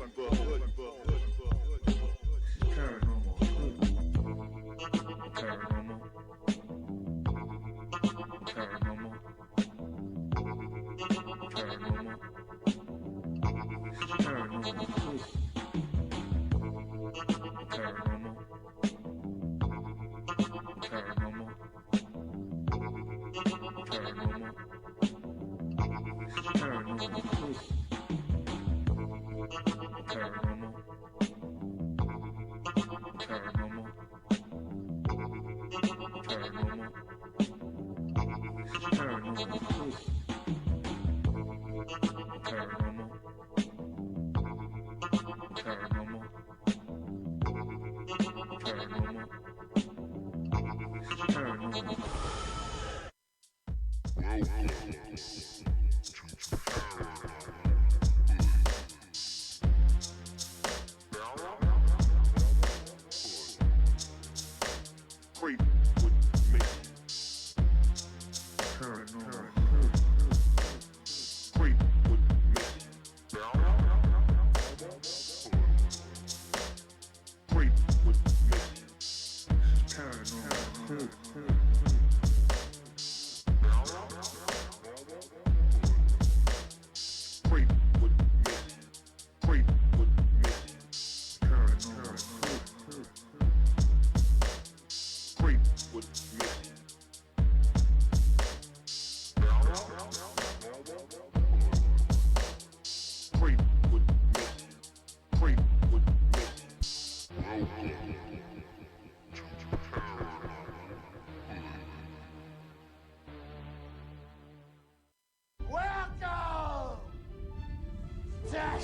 Paranormal Hood. Paranormal. Paranormal. Paranormal. Paranormal Hood. Paranormal. Paranormal. Paranormal. Paranormal Hood. Paranormal. Paranormal. Paranormal. Paranormal Hood. Paranormal. Paranormal. Paranormal. Paranormal. Creep with me. Paranormal. Creep with me. Creep with me. Paranormal. Creep with me. Creep with me. Paranormal. Creep with me. Creep with me. Creep with me.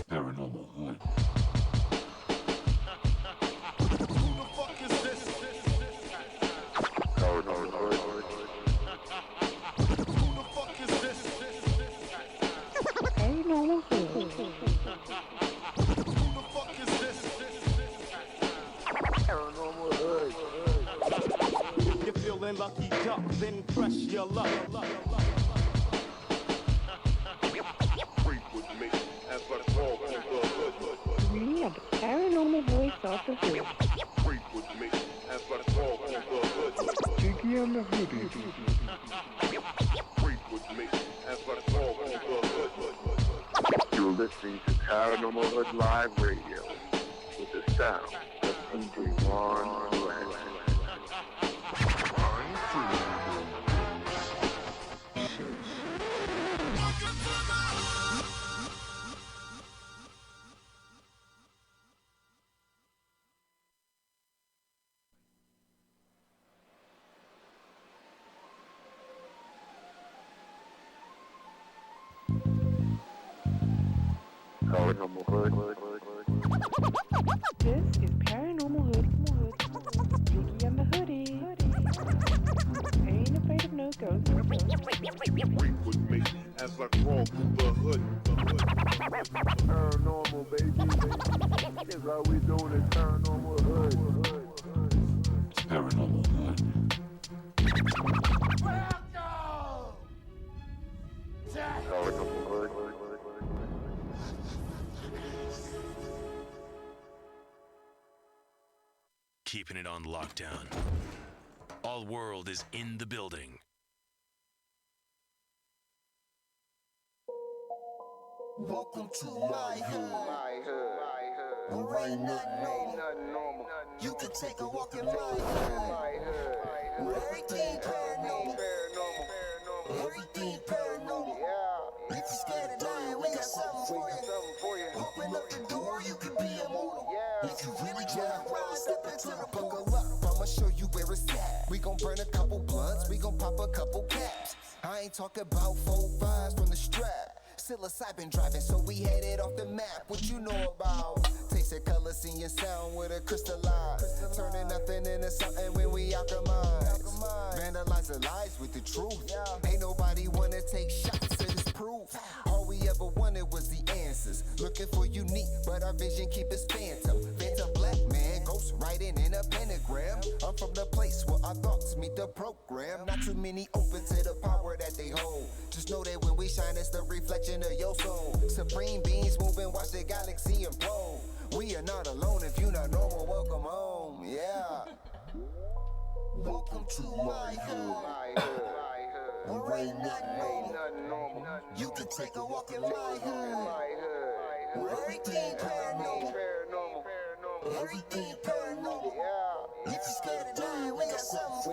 Paranormal Hood. Who the fuck is this? Paranormal Hood. Who the fuck is this? Paranormal Hood. Who the fuck is this? Paranormal Hood. You're feeling lucky, duck, then press your luck. Creep with me as I walk in the hood. We are the paranormal voice of the hood. Creep with me as I walk in the hood. Jiggy and the Hoodie. Creep with me as I walk in the hood. You're listening to Paranormal Hood Live Radio with the sound of DJ Ron Black. Paranormal Hood. This is Paranormal Hood. Jiggy and the Hoodie. Ain't afraid of no ghosts. Creep with me as I crawl through the hood. Paranormal, baby. That's how we doing it, Paranormal Hood. Paranormal Hood. Paranormal Hood. Keeping it on lockdown. All world is in the building. Welcome to my hood. Where ain't nothing normal. You can take a walk in my hood. Where everything paranormal. Everything paranormal. If you're scared of dying, we got something for you. Open up the door, you can be immortal. If you really try to ride, step into the buckle up. I'ma show you where it's at. We gon' burn a couple blunts, we gon' pop a couple caps. I ain't talking about 4-5s from the strap. Psilocybin driving, so we headed off the map. What you know about? Tasting color, seeing sound with a crystalline. Turning nothing into something when we alchemize. Vandalize the lies with the truth. Ain't nobody wanna take shots at this proof. All we ever wanted was the answers. Looking for unique, but our vision keep us phantom. Phantom black man, ghost writing in a pentagram. I'm from the place where our thoughts meet the program. Not too many open to the power that they hold. Just know that when we shine, it's the reflection of your soul. Supreme beings moving, watch the galaxy implode. We are not alone. If you're not normal, welcome home. Yeah. Welcome to my hood. Where ain't nothing normal. You can take a walk in my hood. Where everything paranormal. Everything paranormal. If you're scared of dying, we got something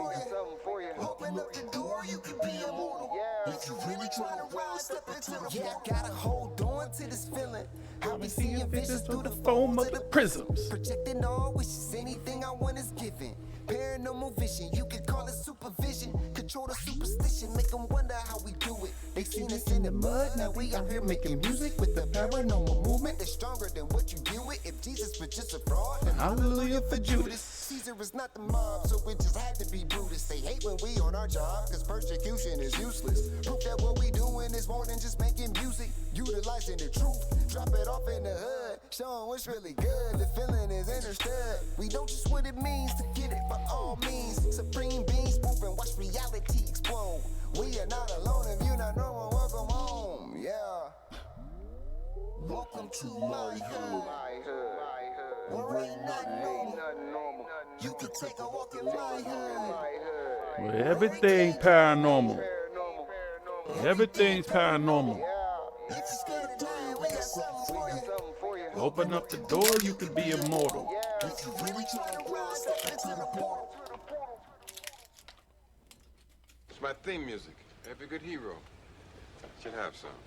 for you. Open up the door, you can be immortal. If you really trying to rise, step into the portal. I gotta hold on to this feeling. I'll be seeing visions through the foam of the prisms. Projecting all wishes, anything I want is given. Paranormal vision, you can call it supervision. Control the superstition, make them wonder how we do it. They seen us in the mud, now we out here making music with the paranormal movement that's stronger than what you deal with. If Jesus was just a fraud, then hallelujah for Judas. Caesar is not the mob, so it just had to be Brutus. They hate when we on our job, cause persecution is useless. Proof that what we doing is more than just making music. Utilizing the truth, drop it off in the hood. Show 'em what's really good, the feeling is understood. We know just what it means to get it by all means. Supreme beings moving, watch reality explode. We are not alone, if you're not normal, welcome home. Yeah. Welcome to my hood. Where ain't nothing normal. You can take a walk in my hood. Where everything paranormal. Everything's paranormal. If you're scared of dying, we got something for you. Open up the door, you could be immortal. If you really try to rise, step into the portal. It's my theme music. Every good hero should have some.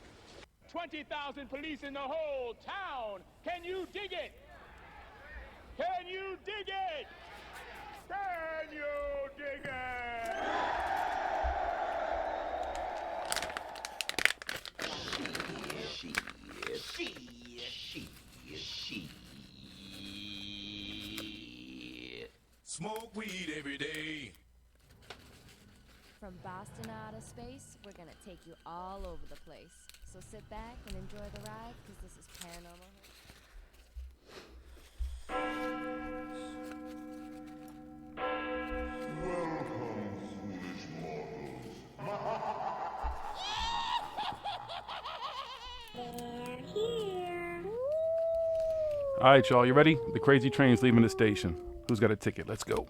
20,000 police in the whole town. Can you dig it? Can you dig it? Can you dig it? Smoke weed every day. From Boston outer space, we're gonna take you all over the place. So sit back and enjoy the ride, because this is Paranormal. All right, y'all, you ready? The crazy train's leaving the station. Who's got a ticket? Let's go.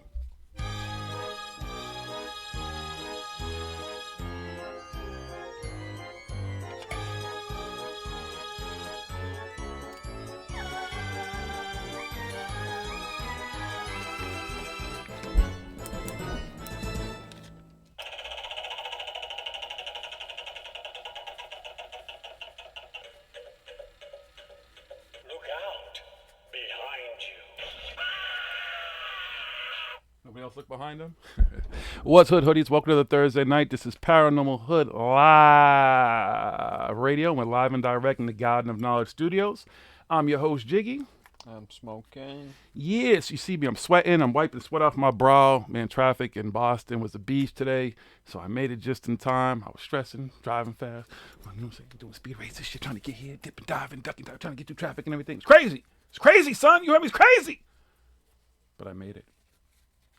Nobody else look behind them? What's Hood Hoodies? Welcome to the Thursday night. This is Paranormal Hood Live Radio. We're live and direct in the Garden of Knowledge Studios. I'm your host, Jiggy. I'm smoking. Yes, you see me. I'm sweating. I'm wiping sweat off my brow. Man, traffic in Boston was a beast today, so I made it just in time. I was stressing, driving fast. You know what I'm saying? Doing speed races, shit, trying to get here, dipping, diving, ducking, trying to get through traffic and everything. It's crazy. It's crazy, son. You heard me? It's crazy. But I made it.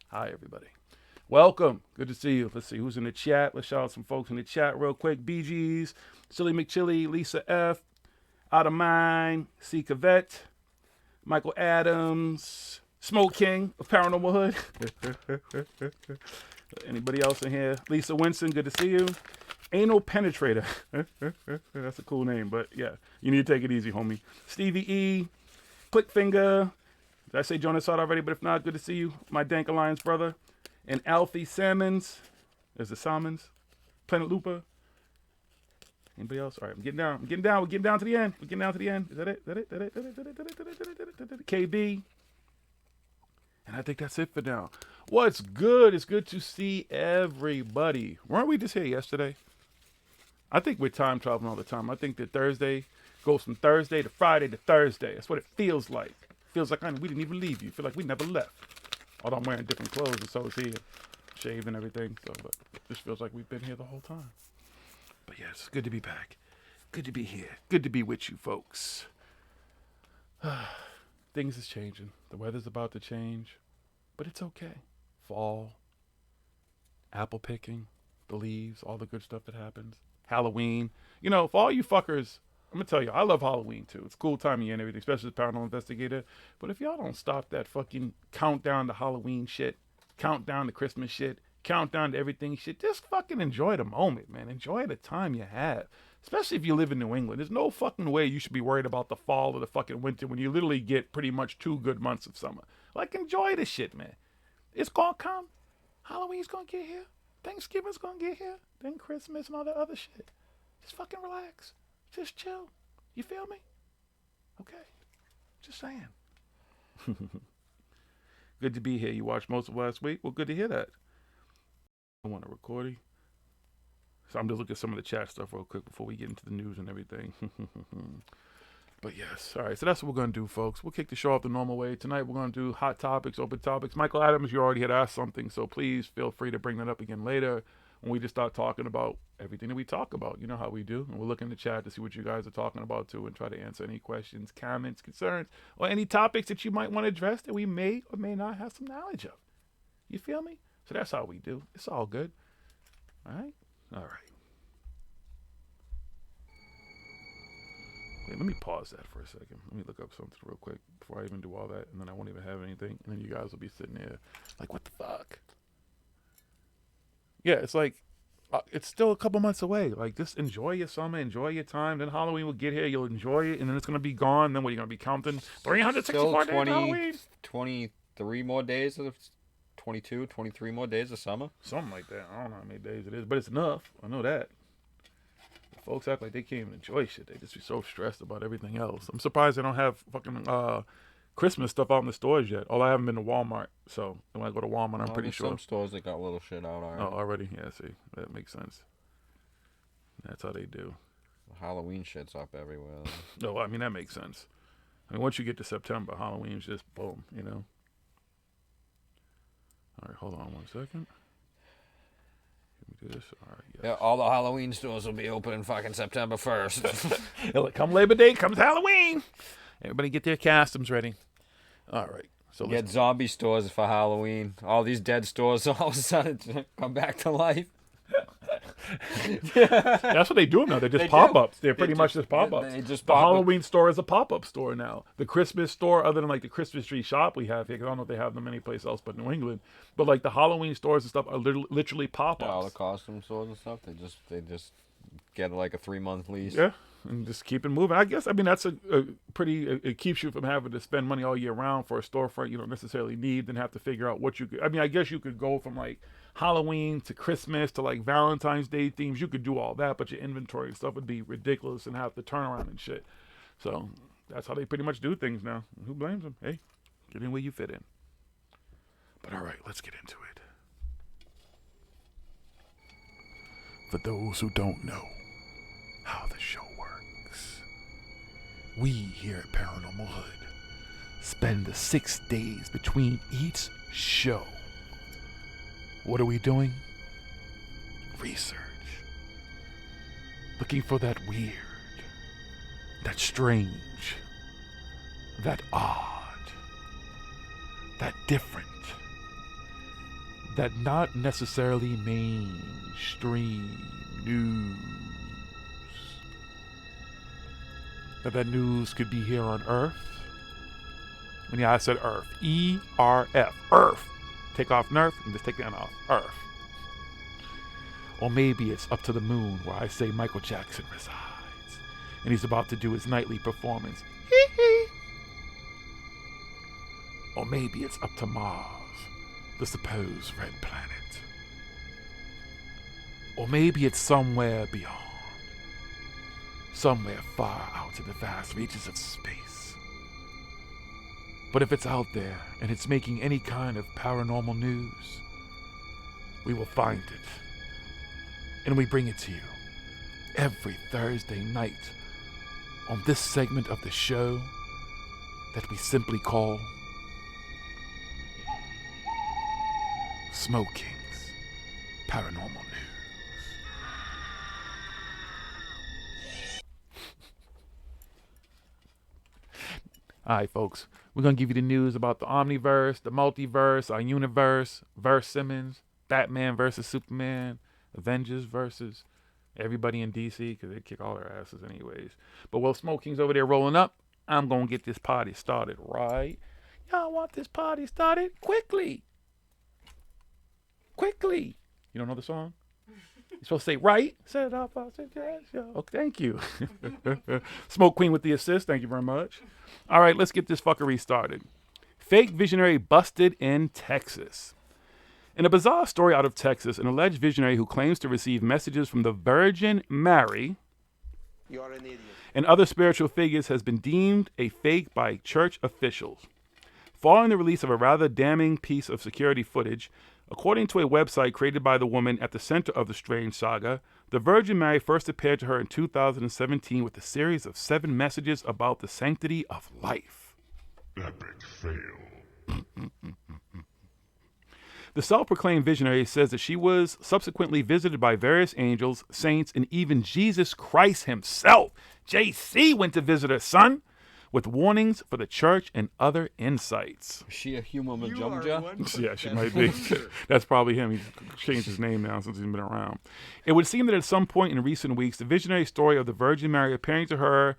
Hi, everybody. Welcome. Good to see you. Let's see who's in the chat. Let's shout out some folks in the chat real quick. BG's, Silly McChilly, Lisa F, Out of Mind, C. Cavett, Michael Adams, Smoke King of Paranormal Hood. Anybody else in here? Lisa Winston, good to see you. Anal Penetrator. That's a cool name, but yeah, you need to take it easy, homie. Stevie E, Clickfinger. Did I say Jonas Hart already? But if not, good to see you. My Dank Alliance brother. And Alfie Salmons. There's the Salmons. Planet Looper. Anybody else? All right, I'm getting down. We're getting down to the end. We're getting down to the end. Is that it? KB. And I think that's it for now. What's good? It's good to see everybody. Weren't we just here yesterday? I think we're time traveling all the time. I think that Thursday goes from Thursday to Friday to Thursday. That's what it feels like. Feels like we didn't even leave you. Feel like we never left. Although I'm wearing different clothes and so is he. Shaved and everything. So, but it just feels like we've been here the whole time. But yeah, it's good to be back. Good to be here. Good to be with you folks. Things is changing. The weather's about to change. But it's okay. Fall. apple picking, the leaves, all the good stuff that happens. Halloween. You know, for all you fuckers, I'm going to tell you, I love Halloween too. It's a cool time of year and everything, especially as a paranormal investigator. But if y'all don't stop that fucking countdown to Halloween shit, countdown to Christmas shit, countdown to everything shit, just fucking enjoy the moment, man. Enjoy the time you have. Especially if you live in New England. There's no fucking way you should be worried about the fall or the fucking winter when you literally get pretty much 2 good months of summer. Like, enjoy the shit, man. It's gonna come. Halloween's gonna get here. Thanksgiving's gonna get here. Then Christmas and all that other shit. Just fucking relax. Just chill. You feel me? Okay. Just saying. Good to be here. You watched most of last week? Well, good to hear that. I want a recording. So I'm just looking at some of the chat stuff real quick before we get into the news and everything. But yes, all right, so that's what we're going to do, folks. We'll kick the show off the normal way. Tonight we're going to do hot topics, open topics. Michael Adams, you already had asked something, so please feel free to bring that up again later when we just start talking about everything that we talk about. You know how we do. And we'll look in the chat to see what you guys are talking about, too, and try to answer any questions, comments, concerns, or any topics that you might want to address that we may or may not have some knowledge of. You feel me? So that's how we do. It's all good. All right? All right. Wait, let me pause that for a second. Let me look up something real quick before I even do all that, and then I won't even have anything, and then you guys will be sitting there like, what the fuck? Yeah, it's like, it's still a couple months away. Like, just enjoy your summer, enjoy your time. Then Halloween will get here, you'll enjoy it, and then it's going to be gone. Then what, are you going to be counting? 364 days Halloween? 23 more days of 22, 23 more days of summer? Something like that. I don't know how many days it is, but it's enough. I know that. Folks act like they can't even enjoy shit. They just be so stressed about everything else. I'm surprised they don't have fucking Christmas stuff out in the stores yet. Although I haven't been to Walmart, so when I go to Walmart, I'm pretty sure. Some stores that got little shit out already. Oh, already? Yeah, see, that makes sense. That's how they do. Halloween shit's up everywhere. No, I mean that makes sense. I mean, once you get to September, Halloween's just boom, you know. All right, hold on one second. This. All right, yes. Yeah, all the Halloween stores will be open in fucking September 1st. Come Labor Day, comes Halloween. Everybody get their costumes ready. All right. So get zombie stores for Halloween. All these dead stores all of a sudden come back to life. That's what they do now. They're just pop-ups. They're pretty much just pop-ups. The Halloween store is a pop-up store now. The Christmas store, other than like the Christmas tree shop we have here, because I don't know if they have them anyplace else but New England, but like the Halloween stores and stuff are literally pop-ups. Yeah, all the costume stores and stuff, they just get like a 3-month lease. Yeah, and just keep it moving. I guess, I mean, that's a pretty, it keeps you from having to spend money all year round for a storefront you don't necessarily need, then have to figure out what you could, I mean, I guess you could go from like Halloween to Christmas to like Valentine's Day themes. You could do all that, but your inventory and stuff would be ridiculous and have to turn around and shit. So that's how they pretty much do things now. Who blames them? Hey, get in where you fit in. But all right, let's get into it. For those who don't know how the show works, we here at Paranormal Hood spend the 6 days between each show. What are we doing? Research. Looking for that weird, that strange, that odd, that different, that not necessarily mainstream news. That news could be here on Earth. And yeah, I said Earth. E-R-F. Earth. Take off Nerf and just take that off Earth. Or maybe it's up to the moon where I say Michael Jackson resides and he's about to do his nightly performance. Or maybe it's up to Mars, the supposed red planet. Or maybe it's somewhere beyond, somewhere far out in the vast reaches of space. But if it's out there and it's making any kind of paranormal news, we will find it. And we bring it to you every Thursday night on this segment of the show that we simply call Smoking's Paranormal News. All right, folks. We're going to give you the news about the omniverse, the multiverse, our universe, Verse Simmons, Batman versus Superman, Avengers versus everybody in DC, because they kick all their asses anyways. But while Smoking's over there rolling up, I'm going to get this party started, right? Y'all want this party started? Quickly. Quickly. You don't know the song? You're supposed to say, right? Set it up. I said, yes. Oh, thank you. Smoke Queen with the assist. Thank you very much. All right, let's get this fuckery started. Fake visionary busted in Texas. In a bizarre story out of Texas, an alleged visionary who claims to receive messages from the Virgin Mary and other spiritual figures has been deemed a fake by church officials. Following the release of a rather damning piece of security footage, according to a website created by the woman at the center of the strange saga, the Virgin Mary first appeared to her in 2017 with a series of 7 messages about the sanctity of life. Epic fail. The self-proclaimed visionary says that she was subsequently visited by various angels, saints, and even Jesus Christ himself. JC went to visit her son with warnings for the church and other insights. Is she a human majumja? Yeah, she might be. That's probably him. He's changed his name now since he's been around. It would seem that at some point in recent weeks, the visionary story of the Virgin Mary appearing to her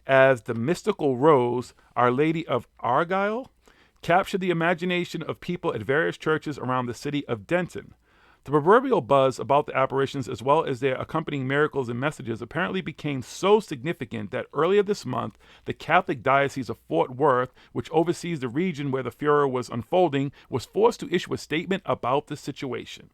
as the mystical Rose, Our Lady of Argyle, captured the imagination of people at various churches around the city of Denton. The proverbial buzz about the apparitions, as well as their accompanying miracles and messages, apparently became so significant that earlier this month, the Catholic Diocese of Fort Worth, which oversees the region where the furor was unfolding, was forced to issue a statement about the situation.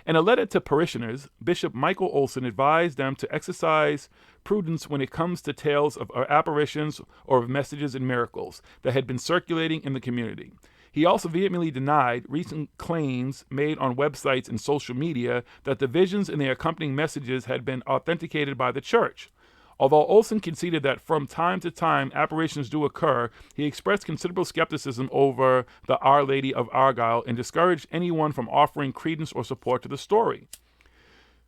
In a letter to parishioners, Bishop Michael Olson advised them to exercise prudence when it comes to tales of apparitions or of messages and miracles that had been circulating in the community. He also vehemently denied recent claims made on websites and social media that the visions and their accompanying messages had been authenticated by the church. Although Olson conceded that from time to time apparitions do occur, he expressed considerable skepticism over the Our Lady of Argyle and discouraged anyone from offering credence or support to the story.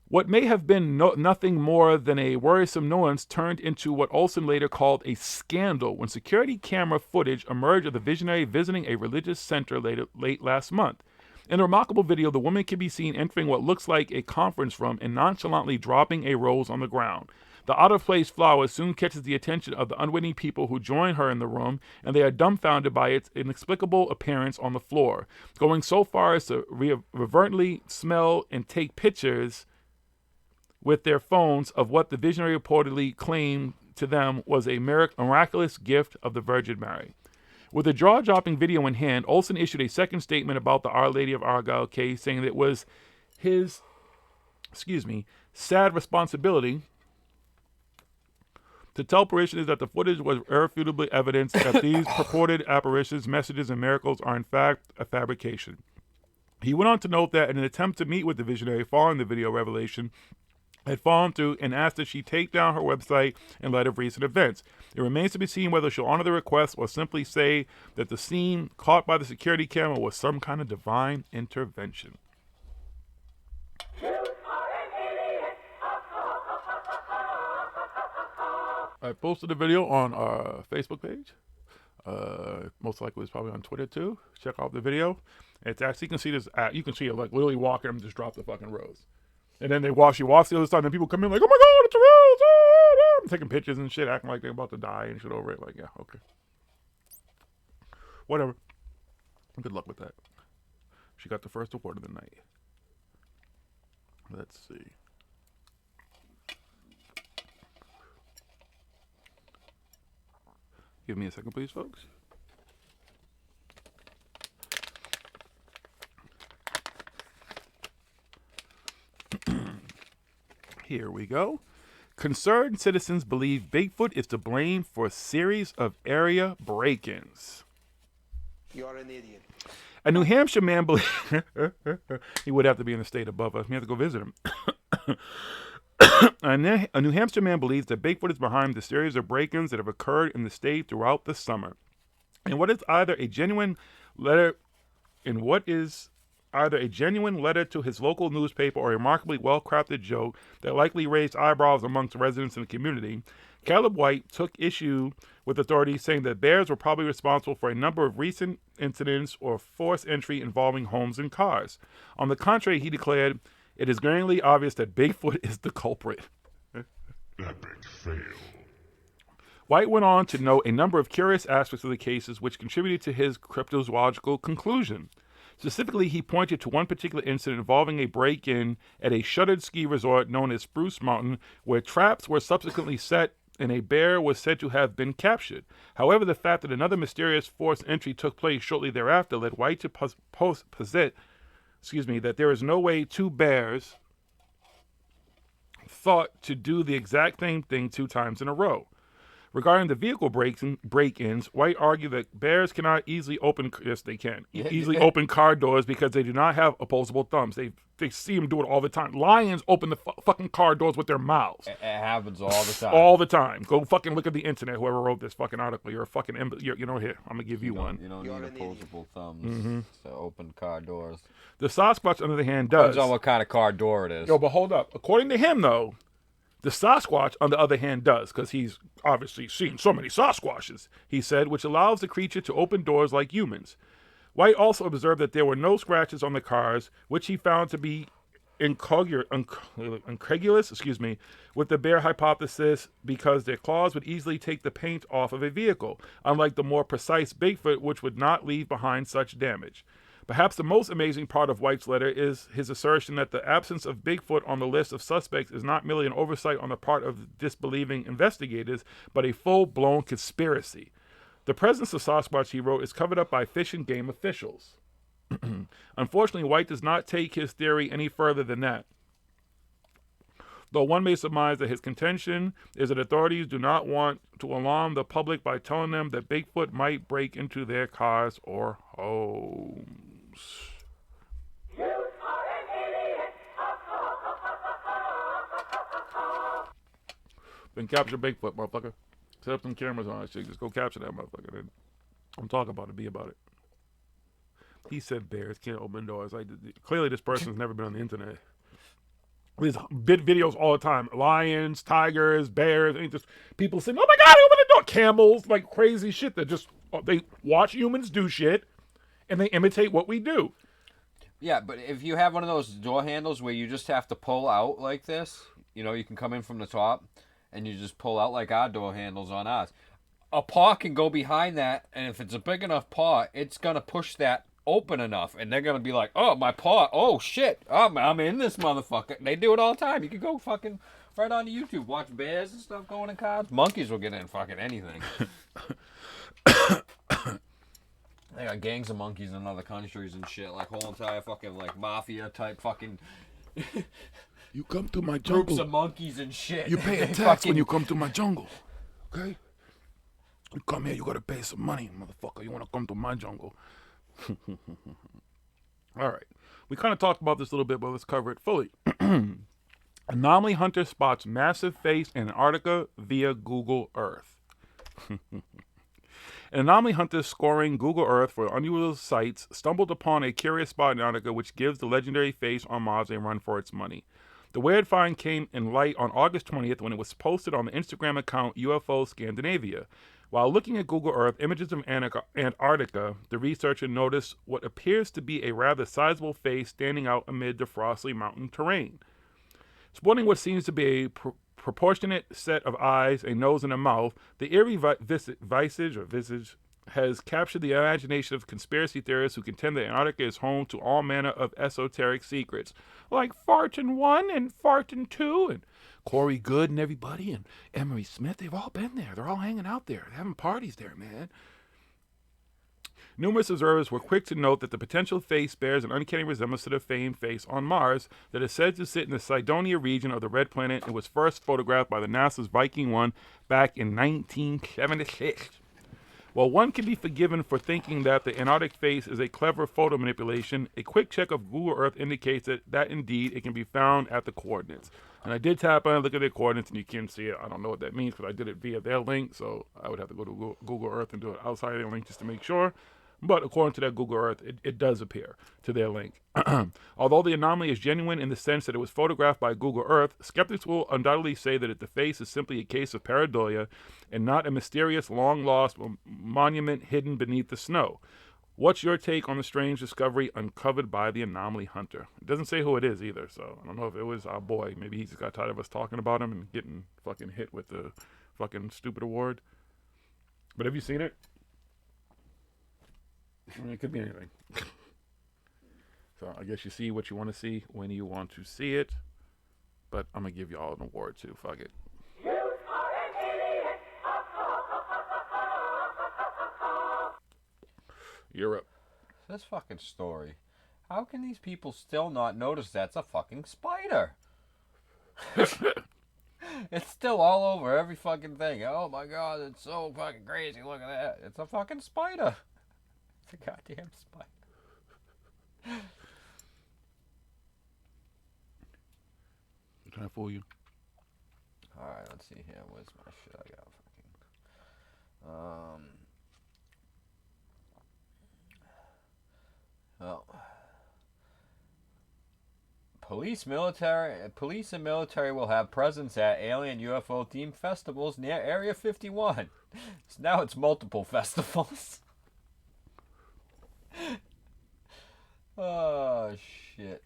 What may have been nothing more than a worrisome nuance turned into what Olson later called a scandal when security camera footage emerged of the visionary visiting a religious center late last month. In a remarkable video, the woman can be seen entering what looks like a conference room and nonchalantly dropping a rose on the ground. The out-of-place flower soon catches the attention of the unwitting people who join her in the room, and they are dumbfounded by its inexplicable appearance on the floor, going so far as to reverently smell and take pictures with their phones of what the visionary reportedly claimed to them was a miraculous gift of the Virgin Mary. With a jaw-dropping video in hand, Olson issued a second statement about the Our Lady of Argyle case, saying that it was his, sad responsibility to tell parishioners that the footage was irrefutably evidence that these purported apparitions, messages, and miracles are in fact a fabrication. He went on to note that in an attempt to meet with the visionary following the video revelation, had fallen through and asked that she take down her website in light of recent events. It remains to be seen whether she'll honor the request or simply say that the scene caught by the security camera was some kind of divine intervention. I posted a video on our Facebook page. Most likely it's probably on Twitter too. Check out the video. It's actually, you can see this. You can see it like literally walking and just drop the fucking rose. And then she walks the other side, and people come in like, oh my God, it's a rose! Oh, I'm taking pictures and shit, acting like they're about to die and shit over it. Like, yeah, okay. Whatever. Good luck with that. She got the first award of the night. Let's see. Give me a second, please, folks. Here we go. Concerned citizens believe Bigfoot is to blame for a series of area break-ins. You're an idiot. A New Hampshire man believes... he would have to be in the state above us. We have to go visit him. A New Hampshire man believes that Bigfoot is behind the series of break-ins that have occurred in the state throughout the summer. And what is either a genuine letter... And what is either a genuine letter to his local newspaper or a remarkably well-crafted joke that likely raised eyebrows amongst residents in the community, Caleb White took issue with authorities saying that bears were probably responsible for a number of recent incidents or forced entry involving homes and cars. On the contrary, he declared, it is glaringly obvious that Bigfoot is the culprit. Epic fail. White went on to note a number of curious aspects of the cases which contributed to his cryptozoological conclusion. Specifically, he pointed to one particular incident involving a break-in at a shuttered ski resort known as Spruce Mountain, where traps were subsequently set and a bear was said to have been captured. However, the fact that another mysterious forced entry took place shortly thereafter led White to posit that there is no way two bears thought to do the exact same thing 2 times in a row. Regarding the vehicle break-ins, White argued that bears cannot easily open, yes they can, easily open car doors because they do not have opposable thumbs. They see them do it all the time. Lions open the fucking car doors with their mouths. It happens all the time. All the time. Go fucking look at the internet, whoever wrote this fucking article. You're a fucking, here, I'm going to give you one. You don't need opposable thumbs to open car doors. The Sasquatch, on the other hand, does. Depends on what kind of car door it is. Yo, but hold up. According to him, though, the Sasquatch, on the other hand, does, because he's obviously seen so many Sasquatches, he said, which allows the creature to open doors like humans. White also observed that there were no scratches on the cars, which he found to be incongruous, with the bear hypothesis because their claws would easily take the paint off of a vehicle, unlike the more precise Bigfoot, which would not leave behind such damage. Perhaps the most amazing part of White's letter is his assertion that the absence of Bigfoot on the list of suspects is not merely an oversight on the part of disbelieving investigators, but a full-blown conspiracy. The presence of Sasquatch, he wrote, is covered up by fish and game officials. Unfortunately, White does not take his theory any further than that. Though one may surmise that his contention is that authorities do not want to alarm the public by telling them that Bigfoot might break into their cars or homes. Then capture Bigfoot, motherfucker. Set up some cameras on that shit. Just go capture that motherfucker. Then I'm talking about it. Be about it. He said bears can't open doors. Clearly, this person's never been on the internet. There's videos all the time. Lions, tigers, bears. And just people saying, "Oh my God, open the door!" Camels, like crazy shit. They watch humans do shit, and they imitate what we do. Yeah, but if you have one of those door handles where you just have to pull out like this, you can come in from the top, and you just pull out like our door handles on ours. A paw can go behind that, and if it's a big enough paw, it's gonna push that open enough, and they're gonna be like, "Oh, my paw! Oh shit! I'm in this motherfucker." They do it all the time. You can go fucking right onto YouTube, watch bears and stuff going in cars. Monkeys will get in fucking anything. They got gangs of monkeys in other countries and shit, like whole entire fucking like mafia type fucking. You come to my jungle. Groups of monkeys and shit. You pay a tax when you come to my jungle, okay? You come here, you gotta pay some money, motherfucker. You wanna come to my jungle? All right. We kind of talked about this a little bit, but let's cover it fully. Anomaly hunter spots massive face in Antarctica via Google Earth. An anomaly hunter scoring Google Earth for unusual sites stumbled upon a curious spot in Antarctica which gives the legendary face on Mars a run for its money. The weird find came in light on August 20th when it was posted on the Instagram account UFO Scandinavia. While looking at Google Earth images of Antarctica, the researcher noticed what appears to be a rather sizable face standing out amid the frosty mountain terrain. Sporting what seems to be a proportionate set of eyes, a nose, and a mouth, the eerie visage has captured the imagination of conspiracy theorists who contend that Antarctica is home to all manner of esoteric secrets, like Fartin 1 and Fartin 2 and Corey Good and everybody and Emery Smith. They've all been there. They're all hanging out there. They're having parties there, man. Numerous observers were quick to note that the potential face bears an uncanny resemblance to the famed face on Mars that is said to sit in the Cydonia region of the Red Planet and was first photographed by the NASA's Viking 1 back in 1976. While one can be forgiven for thinking that the Antarctic face is a clever photo manipulation, a quick check of Google Earth indicates that indeed it can be found at the coordinates. And I did tap on and look at their coordinates, and you can see it. I don't know what that means because I did it via their link, so I would have to go to Google Earth and do it outside of their link just to make sure. But according to that Google Earth, it does appear to their link. Although the anomaly is genuine in the sense that it was photographed by Google Earth, skeptics will undoubtedly say that the face is simply a case of pareidolia and not a mysterious, long-lost monument hidden beneath the snow. What's your take on the strange discovery uncovered by the anomaly hunter? It doesn't say who it is either, so I don't know if it was our boy. Maybe he just got tired of us talking about him and getting fucking hit with the fucking stupid award. But have you seen it? I mean, it could be anything. So I guess you see what you want to see when you want to see it. But I'm going to give you all an award too. Fuck it. You're up. This fucking story. How can these people still not notice that's a fucking spider? It's still all over every fucking thing. Oh my god, it's so fucking crazy. Look at that. It's a fucking spider. It's a goddamn spider. I'm trying to fool you. Alright, let's see here. Where's my shit? I got fucking... Well... Police and military will have presence at alien UFO themed festivals near Area 51. So now it's multiple festivals. Oh shit.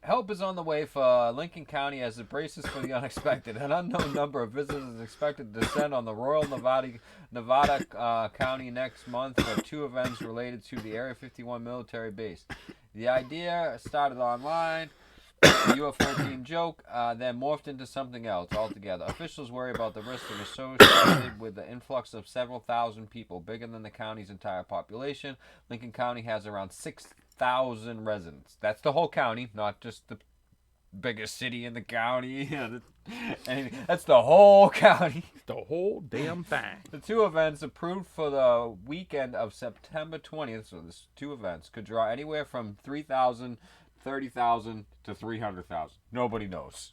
Help is on the way for Lincoln County as it braces for the unexpected. An unknown number of visitors is expected to descend on the Royal Nevada County next month for 2 events related to the Area 51 military base. The idea started online, a UFO-themed joke, then morphed into something else altogether. Officials worry about the risk associated with the influx of several thousand people, bigger than the county's entire population. Lincoln County has around 6,000 residents. That's the whole county, not just the biggest city in the county. That's the whole county. The whole damn thing. The 2 events approved for the weekend of September 20th, so there's 2 events, could draw anywhere from 3,000, 30,000 to 300,000. Nobody knows.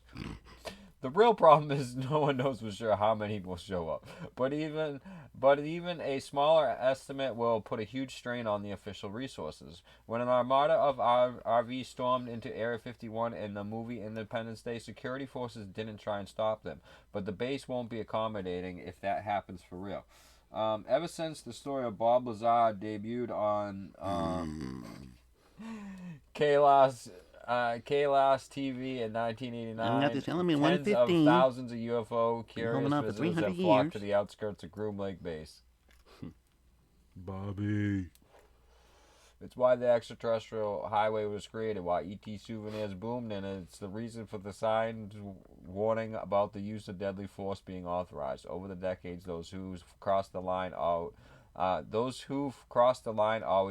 The real problem is no one knows for sure how many will show up. But even a smaller estimate will put a huge strain on the official resources. When an armada of RVs stormed into Area 51 in the movie Independence Day, security forces didn't try and stop them. But the base won't be accommodating if that happens for real. Ever since the story of Bob Lazar debuted on KLAS TV in 1989, tens of thousands of UFO curious visitors have flocked to the outskirts of Groom Lake Base. Bobby. It's why the extraterrestrial highway was created, why ET souvenirs boomed, and it's the reason for the signs warning about the use of deadly force being authorized. Over the decades, those who've crossed the line always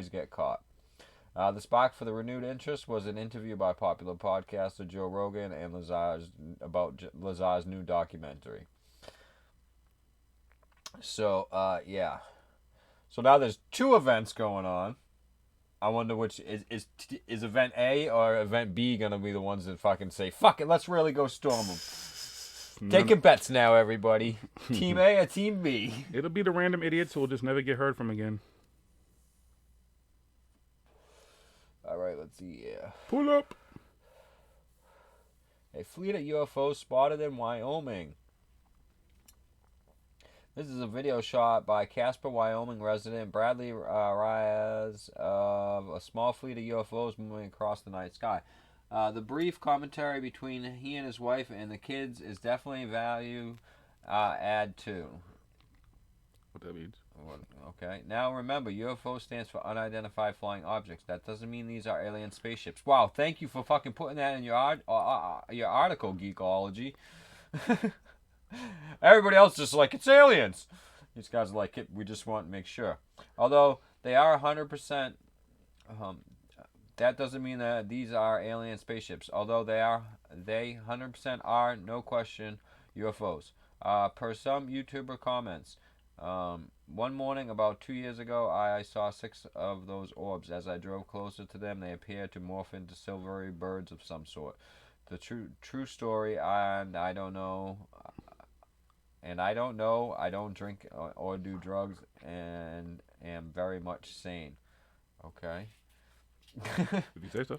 get caught. The spark for the renewed interest was an interview by popular podcaster Joe Rogan and Lazar's new documentary. So, yeah. So now there's 2 events going on. I wonder which is event A or event B gonna be the ones that fucking say, fuck it, let's really go storm them. Taking bets now, everybody. Team A or Team B? It'll be the random idiots who will just never get heard from again. Alright, let's see here. Pull up. A fleet of UFOs spotted in Wyoming. This is a video shot by Casper, Wyoming resident Bradley Reyes of a small fleet of UFOs moving across the night sky. The brief commentary between he and his wife and the kids is definitely value add to. What that means? Okay. Now remember, UFO stands for unidentified flying objects. That doesn't mean these are alien spaceships. Wow, thank you for fucking putting that in your article, Geekology. Everybody else just like, it's aliens. These guys are like, we just want to make sure. Although they are 100%, that doesn't mean that these are alien spaceships. Although they 100% are, no question, UFOs. Per some YouTuber comments, one morning about 2 years ago, I saw 6 of those orbs. As I drove closer to them, they appeared to morph into silvery birds of some sort. The true story, and I don't know, And I don't know. I don't drink or do drugs and am very much sane. Okay. Did you say so?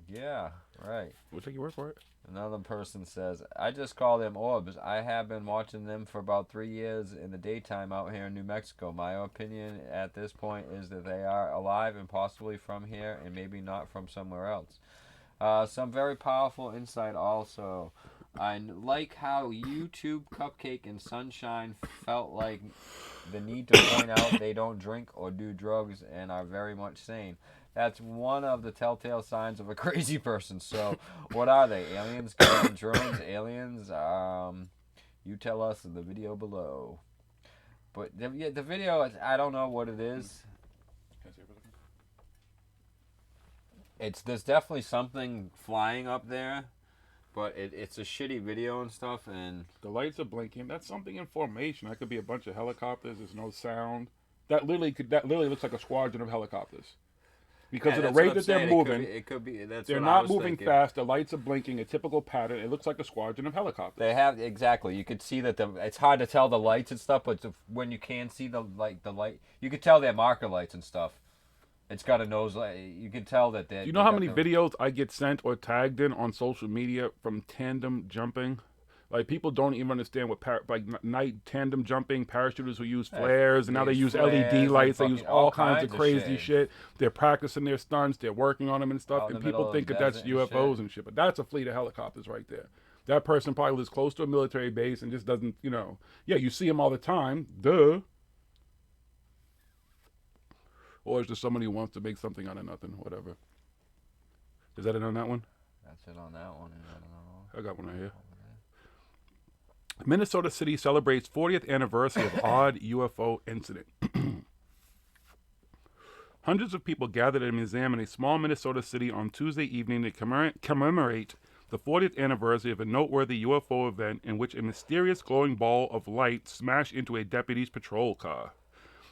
Yeah, right. We'll take your word for it. Another person says, I just call them orbs. I have been watching them for about 3 years in the daytime out here in New Mexico. My opinion at this point is that they are alive and possibly from here and maybe not from somewhere else. Some very powerful insight also. I like how YouTube Cupcake and Sunshine felt like the need to point out they don't drink or do drugs and are very much sane. That's one of the telltale signs of a crazy person. So, what are they? Aliens, government drones, aliens? You tell us in the video below. But the video, I don't know what it is. There's definitely something flying up there, but it's a shitty video and stuff. And the lights are blinking. That's something in formation. That could be a bunch of helicopters. There's no sound. That literally looks like a squadron of helicopters. Because of the rate that they're moving, it could be. They're not moving fast. The lights are blinking. A typical pattern. It looks like a squadron of helicopters. They have exactly. You could see that it's hard to tell the lights and stuff, but when you can see the light, you could tell they're marker lights and stuff. It's got a nose light. You can tell that they. Do you know how many videos I get sent or tagged in on social media from tandem jumping? Like, people don't even understand what night tandem jumping, parachuters who use flares, and now they use LED lights. They use all kinds of crazy shit. They're practicing their stunts. They're working on them and stuff. And people think that that's UFOs and shit. But that's a fleet of helicopters right there. That person probably lives close to a military base and just doesn't, yeah, you see them all the time. Duh. Or is just somebody who wants to make something out of nothing, whatever. Is that it on that one? That's it on that one. I got one right here. Minnesota City celebrates 40th anniversary of odd UFO incident. Hundreds of people gathered at a museum in a small Minnesota city on Tuesday evening to commemorate the 40th anniversary of a noteworthy UFO event in which a mysterious glowing ball of light smashed into a deputy's patrol car.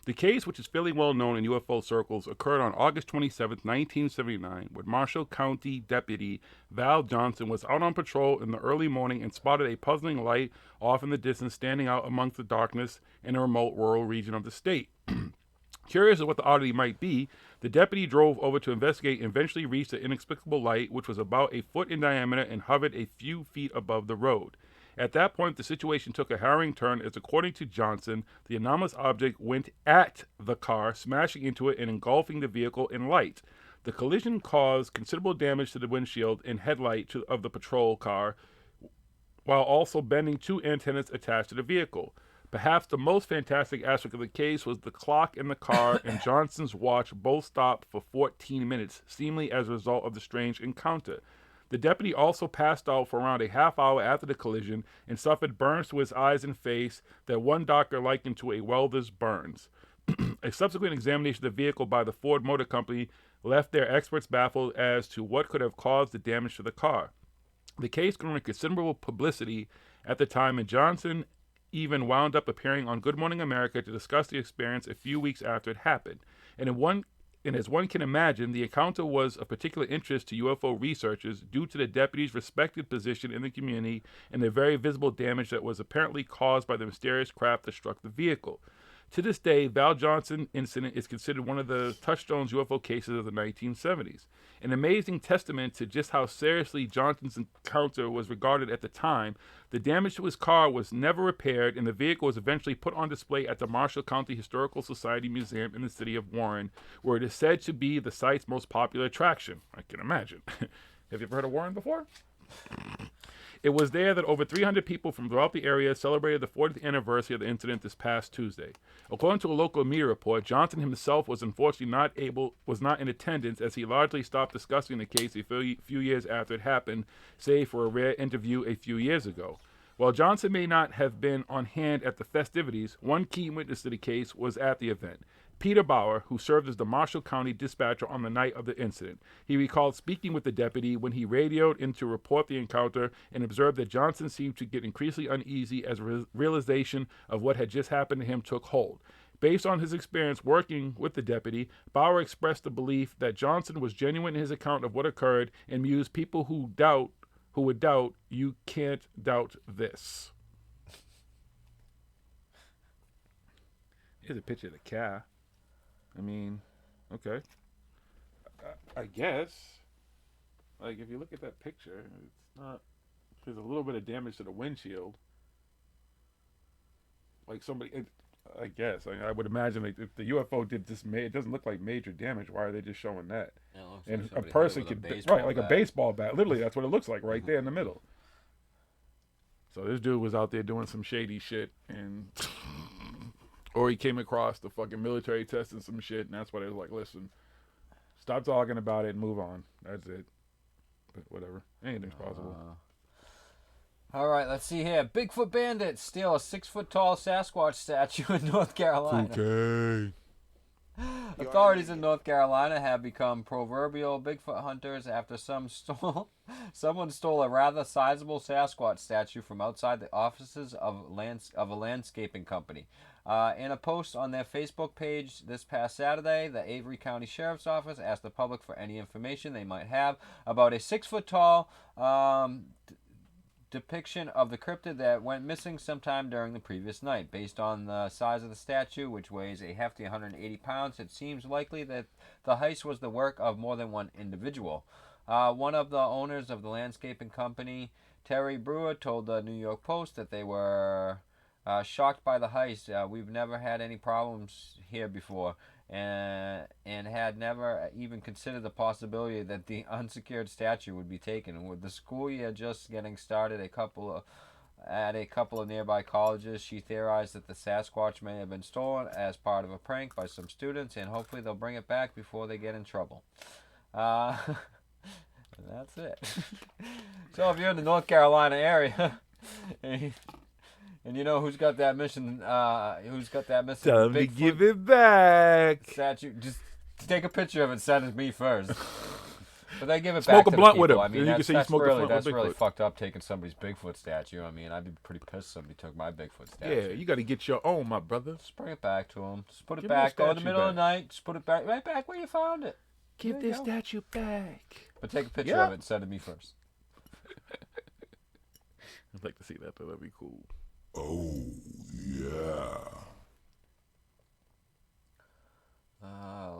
The case, which is fairly well known in UFO circles, occurred on August 27, 1979, when Marshall County Deputy Val Johnson was out on patrol in the early morning and spotted a puzzling light off in the distance standing out amongst the darkness in a remote rural region of the state. Curious of what the oddity might be, the deputy drove over to investigate and eventually reached the inexplicable light, which was about a foot in diameter and hovered a few feet above the road. At that point, the situation took a harrowing turn as, according to Johnson, the anomalous object went at the car, smashing into it and engulfing the vehicle in light. The collision caused considerable damage to the windshield and headlight of the patrol car, while also bending two antennas attached to the vehicle. Perhaps the most fantastic aspect of the case was the clock in the car and Johnson's watch both stopped for 14 minutes, seemingly as a result of the strange encounter. The deputy also passed out for around a half hour after the collision and suffered burns to his eyes and face that one doctor likened to a welder's burns. A subsequent examination of the vehicle by the Ford Motor Company left their experts baffled as to what could have caused the damage to the car. The case garnered considerable publicity at the time, and Johnson even wound up appearing on Good Morning America to discuss the experience a few weeks after it happened. And as one can imagine, the encounter was of particular interest to UFO researchers due to the deputy's respected position in the community and the very visible damage that was apparently caused by the mysterious craft that struck the vehicle. To this day, Val Johnson incident is considered one of the touchstones UFO cases of the 1970s. An amazing testament to just how seriously Johnson's encounter was regarded at the time, the damage to his car was never repaired and the vehicle was eventually put on display at the Marshall County Historical Society Museum in the city of Warren, where it is said to be the site's most popular attraction. I can imagine. Have you ever heard of Warren before? It was there that over 300 people from throughout the area celebrated the 40th anniversary of the incident this past Tuesday. According to a local media report, Johnson himself was unfortunately not in attendance, as he largely stopped discussing the case a few years after it happened, save for a rare interview a few years ago. While Johnson may not have been on hand at the festivities, one key witness to the case was at the event. Peter Bauer, who served as the Marshall County dispatcher on the night of the incident. He recalled speaking with the deputy when he radioed in to report the encounter and observed that Johnson seemed to get increasingly uneasy as a realization of what had just happened to him took hold. Based on his experience working with the deputy, Bauer expressed the belief that Johnson was genuine in his account of what occurred and mused people who would doubt, you can't doubt this. Here's a picture of the car. I mean, okay. I guess. Like, if you look at that picture, it's not. There's a little bit of damage to the windshield. Like somebody, I guess. I would imagine like if the UFO did this, it doesn't look like major damage. Why are they just showing that? And like a person could, right, like bat. a baseball bat. Literally, that's what it looks like right there in the middle. So this dude was out there doing some shady shit, and or he came across the fucking military test and some shit, and that's why they was like, listen, stop talking about it and move on. That's it. But whatever, anything's possible. All right, let's see here. Bigfoot bandits steal a 6-foot-tall Sasquatch statue in North Carolina. Okay. Authorities in North Carolina have become proverbial Bigfoot hunters after someone stole a rather sizable Sasquatch statue from outside the offices of a landscaping company. In a post on their Facebook page this past Saturday, the Avery County Sheriff's Office asked the public for any information they might have about a 6-foot-tall depiction of the cryptid that went missing sometime during the previous night. Based on the size of the statue, which weighs a hefty 180 pounds, it seems likely that the heist was the work of more than one individual. One of the owners of the landscaping company, Terry Brewer, told the New York Post that they were shocked by the heist. We've never had any problems here before, and had never even considered the possibility that the unsecured statue would be taken. With the school year just getting started, at a couple of nearby colleges, she theorized that the Sasquatch may have been stolen as part of a prank by some students, and hopefully they'll bring it back before they get in trouble. And that's it. So if you're in the North Carolina area, and you know who's got that mission? Tell him to give it back. Statue. Just take a picture of it. Send it to me first. But then give it Smoke back a to blunt the with people. him. I mean, You can say you smoked a blunt with that's really Bigfoot. fucked up. Taking somebody's Bigfoot statue. I mean, I'd be pretty pissed if somebody took my Bigfoot statue. Yeah, you got to get your own, my brother. Just bring it back to him. Just put it Give back. the Go in the statue middle of the back. night. Just put it back, right back where you found it. Give There you this go. statue back. But take a picture Yeah. of it and send it to me first. I'd like to see that, though. That'd be cool. Oh, yeah.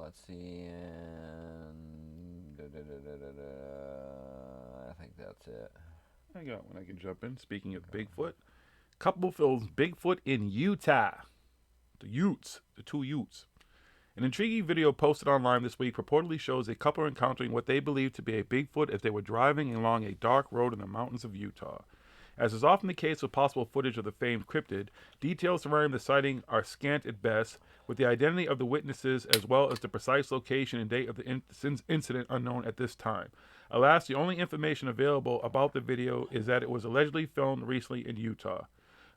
Let's see. I think that's it. I got one I can jump in. Speaking of Bigfoot, couple films Bigfoot in Utah. The two Utes. An intriguing video posted online this week purportedly shows a couple encountering what they believe to be a Bigfoot as they were driving along a dark road in the mountains of Utah. As is often the case with possible footage of the famed cryptid, details surrounding the sighting are scant at best, with the identity of the witnesses as well as the precise location and date of the incident unknown at this time. Alas, the only information available about the video is that it was allegedly filmed recently in Utah.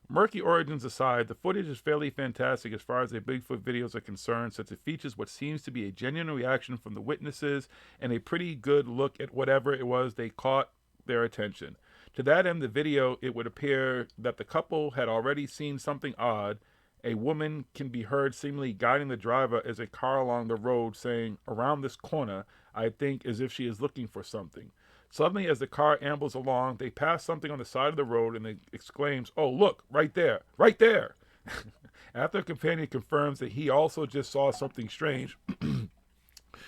Murky origins aside, the footage is fairly fantastic as far as the Bigfoot videos are concerned, since it features what seems to be a genuine reaction from the witnesses and a pretty good look at whatever it was they caught their attention. To that end, the video, it would appear that the couple had already seen something odd. A woman can be heard seemingly guiding the driver as a car along the road, saying, "Around this corner," I think, as if she is looking for something. Suddenly, as the car ambles along, they pass something on the side of the road and it exclaims, "Oh, look, right there, right there." After a companion confirms that he also just saw something strange,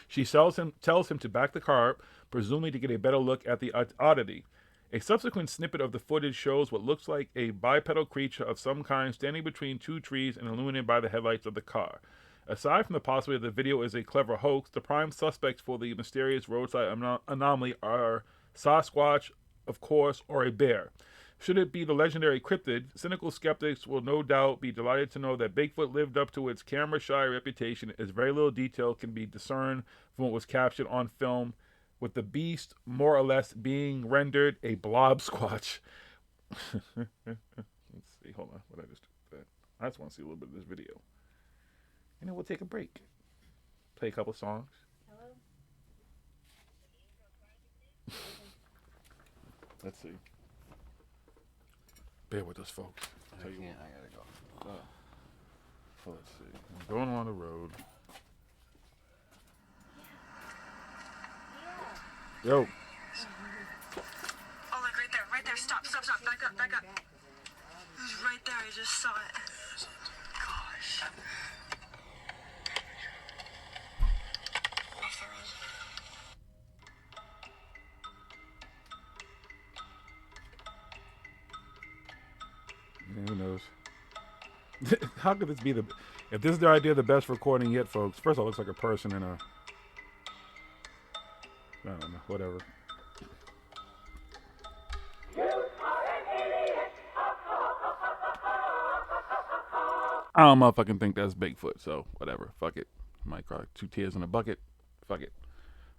she tells him to back the car up, presumably to get a better look at the oddity. A subsequent snippet of the footage shows what looks like a bipedal creature of some kind standing between two trees and illuminated by the headlights of the car. Aside from the possibility that the video is a clever hoax, the prime suspects for the mysterious roadside anomaly are Sasquatch, of course, or a bear. Should it be the legendary cryptid, cynical skeptics will no doubt be delighted to know that Bigfoot lived up to its camera-shy reputation, as very little detail can be discerned from what was captured on film, with the beast more or less being rendered a blob squatch. Let's see, hold on. What did I just do? I just want to see a little bit of this video. And then we'll take a break. Play a couple songs. Let's see. Bear with us, folks. I gotta go. So let's see. I'm going on the road. Yo. Oh, look, right there. Stop. Back up. It was right there. I just saw it. Gosh. How could this be the? If this is their idea of the best recording yet, folks. First of all, it looks like a person in a. I don't know. Whatever. I don't motherfucking think that's Bigfoot, so whatever. Fuck it. Might cry 2 tears in a bucket. Fuck it.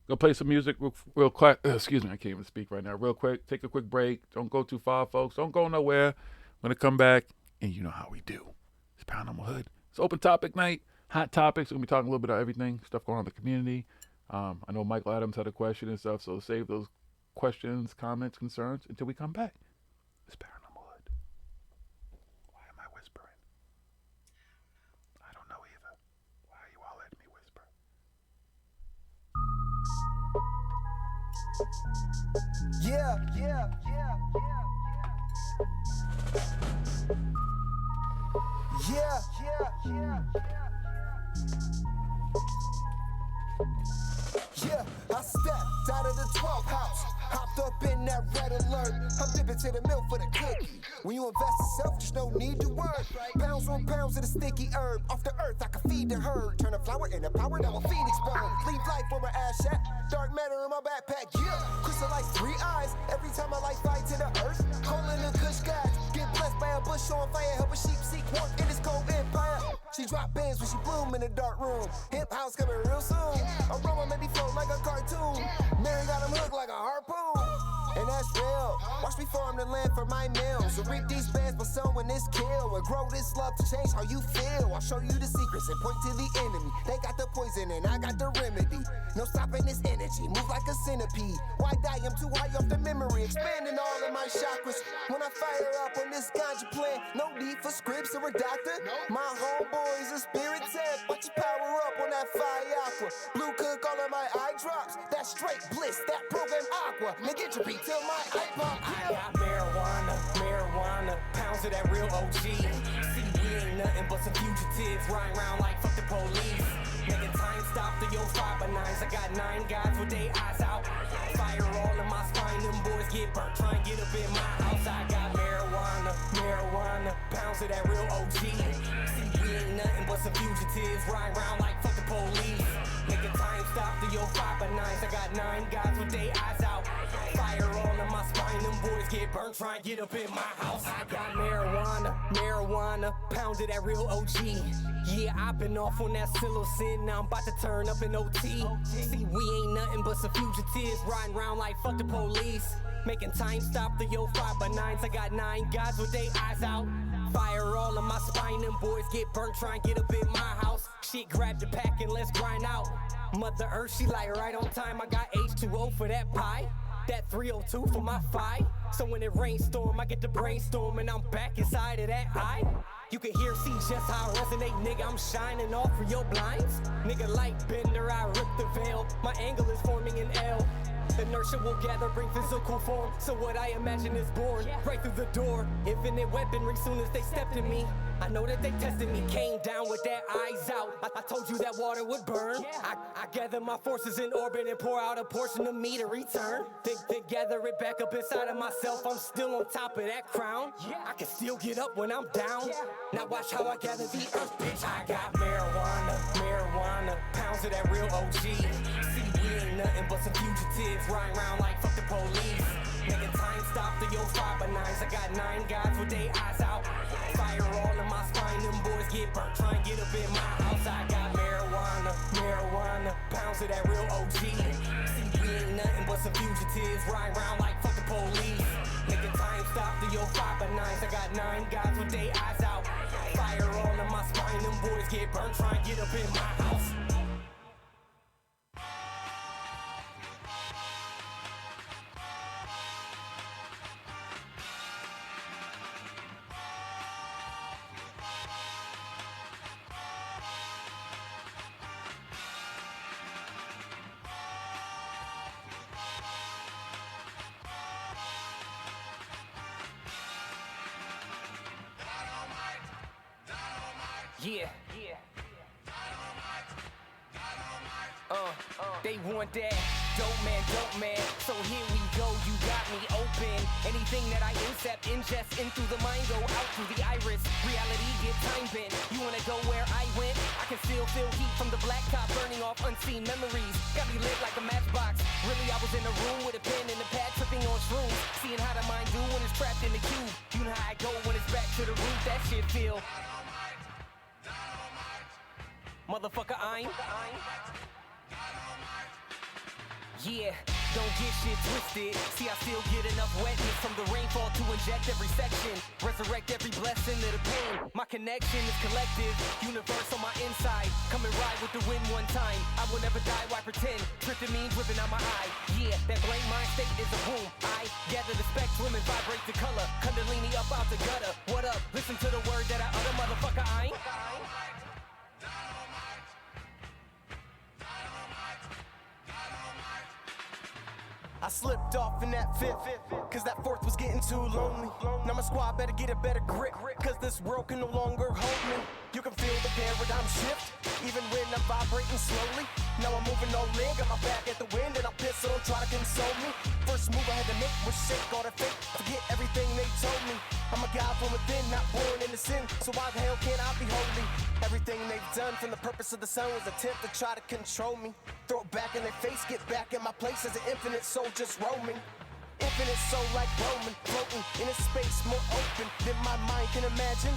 Go play some music real quick. Excuse me, I can't even speak right now. Real quick. Take a quick break. Don't go too far, folks. Don't go nowhere. I'm going to come back, and you know how we do. It's Paranormal Hood. It's open topic night. Hot topics. We're going to be talking a little bit about everything. Stuff going on in the community. I know Michael Adams had a question and stuff, so save those questions, comments, concerns until we come back. It's Paranormal Hood. Why am I whispering? I don't know either. Why are you all letting me whisper? Yeah. Yeah, I stepped out of the 12th house, hopped up in that red alert. I'm dipping to the milk for the cookie. When you invest in self, there's no need to work. Pounds on pounds of the sticky herb. Off the earth, I can feed the herd. Turn a flower into power, now a phoenix burn. Leave life where my ass at. Dark matter in my backpack, yeah. Crystallize 3 eyes. Every time I light fire to the earth. Calling the kush guys. Get blessed by a bush on fire. Help a sheep seek warmth in this cold empire. She drop bands when she bloom in the dark room. Hip house coming real soon. Aroma made me float like a cartoon. Mary got him hooked like a harpoon. And that's real. Watch me farm the land for my meals. So reap these bands by sowing this kill. And grow this love to change how you feel. I'll show you the secrets and point to the enemy. They got the poison and I got the remedy. No stopping this energy. Move like a centipede. Why die? I'm too high off the memory. Expanding all of my chakras. When I fire up on this ganja plan, no need for scripts or a doctor. My homeboy's a spirit tech. Watch you power up on that fire aqua. Blue cook all of my eye drops. That straight bliss. That program aqua. Nigga, you beat till my iPod. I got marijuana, pounds of that real OG. See, we ain't nothing but some fugitives riding around like fuck the police. Making time stop through your 5x9s. I got 9 guys with their eyes out. Fire all in my spine, them boys get burnt. Try and get up in my house. I got marijuana, pounds of that real OG. See, we ain't nothing but some fugitives riding around like fuck the police. Making time stop through your 5x9s. I got 9 guys with their eyes out. Fire all in my spine, them boys get burnt. Try and get up in my house. I got marijuana, pounds of that real OG. Yeah, I've been off on that psilocin. Now I'm about to turn up in OT. See, we ain't nothing but some fugitives riding around like fuck the police. Making time stop through your 5x9s. I got 9 guys with their eyes out. Fire all in my spine, them boys get burnt. Try and get up in my house. Shit, grab the pack and let's grind out. Mother Earth, she like right on time. I got H2O for that pie. That 302 for my fight. So when it rainstorm, I get the brainstorm and I'm back inside of that eye. You can hear, see just how I resonate, nigga. I'm shining off for your blinds. Nigga, like Bender, I rip the veil. My angle is forming an L. Inertia will gather, bring physical form. So what I imagine is born right through the door. Infinite weaponry soon as they stepped in me. I know that they tested me, came down with their eyes out. I told you that water would burn. I gather my forces in orbit and pour out a portion of me to return. Then gather it back up inside of myself. I'm still on top of that crown. I can still get up when I'm down. Now watch how I gather the earth, bitch. I got marijuana, pounds of that real OG. See, we ain't nothing but some fugitives riding around like fuck the police. Making time stop through your 5x9s. I got 9 guys with their eyes out. Fire all in my spine, them boys get burnt. Try and get up in my house. I got marijuana, pounds of that real OG. See, we ain't nothing but some fugitives riding around like fuck the police. Making time stop through your 5x9s. I got 9 guys with their eyes out. Fire all in my spine, them boys get burnt. Try and get up in my house. Yeah. They want that dope man. So here we go, you got me open. Anything that I ingest in through the mind, go out through the iris. Reality get time bent. You wanna go where I went? I can still feel heat from the blacktop burning off unseen memories. Got me lit like a matchbox. Really, I was in a room with a pen and a pad, tripping on shrooms. Seeing how the mind do when it's trapped in the cube. You know how I go when it's back to the root. That shit feel. Motherfucker, I'm. Yeah, don't get shit twisted. See, I still get enough wetness from the rainfall to inject every section. Resurrect every blessing of the pain. My connection is collective, universe on my inside. Come and ride with the wind one time. I will never die, why pretend? Tryptamine dripping out my eye. Yeah, that blank mind state is a boom. I gather the spectrum and vibrate the color. Kundalini up out the gutter. What up? Listen to the word that I utter, motherfucker, I ain't. I slipped off in that fifth, cause that fourth was getting too lonely. Now my squad better get a better grip, cause this world can no longer hold me. You can feel the paradigm shift, even when I'm vibrating slowly. Now I'm moving all in, got my back at the wind, and I'm pissed, so don't try to console me. First move I had to make was shake all the fake, forget everything they told me. I'm a guy from within, not born into sin, so why the hell can't I be holy? Everything they've done from the purpose of the sun was attempt to try to control me. Throw it back in their face, get back in my place as an infinite soul just roaming. Infinite soul like Roman, floating in a space more open than my mind can imagine.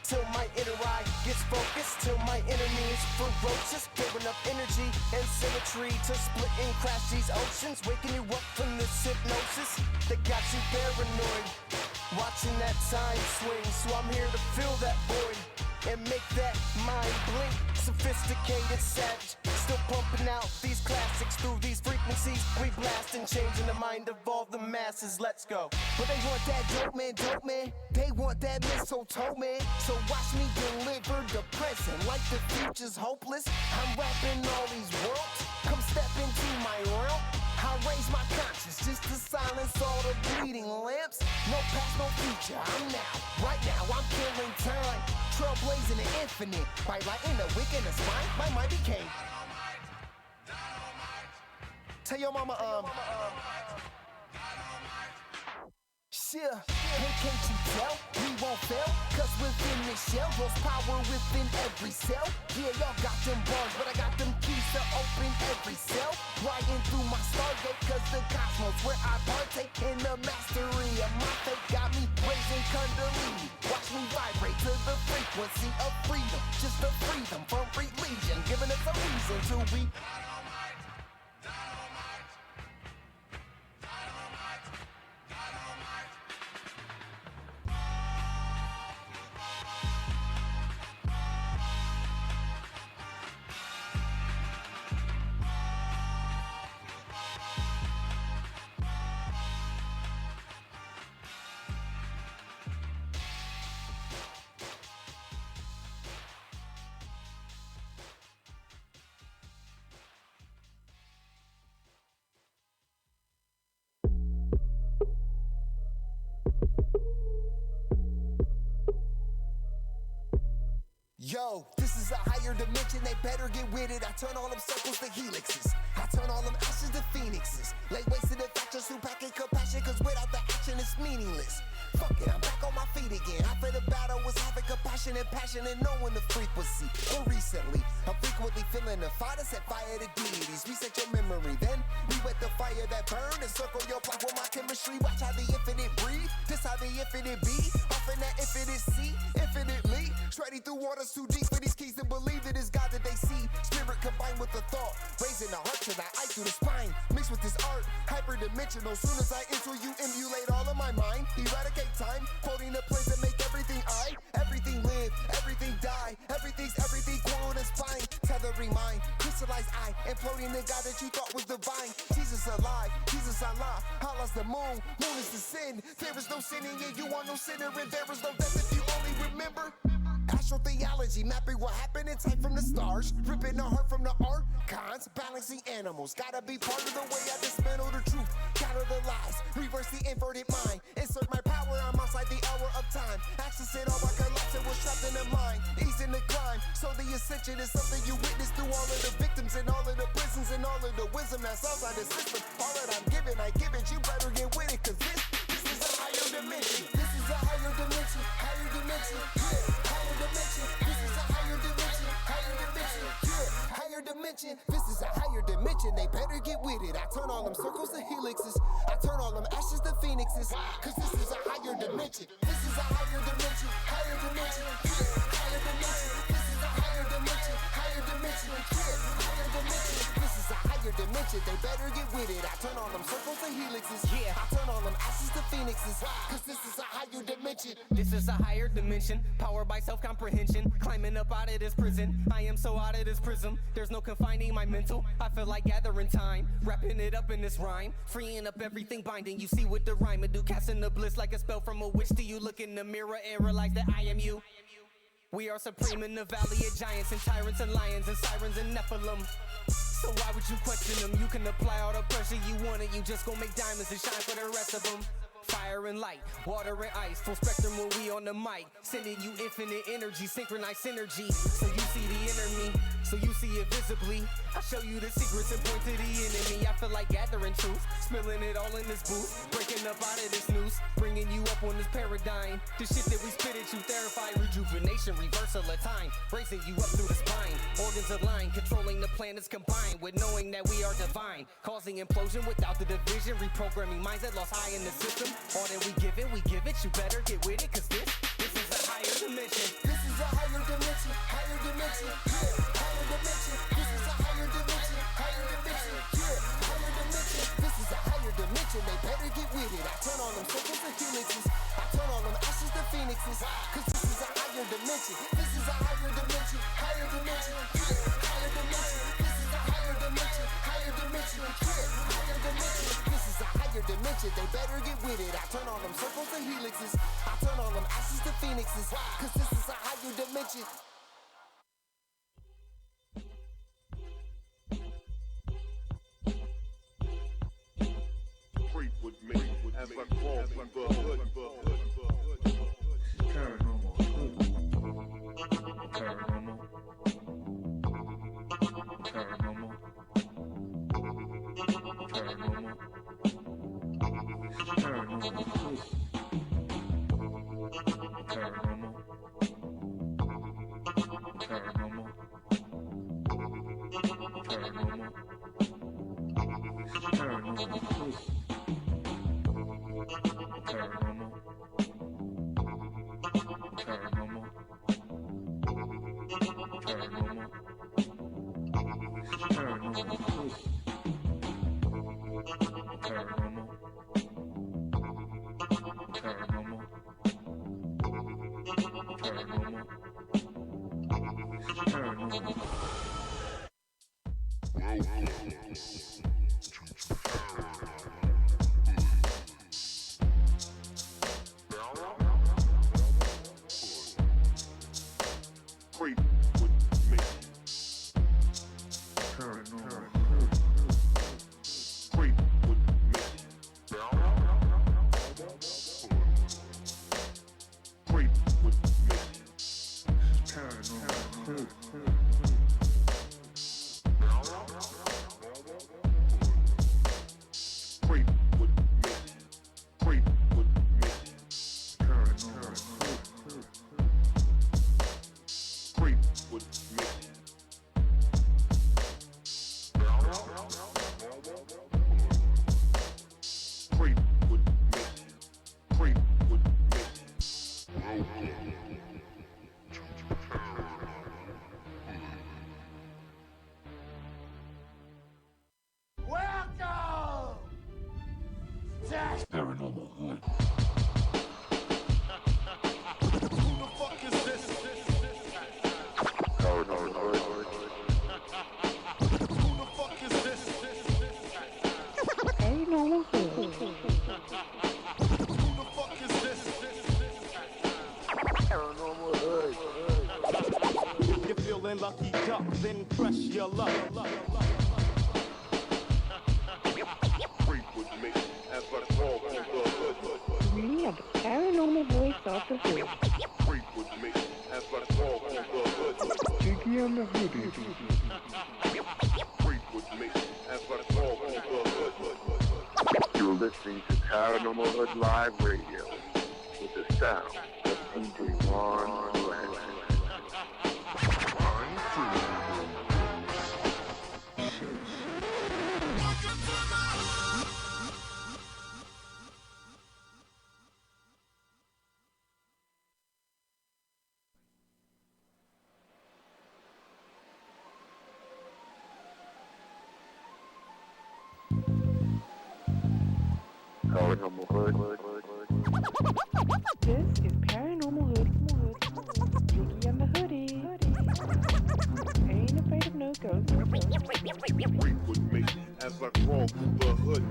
Till my inner eye gets focused, till my inner knee is ferocious. Giving up energy and symmetry to split and crash these oceans. Waking you up from this hypnosis that got you paranoid. Watching that time swing, so I'm here to fill that void and make that mind blink. Sophisticated savage, still pumping out these classics through these frequencies. We blast and changing the mind of all the masses. Let's go. But they want that dope man. They want that mistletoe man. So watch me deliver the present like the future's hopeless. I'm rapping all these worlds. Come step into my realm. I raise my conscience just to silence all the bleeding lamps. No past, no future. I'm now, right now, I'm killing time. Trailblazing the infinite by lighting the wick in the spine. My mind became. Tell your mama, Shit, hey, can't you tell? We won't fail, cause within this shell grows power within every cell. Yeah, y'all got them bars, but I got them keys to open every cell. Riding through my stargate, cause the cosmos where I partake in the mastery of my fate. Got me raising Kundalini. Watch me vibrate to the frequency of freedom. Just the freedom from religion, giving us a reason to be. Yo, this is a higher dimension, they better get with it. I turn all them circles to helixes. I turn all them ashes to phoenixes. Lay waste to the factors who packing compassion, cause without the action it's meaningless. Fuck it, I'm back on my feet again. After the battle was having compassion and passion and knowing the frequency. But recently, I'm frequently feeling the fire that set fire to deities. Reset your memory, then we wet the fire that burned and circle your block with my chemistry. Watch how the infinite breathe, this how the infinite be. Off in that infinite sea, infinitely. Shredding through waters too deep for these keys to believe that it's God that they see. Spirit combined with the thought, raising the heart to the eye through the spine. Mixed with this art, hyperdimensional. Soon as I enter you, emulate all of my mind. Eradicate time, quoting the place that make everything I. Everything live, everything die. Everything's everything, quote and spine. Tethering mind, crystallized eye, imploding the God that you thought was divine. Jesus alive, Jesus Allah. Allah's the moon, moon is the sin. There is no sin in you, you are no sinner, and there is no death if you only remember. Astrotheology, mapping what happened in time from the stars. Ripping the heart from the archons. Balancing animals, gotta be part of the way I dismantle the truth. Counter the lies, reverse the inverted mind. Insert my power, I'm outside the hour of time. Accessing all my collapse and was trapped in the mind. Easing the climb, so the ascension is something you witness through all of the victims and all of the prisons that's outside the system. All that I'm giving, I give it. You better get with it, cause this is a higher dimension. This is a higher dimension, higher dimension, yeah, higher dimension. This is a higher dimension, yeah, higher dimension. This is a higher dimension. They better get with it. I turn all them circles to helixes. I turn all them ashes to phoenixes. Cause this is a higher dimension. This is a higher dimension, yeah, higher dimension. This is a higher dimension, yeah, higher dimension. This is a higher dimension. They better get with it. I turn all them circles to helixes. Yeah, I turn all them ashes to phoenixes. Cause this is a higher dimension. This is a higher dimension, powered by self-comprehension. Climbing up out of this prison, I am so out of this prism. There's no confining my mental, I feel like gathering time. Wrapping it up in this rhyme, freeing up everything binding. You see what the rhyme do, casting the bliss like a spell from a witch. Do you look in the mirror and realize that I am you? We are supreme in the valley of giants and tyrants and lions and sirens and Nephilim. So why would you question them? You can apply all the pressure you want and you just gon' make diamonds and shine for the rest of them. Fire and light, water and ice, full spectrum when we on the mic. Sending you infinite energy, synchronized synergy. So you see the inner me, so you see it visibly. I show you the secrets and point to the enemy. I feel like gathering truth, spilling it all in this booth. Breaking up out of this noose, bringing you up on this paradigm. The shit that we spit at you, therapy, rejuvenation, reversal of time. Raising you up through the spine, organs aligned, controlling the planets combined. With knowing that we are divine, causing implosion without the division. Reprogramming minds that lost high in the system. All that we give it, you better get with it, cause this is a higher dimension. This is a higher dimension, yeah, higher dimension. This is a higher dimension, yeah, higher dimension. This is a higher dimension, they better get with it. I turn on them circles to helixes. I turn on them ashes to phoenixes. Cause this is a higher dimension. This is a higher dimension, yeah, higher dimension. This is a higher dimension, yeah, higher dimension. This is a higher dimension, they better get with it. I turn on them circles to helixes. I turn on them ashes to phoenixes. Cause this is a higher dimension. Creep with me as I crawl through the hood. Paranormal. Paranormal. Paranormal. Paranormal. Paranormal. Paranormal. Paranormal. Paranormal. Paranormal. Paranormal. Paranormal. Creep with me. Creep with me. Creep with me. Creep with me. Creep with me. Creep with me. Creep with me. Creep with me. Welcome to Paranormal Hood. Who the fuck is this? Paranormal Hood. Who the fuck is this? Paranormal Hood. Who the fuck is this? Paranormal Hood. If you're feeling lucky, duck, then press your luck. Creep with me as I crawl through the hood. We are the paranormal voice of the hood. Creep with me as I crawl through the hood. Jiggy and the Hoodie. Creep with me as I crawl listening to Paranormal Hood Live Radio with the sound of DJ Ron Blank. Paranormal Hood. This is Paranormal Hood. Jiggy and the Hoodie. Ain't afraid of no ghosts. Freak with me as I crawl through the hood.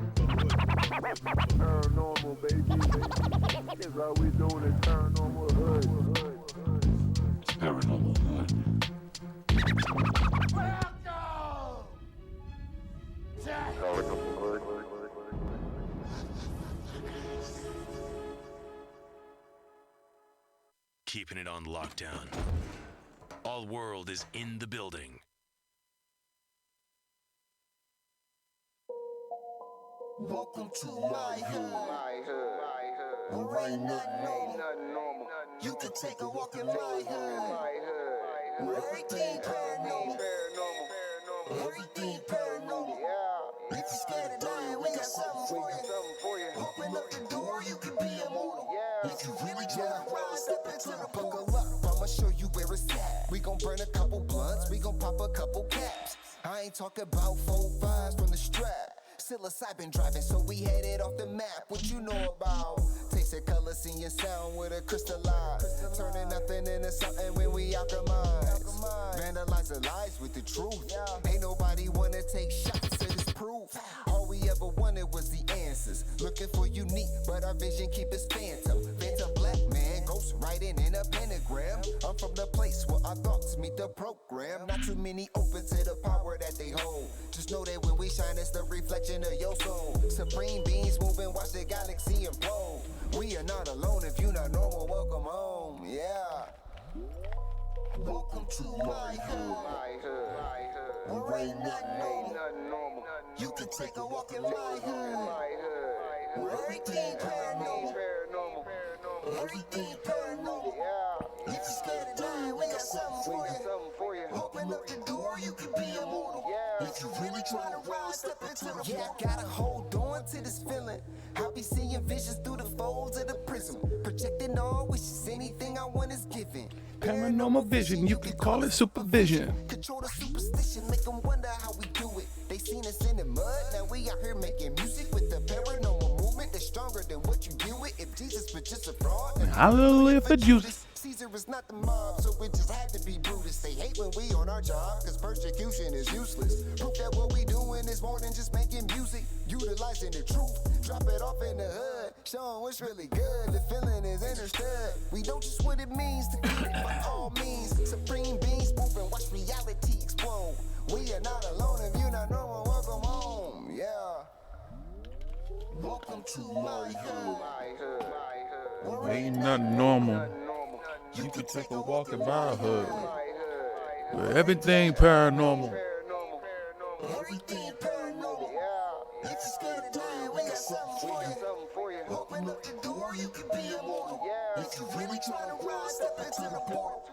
Paranormal, baby. That's how we doing it, Paranormal Hood. It's Paranormal Hood. Paranormal Hood. Keeping it on lockdown. All world is in the building. Welcome to my hood. Where ain't nothing normal. You can take a walk in my hood. Where everything paranormal. Everything paranormal. If you're scared of dying, we got something for you. Open up the door, you can be immortal. If you really try to ride, step into the buckle up. I'ma show you where it's at. We gon' burn a couple blunts, we gon' pop a couple caps. I ain't talking about 4-5s from the strap. Psilocybin driving, so we headed off the map. What you know about? Tasting color, seeing sound with a crystal eye. Turning nothing into something when we alchemize. Vandalize the lies with the truth. Ain't nobody wanna take shots to this proof. All we ever wanted was the answers. Looking for unique, but our vision keep us phantom. Phantom black man, ghost writing in a pentagram. I'm from the place where our thoughts meet the program. Not too many open to the power that they hold. Just know that when we shine, it's the reflection of your soul. Supreme beings moving, watch the galaxy implode. We are not alone. If you're not normal, welcome home. Yeah. Welcome to my hood. Where ain't nothing normal. You can take a walk in my hood. Where everything paranormal. Everything paranormal. If you're scared of dying, we got something for you. Open up the door, you can be immortal. If you really try to rise, step into the I gotta hold on to this feeling. I'll be seeing visions through the folds of the prism. Projecting all wishes, anything I want is given. Paranormal vision, you can call it supervision. Control the superstition, make them wonder how we do it. They seen us in the mud, now we out here making music with the paranormal movement that's stronger than what you deal with. If Jesus was just a fraud, then Hallelujah for Judas. Caesar is not the mob, so it just had to be Brutus. They hate when we on our job, cause persecution is useless. Proof that what we doing is more than just making music. Utilizing the truth, drop it off in the hood. Show 'em what's really good, the feeling is understood. We don't just what it means to get it by all means. Supreme beings moving, watch reality explode. We are not alone, if you're not normal, welcome home. Yeah. Welcome to my hood. Ain't nothing normal. You can take a walk in my hood. Where everything paranormal. Everything paranormal. If you're scared of dying, we got something for you. Open up the door, you can be immortal. If you really try to rise, step into the portal.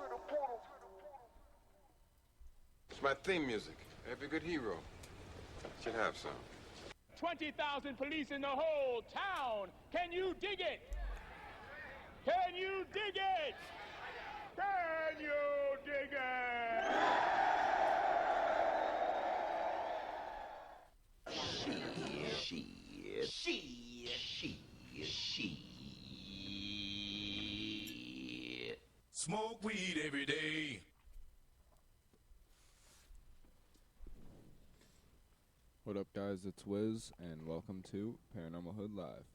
It's my theme music. Every good hero should have some. 20,000 police in the whole town. Can you dig it? Can you dig it? Can you dig it? Smoke weed every day. What up, guys? It's Wiz, and welcome to Paranormal Hood Live.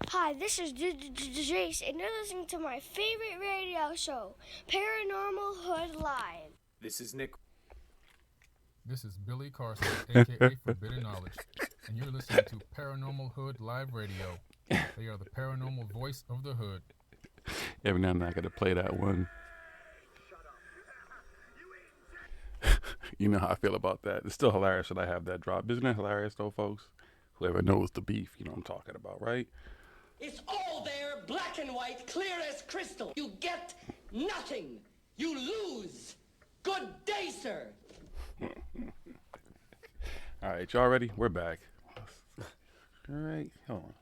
Hi, this is Jace, and you're listening to my favorite radio show, Paranormal Hood Live. This is Nick. This is Billy Carson, a.k.a. Forbidden Knowledge, and you're listening to Paranormal Hood Live Radio. They are the paranormal voice of the hood. Every now and then I got to play that one. You know how I feel about that. It's still hilarious that I have that drop. Isn't it hilarious, though, folks? Whoever knows the beef, you know what I'm talking about, right? It's all there, black and white, clear as crystal. You get nothing. You lose. Good day, sir. All right, y'all ready? We're back. All right, hold on.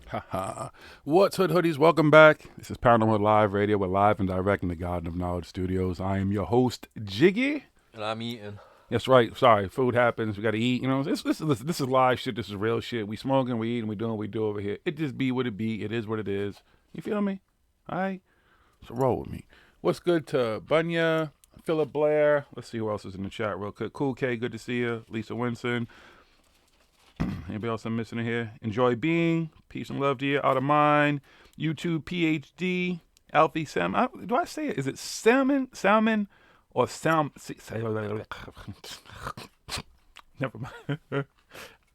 Haha. What's Hood Hoodies? Welcome back. This is Paranormal Live Radio. We're live and direct in the Garden of Knowledge Studios. I am your host, Jiggy. And I'm eating. That's right. Sorry, food happens. We got to eat. You know, this is live shit. This is real shit. We smoking, we eating, we doing what we do over here. It just be what it be. It is what it is. You feel me? All right? So roll with me. What's good to Bunya, Philip Blair? Let's see who else is in the chat real quick. Cool K, good to see you. Lisa Winson. Anybody else I'm missing in here? Enjoy being. Peace and love to you. Out of mind. YouTube PhD. Alfie Sam. Do I say it? Is it salmon? Salmon? Or Sam? Never mind.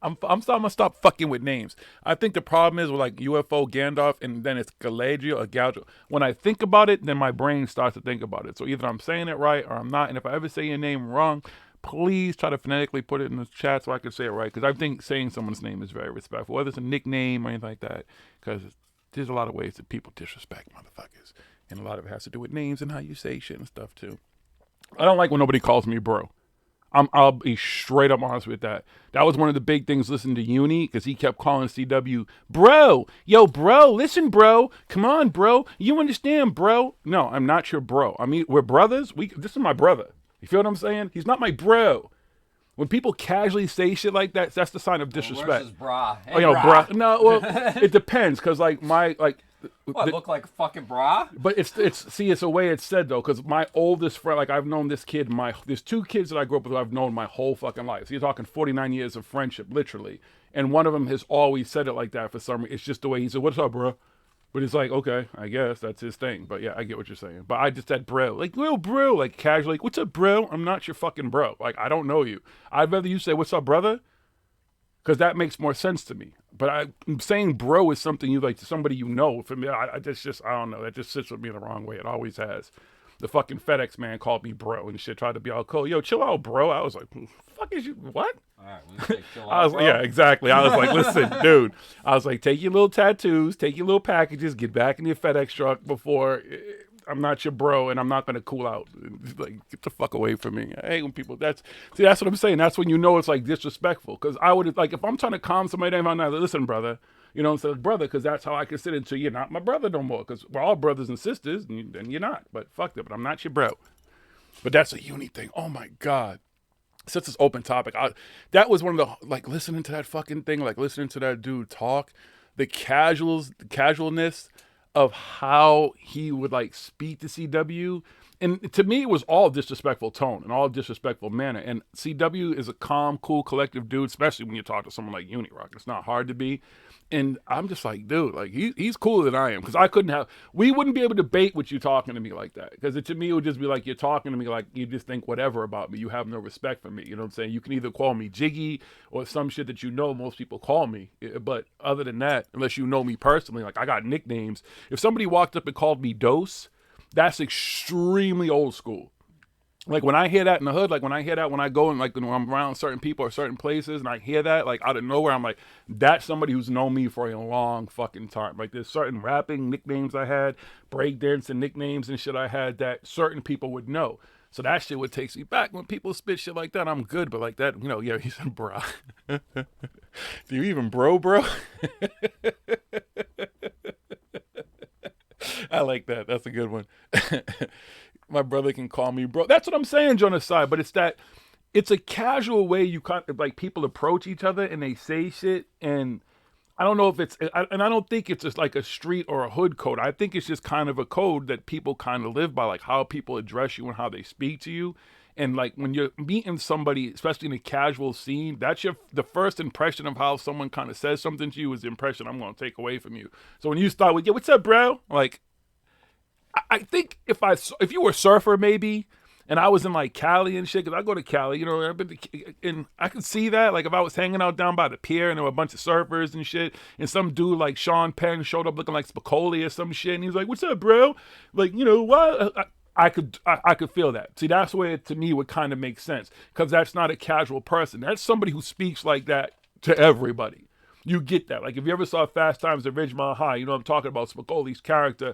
I'm gonna stop fucking with names. I think the problem is with like UFO Gandalf and then it's Galadriel or Galadriel. When I think about it, then my brain starts to think about it. So either I'm saying it right or I'm not. And if I ever say your name wrong, please try to phonetically put it in the chat so I can say it right. Because I think saying someone's name is very respectful, whether it's a nickname or anything like that. Because there's a lot of ways that people disrespect motherfuckers. And a lot of it has to do with names and how you say shit and stuff too. I don't like when nobody calls me bro. I'll be straight up honest with that. That was one of the big things listening to Uni, because he kept calling CW, bro. Yo, bro, listen, bro. Come on, bro. You understand, bro. No, I'm not your bro. I mean, we're brothers. This is my brother. You feel what I'm saying? He's not my bro. When people casually say shit like that, that's the sign of disrespect. Where's his bra? Hey, oh, yo, bra. No, well, it depends, because like What, look like a fucking bra? But it's a way it's said though, because my oldest friend, like I've known this kid, there's two kids that I grew up with who I've known my whole fucking life. So you're talking 49 years of friendship, literally. And one of them has always said it like that for some reason. It's just the way he said, "What's up, bro?" But it's like, okay, I guess that's his thing. But yeah, I get what you're saying. But I just said bro, like little bro, like casually, like, "What's up, bro?" I'm not your fucking bro. Like I don't know you. I'd rather you say, "What's up, brother?" Because that makes more sense to me. But I'm saying bro is something you like to somebody you know. For me, I don't know. That just sits with me the wrong way. It always has. The fucking FedEx man called me bro and shit, tried to be all cool. Yo, chill out, bro. I was like, who the fuck is you? What? All right, we say chill out, I was, bro. yeah, exactly. I was like, listen, dude. I was like, take your little tattoos, take your little packages, get back in your FedEx truck before... I'm not your bro, and I'm not gonna cool out. Like, get the fuck away from me. I hate when people. That's what I'm saying. That's when you know it's like disrespectful. Because I would like if I'm trying to calm somebody down, I'm not like, listen, brother. You know what I'm saying, brother, because that's how I consider it. So you're not my brother no more. Because we're all brothers and sisters, and you're not. But fuck that. But I'm not your bro. But that's a Uni thing. Oh my god. Such this open topic. That was one of the like listening to that fucking thing, like listening to that dude talk, the casualness of how he would like speak to CW. And to me, it was all disrespectful tone and all disrespectful manner. And CW is a calm, cool, collective dude, especially when you talk to someone like Unirock. It's not hard to be. And I'm just like, dude, like he's cooler than I am. Because we wouldn't be able to debate with you talking to me like that. Because to me, it would just be like, you're talking to me like you just think whatever about me. You have no respect for me. You know what I'm saying? You can either call me Jiggy or some shit that you know most people call me. But other than that, unless you know me personally, like I got nicknames. If somebody walked up and called me Dose, that's extremely old school. Like when I hear that in the hood, like when I hear that when I go and like when I'm around certain people or certain places and I hear that like out of nowhere, I'm like, that's somebody who's known me for a long fucking time. Like there's certain rapping nicknames I had, breakdancing nicknames and shit I had that certain people would know. So that shit would take me back. When people spit shit like that, I'm good. But like that, you know, yeah, he said, bro. Do you even bro? I like that. That's a good one. My brother can call me bro. That's what I'm saying, Jonasai. But it's a casual way you kind of like people approach each other and they say shit. And I don't know if I don't think it's just like a street or a hood code. I think it's just kind of a code that people kind of live by, like how people address you and how they speak to you. And like when you're meeting somebody, especially in a casual scene, that's the first impression of how someone kind of says something to you is the impression I'm going to take away from you. So when you start with, yeah, what's up, bro? Like, I think if you were a surfer, maybe and I was in like Cali and shit, because I go to Cali, you know, I've been to, and I could see that. Like if I was hanging out down by the pier and there were a bunch of surfers and shit, and some dude like Sean Penn showed up looking like Spicoli or some shit, and he was like, "What's up, bro?" Like, you know, what? I could feel that. See, that's where it, to me, would kind of make sense, because that's not a casual person. That's somebody who speaks like that to everybody. You get that. Like if you ever saw Fast Times at Ridgemont High, you know I'm talking about. Spicoli's character.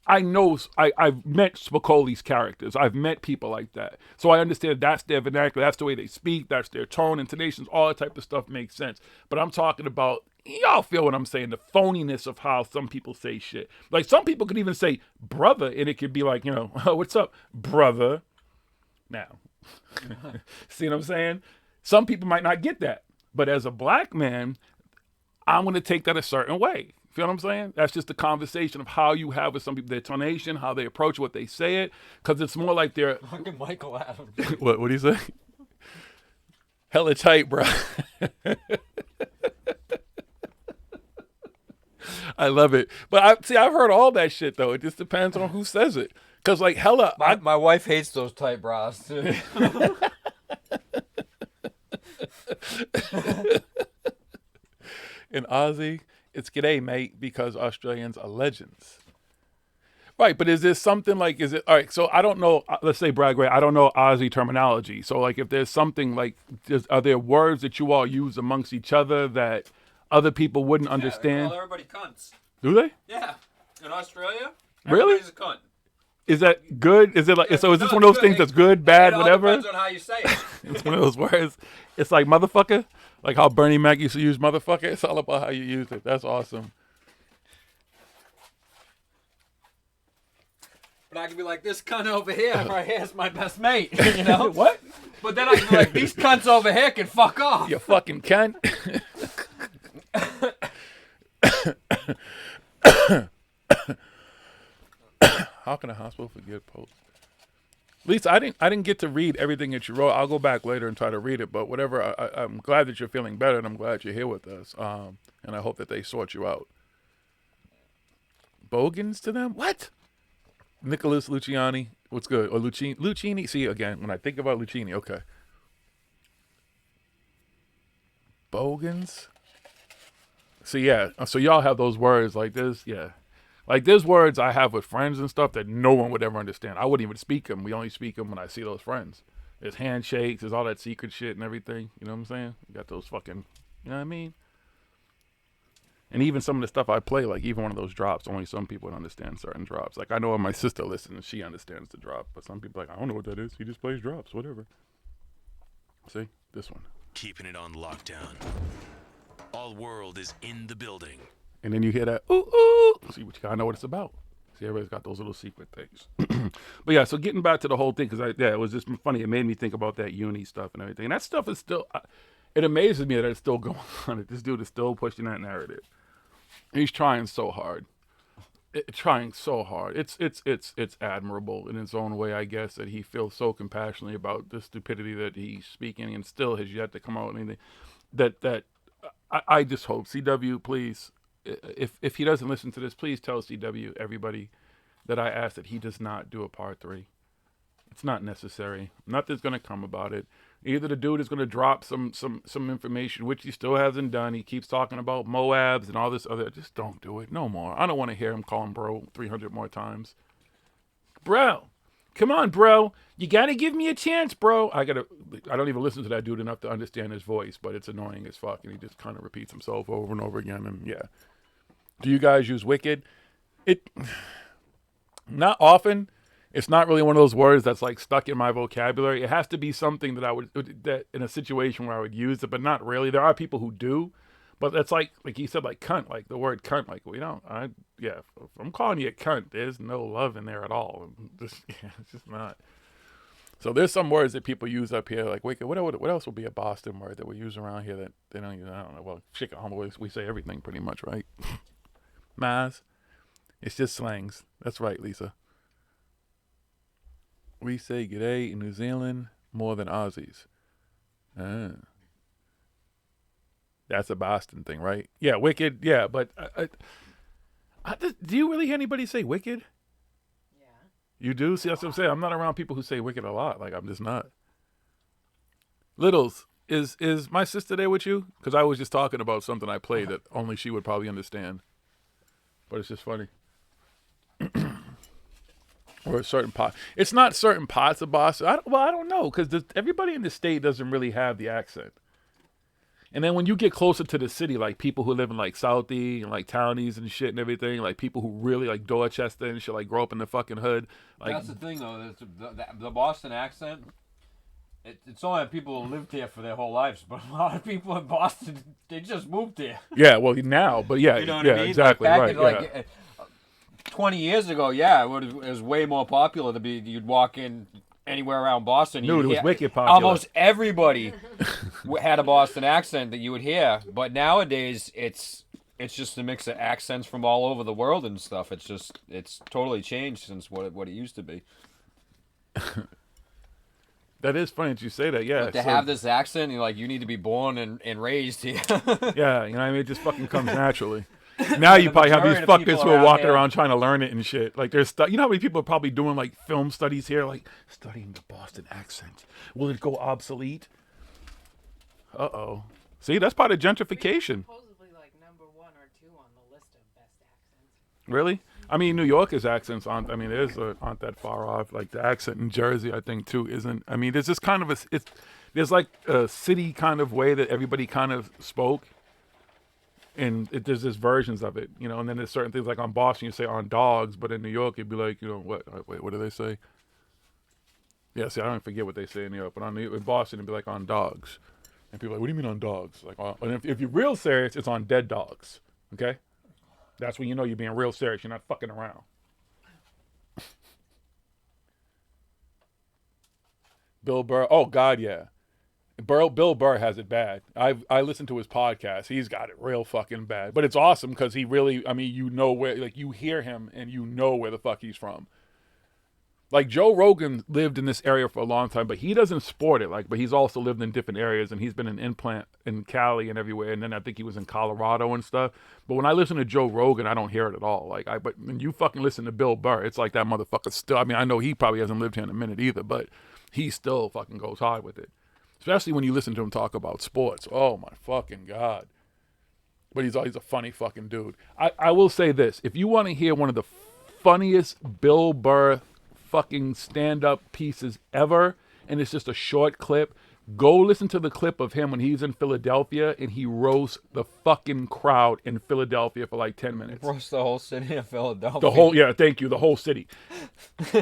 I know I've met Spicoli's characters. I've met people like that. So I understand that's their vernacular. That's the way they speak. That's their tone, intonations, all that type of stuff makes sense. But I'm talking about, y'all feel what I'm saying, the phoniness of how some people say shit. Like some people could even say brother, and it could be like, you know, oh, what's up, brother? Now, see what I'm saying? Some people might not get that. But as a black man, I'm going to take that a certain way. Feel what I'm saying? That's just the conversation of how you have with some people, their tonation, how they approach what they say it, because it's more like they're... Fucking Michael Adams. What do you say? Hella tight, bro. I love it. But I've heard all that shit, though. It just depends on who says it. Because, like, hella... My wife hates those tight bras, too. In Aussie, it's g'day, mate, because Australians are legends. Right, but is there something like, is it, all right, so I don't know, let's say Brad Gray, I don't know Aussie terminology. So, like, if there's something like, are there words that you all use amongst each other that other people wouldn't understand? They call everybody cunts. Do they? Yeah. In Australia, really? Everybody's a cunt. Is that good? Is it like, so is this one of those things that's good, bad, whatever? It all depends on how you say it. It's one of those words. It's like motherfucker. Like how Bernie Mac used to use motherfucker. It's all about how you use it. That's awesome. But I can be like, this cunt over here right here is my best mate, you know? What? But then I can be like, these cunts over here can fuck off. You fucking cunt. How can a hospital forget posts? Lisa, I didn't get to read everything that you wrote. I'll go back later and try to read it. But whatever, I'm glad that you're feeling better, and I'm glad you're here with us. And I hope that they sort you out. Bogans to them? What? Nicholas Luciani, what's good? Or Lucchini? See, again, when I think about Lucchini, okay. Bogans? So yeah, so y'all have those words like this, yeah. Like there's words I have with friends and stuff that no one would ever understand. I wouldn't even speak them. We only speak them when I see those friends. There's handshakes, there's all that secret shit and everything. You know what I'm saying? You got those fucking, you know what I mean? And even some of the stuff I play, like even one of those drops, only some people would understand certain drops. Like I know when my sister listens, she understands the drop. But some people are like, I don't know what that is. He just plays drops, whatever. See? This one. Keeping it on lockdown. All world is in the building. And then you hear that, ooh, ooh. See, what you gotta know what it's about. See, everybody's got those little secret things. But yeah, so getting back to the whole thing, because it was just funny. It made me think about that uni stuff and everything. And that stuff is still, it amazes me that it's still going on. This dude is still pushing that narrative. He's trying so hard. Trying so hard. It's admirable in its own way, I guess, that he feels so compassionately about the stupidity that he's speaking and still has yet to come out with anything. That I just hope, CW, please, if he doesn't listen to this, please tell CW, everybody, that I ask that he does not do a part 3. It's not necessary. Nothing's going to come about it. Either the dude is going to drop some information, which he still hasn't done. He keeps talking about Moabs and all this other. Just don't do it. No more. I don't want to hear him call him bro 300 more times. Bro. Come on, bro. You got to give me a chance, bro. I don't even listen to that dude enough to understand his voice, but it's annoying as fuck, and he just kind of repeats himself over and over again, and yeah. Do you guys use Wicked? Not often. It's not really one of those words that's like stuck in my vocabulary. It has to be something that that in a situation where I would use it, but not really. There are people who do, but that's like he said, like cunt, like the word cunt, like if I'm calling you a cunt, there's no love in there at all. It's just not. So there's some words that people use up here, like wicked. What else would be a Boston word that we use around here that they don't use? I don't know. Well, shit, we say everything pretty much, right? Maz, it's just slangs. That's right, Lisa. We say g'day in New Zealand more than Aussies. That's a Boston thing, right? Yeah, wicked. Yeah, but do you really hear anybody say wicked? You do? See, that's what I'm saying. I'm not around people who say wicked a lot. Like, I'm just not. Littles, is my sister there with you? Because I was just talking about something I played that only she would probably understand. But it's just funny. Or a certain pot. It's not certain parts of Boston. I don't know, because everybody in the state doesn't really have the accent. And then when you get closer to the city, like people who live in like Southie and like townies and shit and everything, like people who really like Dorchester and shit, like grow up in the fucking hood. Like, that's the thing, though. The Boston accent. It's only people who lived here for their whole lives, but a lot of people in Boston, they just moved here. Yeah, well, now, but yeah, you know what yeah, I mean? exactly, like back right. in, 20 years ago, yeah, it was way more popular to be. You'd walk in anywhere around Boston. Dude, it was wicked popular. Almost everybody had a Boston accent that you would hear, but nowadays it's just a mix of accents from all over the world and stuff. It's totally changed since what it used to be. That is funny that you say that, yeah. But to have this accent, you need to be born and raised here. Yeah, you know what I mean? It just fucking comes naturally. Now you probably have these fuckers who are walking around trying to learn it and shit. Like, there's you know how many people are probably doing like film studies here, like studying the Boston accent. Will it go obsolete? Uh-oh. See, that's part of gentrification. Supposedly like number 1 or 2 on the list of best accents. Really? I mean, New York's accents aren't. I mean, aren't that far off. Like the accent in Jersey, I think too, isn't. I mean, there's this kind of there's like a city kind of way that everybody kind of spoke, and there's just versions of it, you know. And then there's certain things like on Boston, you say on dogs, but in New York, it'd be like, you know, what do they say? Yeah, see, I don't forget what they say in New York, but in Boston, it'd be like on dogs, and people are like, what do you mean on dogs? Like, and if you're real serious, it's on dead dogs. Okay. That's when you know you're being real serious. You're not fucking around. Bill Burr. Oh, God, yeah. Bill Burr has it bad. I listened to his podcast. He's got it real fucking bad. But it's awesome because he really, I mean, you know where, like, you hear him and you know where the fuck he's from. Like, Joe Rogan lived in this area for a long time, but he doesn't sport it. Like, but he's also lived in different areas, and he's been an implant in Cali and everywhere. And then I think he was in Colorado and stuff. But when I listen to Joe Rogan, I don't hear it at all. But when you fucking listen to Bill Burr, it's like that motherfucker still. I mean, I know he probably hasn't lived here in a minute either, but he still fucking goes hard with it. Especially when you listen to him talk about sports. Oh my fucking God. But he's always a funny fucking dude. I will say this: if you want to hear one of the funniest Bill Burr fucking stand-up pieces ever, and it's just a short clip, go listen to the clip of him when he's in Philadelphia and he roasts the fucking crowd in Philadelphia for like 10 minutes. Roast the whole city of Philadelphia. The whole city.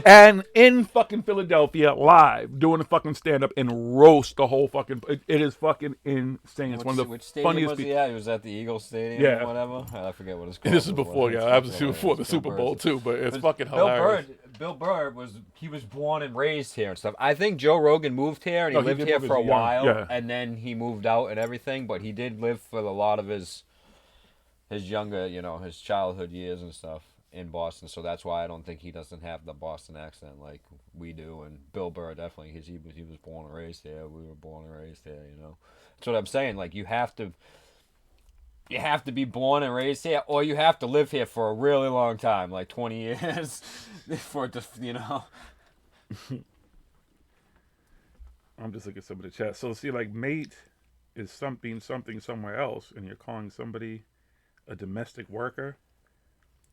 And in fucking Philadelphia, live, doing a fucking stand-up and roast the whole fucking, it is fucking insane. It's one of the funniest was he at? He was at the Eagles Stadium or whatever. I forget what it's called. And this is before, absolutely before the Super Bowl too, but it's fucking hilarious. Bill Burr was born and raised here and stuff. I think Joe Rogan moved here and he lived here for a while, and then he moved out and everything. But he did live for a lot of his younger, his childhood years and stuff in Boston. So that's why I don't think he doesn't have the Boston accent like we do. And Bill Burr definitely, because he was born and raised here. We were born and raised here. That's what I'm saying. Like you have to be born and raised here, or you have to live here for a really long time, like 20 years, for it to, I'm just looking at some of the chat. So see, like, mate is something somewhere else, and you're calling somebody a domestic worker.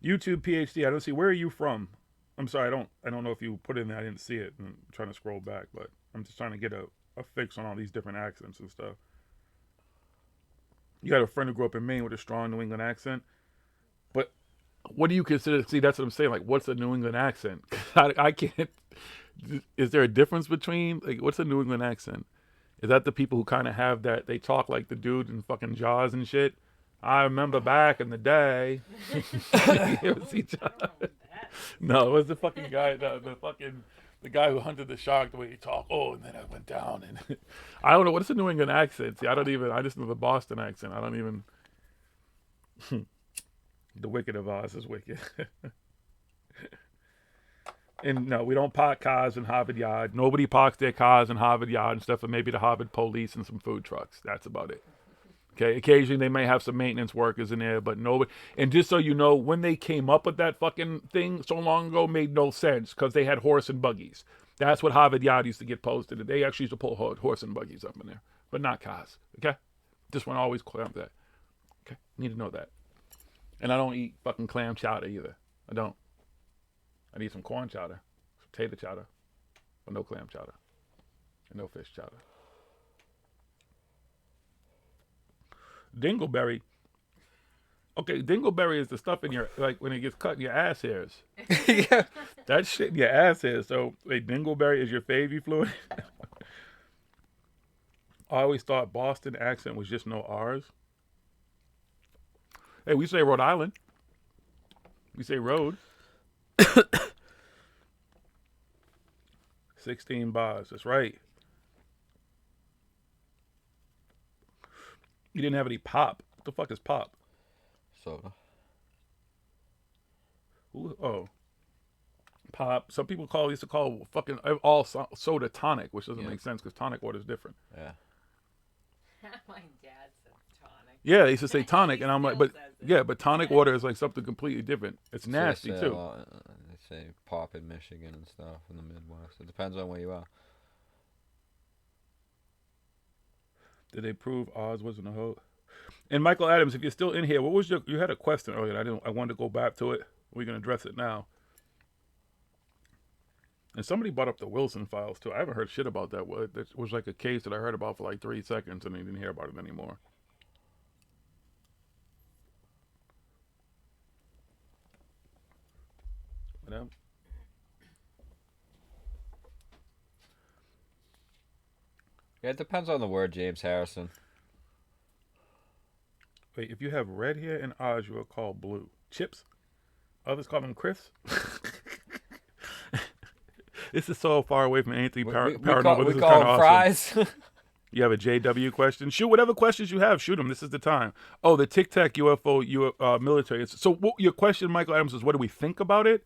YouTube PhD, I don't see. Where are you from? I'm sorry, I don't know if you put it in there. I didn't see it. I'm trying to scroll back, but I'm just trying to get a fix on all these different accents and stuff. You got a friend who grew up in Maine with a strong New England accent. But what do you consider? See, that's what I'm saying. Like, what's a New England accent? I can't. Is there a difference between, like, what's a New England accent? Is that the people who kind of have that, they talk like the dude in fucking Jaws and shit? I remember back in the day. You ever see Jaws? No, it was the fucking guy, the guy who hunted the shark, the way he talked. Oh, and then I went down. And I don't know. What's the New England accent? See, I just know the Boston accent. I don't even. The Wicked of Oz is wicked. And no, we don't park cars in Harvard Yard. Nobody parks their cars in Harvard Yard and stuff, and maybe the Harvard police and some food trucks. That's about it. Okay, occasionally they may have some maintenance workers in there, but nobody. And just so you know, when they came up with that fucking thing so long ago, made no sense because they had horse and buggies. That's what Harvard Yard used to get posted. They actually used to pull horse and buggies up in there, but not cars. Okay, just want to always clear up that. Okay, need to know that. And I don't eat fucking clam chowder either. I don't. I need some corn chowder, some potato chowder, but no clam chowder, and no fish chowder. Dingleberry. Okay, dingleberry is the stuff in your, like, when it gets cut in your ass hairs. Yeah. That shit in your ass hairs. So, wait, dingleberry is your favy fluid? I always thought Boston accent was just no R's. Hey, we say Rhode Island. We say road. 16 bars. That's right. You didn't have any pop. What the fuck is pop? Soda. Ooh, oh. Pop. Some people used to call fucking all soda tonic, which doesn't make sense because tonic water is different. Yeah. My dad said tonic. Yeah, they used to say tonic, and I'm like, but tonic water is like something completely different. It's nasty too. They say pop in Michigan and stuff in the Midwest. It depends on where you are. Did they prove Oz wasn't a hoax? And Michael Adams, if you're still in here, what was you had a question earlier. I wanted to go back to it. We're gonna address it now. And somebody brought up the Wilson files too. I haven't heard shit about that. It was like a case that I heard about for like 3 seconds and I didn't hear about it anymore. What? Yeah, it depends on the word, James Harrison. Wait, if you have red hair and eyes, you are called blue. Chips? Others call them Chris? This is so far away from anything paranormal. We call them fries. You have a JW question? Shoot whatever questions you have. Shoot them. This is the time. Oh, the Tic Tac UFO military. So your question, Michael Adams, is what do we think about it?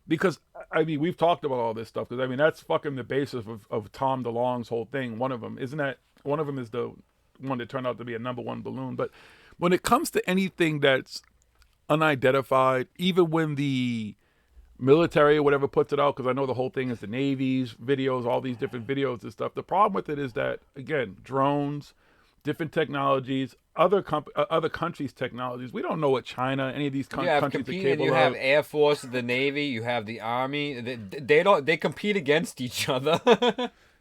Because, I mean, we've talked about all this stuff. Because, I mean, that's fucking the basis of Tom DeLonge's whole thing. One of them. Isn't that? One of them is the one that turned out to be a #1 balloon. But when it comes to anything that's unidentified, even when the military or whatever puts it out, because I know the whole thing is the Navy's videos, all these different videos and stuff. The problem with it is that, again, drones, different technologies, other countries' technologies. We don't know what China, any of these countries are capable of. You have Air Force, the Navy, you have the Army. They compete against each other.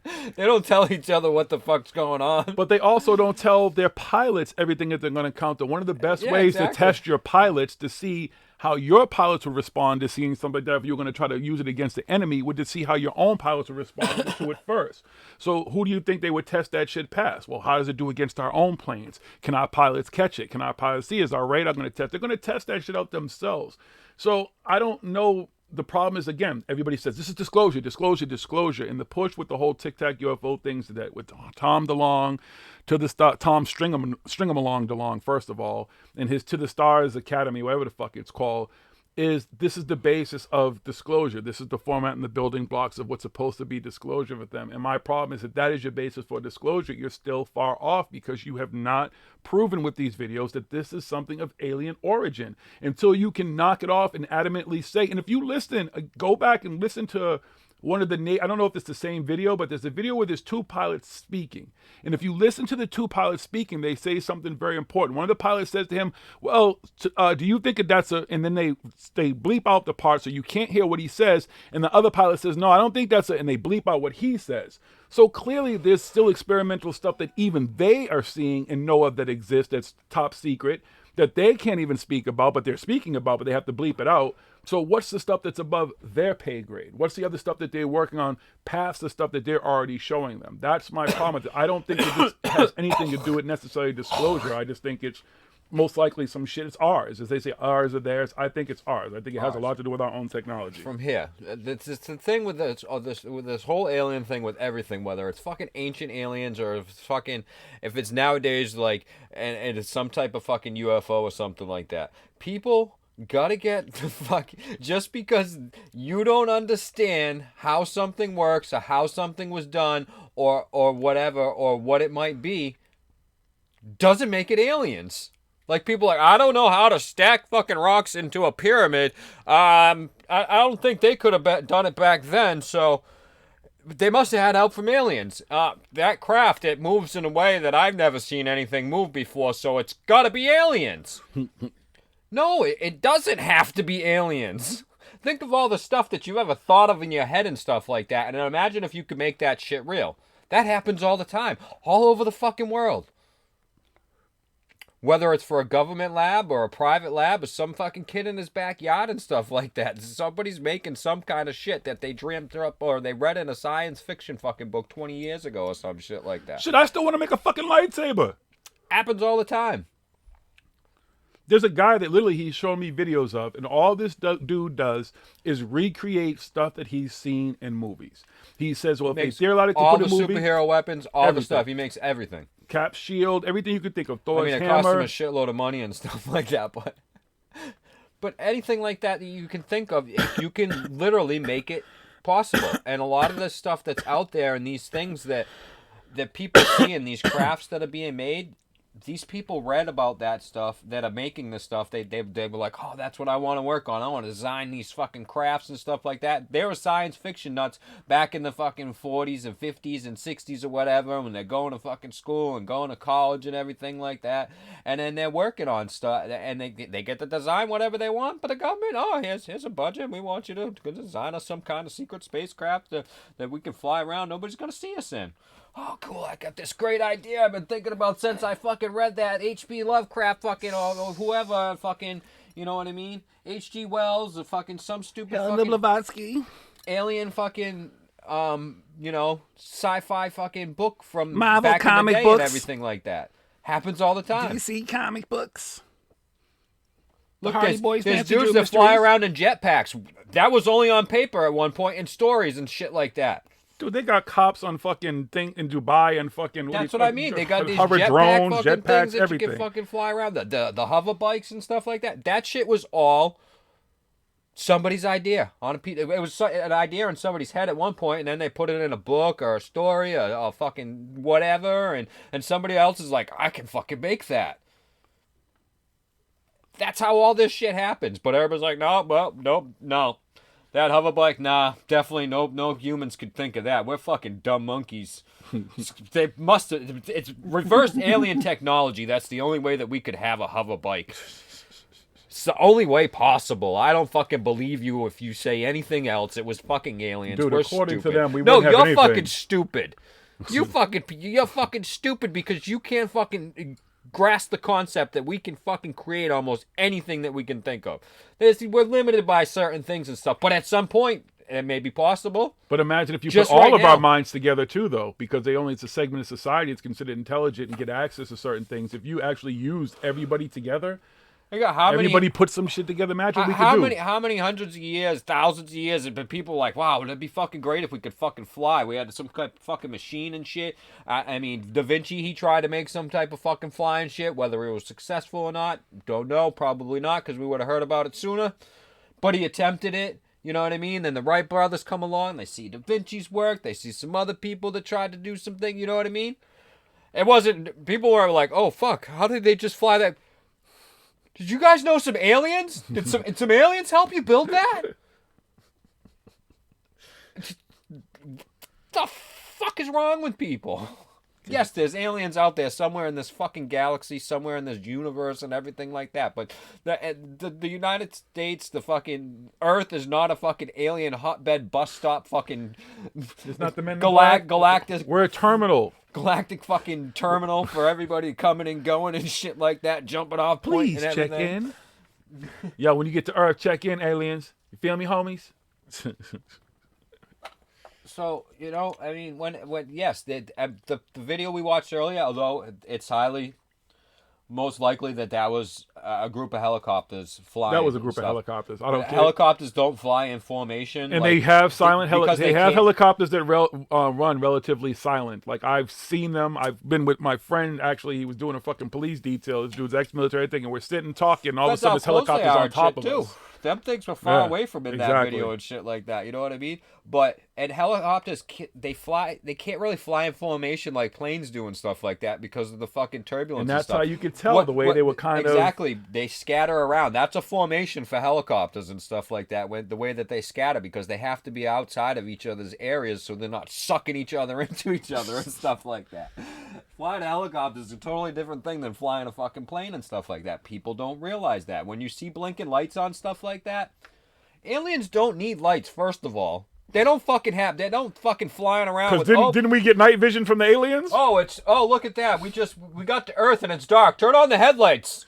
They don't tell each other what the fuck's going on. But they also don't tell their pilots everything that they're going to encounter. One of the best ways to test your pilots to see how your pilots would respond to seeing something like that, if you're going to try to use it against the enemy, would to see how your own pilots would respond to it first. So who do you think they would test that shit past? Well, how does it do against our own planes? Can our pilots catch it? Can our pilots see? Is our radar going to test? They're going to test that shit out themselves. So I don't know. The problem is, again, everybody says this is disclosure. And the push with the whole Tic Tac UFO things that with Tom DeLonge to the Tom String 'em Along DeLonge, first of all, and his To the Stars Academy, whatever the fuck it's called, this is the basis of disclosure. This is the format and the building blocks of what's supposed to be disclosure with them. And my problem is that is your basis for disclosure. You're still far off because you have not proven with these videos that this is something of alien origin until you can knock it off and adamantly say. And if you listen, go back and listen to one of the, I don't know if it's the same video, but there's a video where there's two pilots speaking. And if you listen to the two pilots speaking, they say something very important. One of the pilots says to him, well, do you think that that's a, and then they bleep out the part so you can't hear what he says. And the other pilot says, no, I don't think that's it. And they bleep out what he says. So clearly there's still experimental stuff that even they are seeing and know of that exists that's top secret, that they can't even speak about, but they're speaking about, but they have to bleep it out. So what's the stuff that's above their pay grade? What's the other stuff that they're working on past the stuff that they're already showing them? That's my problem. I don't think it has anything to do with necessarily disclosure. I just think it's most likely some shit. It's ours. As they say, ours or theirs. I think it's ours. I think it has a lot to do with our own technology. From here. It's the thing with this whole alien thing with everything, whether it's fucking ancient aliens or if it's nowadays like, and it's some type of fucking UFO or something like that. People gotta get the fuck, just because you don't understand how something works or how something was done or whatever or what it might be, doesn't make it aliens. Like, people are like, I don't know how to stack fucking rocks into a pyramid. I don't think they could have done it back then, so they must have had help from aliens. That craft, it moves in a way that I've never seen anything move before, so it's gotta be aliens. No, it doesn't have to be aliens. Think of all the stuff that you ever thought of in your head and stuff like that, and imagine if you could make that shit real. That happens all the time, all over the fucking world. Whether it's for a government lab or a private lab or some fucking kid in his backyard and stuff like that. Somebody's making some kind of shit that they dreamt up or they read in a science fiction fucking book 20 years ago or some shit like that. Shit, I still want to make a fucking lightsaber. Happens all the time. There's a guy that literally he's showing me videos of, and all this dude does is recreate stuff that he's seen in movies. He says, well, if they theoretically all put a the movie, superhero weapons, all everything. the stuff. He makes everything. Cap, shield, everything you could think of. Thor's I mean, it hammer. costs him a shitload of money and stuff like that, but anything like that you can think of, you can literally make it possible. And a lot of the stuff that's out there and these things that people see in these crafts that are being made, these people read about that stuff that are making this stuff. They were like, oh, that's what I want to work on. I want to design these fucking crafts and stuff like that. They were science fiction nuts back in the fucking 40s and 50s and 60s or whatever, when they're going to fucking school and going to college and everything like that. And then they're working on stuff, and they get to design whatever they want. But the government, oh, here's a budget. We want you to design us some kind of secret spacecraft that we can fly around. Nobody's gonna see us in. Oh, cool, I got this great idea I've been thinking about since I fucking read that H.P. Lovecraft fucking, or whoever fucking, you know what I mean? H.G. Wells, or fucking some stupid fucking Blavatsky. alien fucking, sci-fi fucking book from Marvel back comic in the day books. and everything like that. Happens all the time. DC comic books. Look, Hardy there's Boys, dudes Fancy Drew that fly Mysteries. around in jetpacks. That was only on paper at one point in stories and shit like that. Dude, they got cops on fucking thing in Dubai and fucking. That's what I mean. They got these hover jetpack drones, fucking jetpacks, things that everything. you can fucking fly around. The hover bikes and stuff like that. That shit was all somebody's idea. It was an idea in somebody's head at one point, and then they put it in a book or a story or a fucking whatever, and somebody else is like, I can fucking make that. That's how all this shit happens. But everybody's like, no. That hover bike, nah, definitely no humans could think of that. We're fucking dumb monkeys. They must have. It's reverse alien technology. That's the only way that we could have a hover bike. It's the only way possible. I don't fucking believe you if you say anything else. It was fucking aliens. Dude, We're according stupid. to them, we no, wouldn't have you're anything. fucking stupid. You're fucking stupid because you can't fucking grasp the concept that we can fucking create almost anything that we can think of. We're limited by certain things and stuff, but at some point it may be possible. But imagine if you Just put all right of our now. minds together too, though, because it's a segment of society that's considered intelligent and get access to certain things. If you actually used everybody together, everybody put some shit together. Imagine what we could do. How many hundreds of years, thousands of years have been people like, wow, it'd be fucking great if we could fucking fly. We had some kind of fucking machine and shit. I mean, Da Vinci, he tried to make some type of fucking flying shit. Whether it was successful or not, don't know. Probably not, because we would have heard about it sooner. But he attempted it. You know what I mean? Then the Wright brothers come along. They see Da Vinci's work. They see some other people that tried to do something. You know what I mean? It wasn't... People were like, oh, fuck. How did they just fly that... Did you guys know some aliens? Did some aliens help you build that? The fuck is wrong with people? Yes, there's aliens out there somewhere in this fucking galaxy, somewhere in this universe and everything like that. But the United States, the fucking Earth is not a fucking alien hotbed bus stop fucking... It's not the Men in Black. Galactic... We're a terminal. Galactic fucking terminal for everybody coming and going and shit like that, jumping off point Please and check everything. in. Yo, when you get to Earth, check in, aliens. You feel me, homies? So, you know, I mean, when yes, the video we watched earlier, although it's highly most likely that was a group of helicopters flying. That was a group of stuff. helicopters. I don't care. Helicopters don't fly in formation. And like, they have silent because they have can't- helicopters that run relatively silent. Like I've seen them. I've been with my friend. Actually, he was doing a fucking police detail. This dude's ex-military thing, and we're sitting talking. And all of a sudden, this helicopter's on top of us. Them things were far Yeah, away from in that exactly. video and shit like that. You know what I mean? And helicopters, they can't really fly in formation like planes do and stuff like that because of the fucking turbulence. And that's stuff. how you could tell the way they were kind of exactly. They scatter around. That's a formation for helicopters and stuff like that. The way that they scatter because they have to be outside of each other's areas so they're not sucking each other into each other and stuff like that. Flying a helicopter is a totally different thing than flying a fucking plane and stuff like that. People don't realize that. When you see blinking lights on stuff like that, aliens don't need lights, first of all. They don't fucking flying around with... Didn't we get night vision from the aliens? Oh, look at that. We got to Earth and it's dark. Turn on the headlights.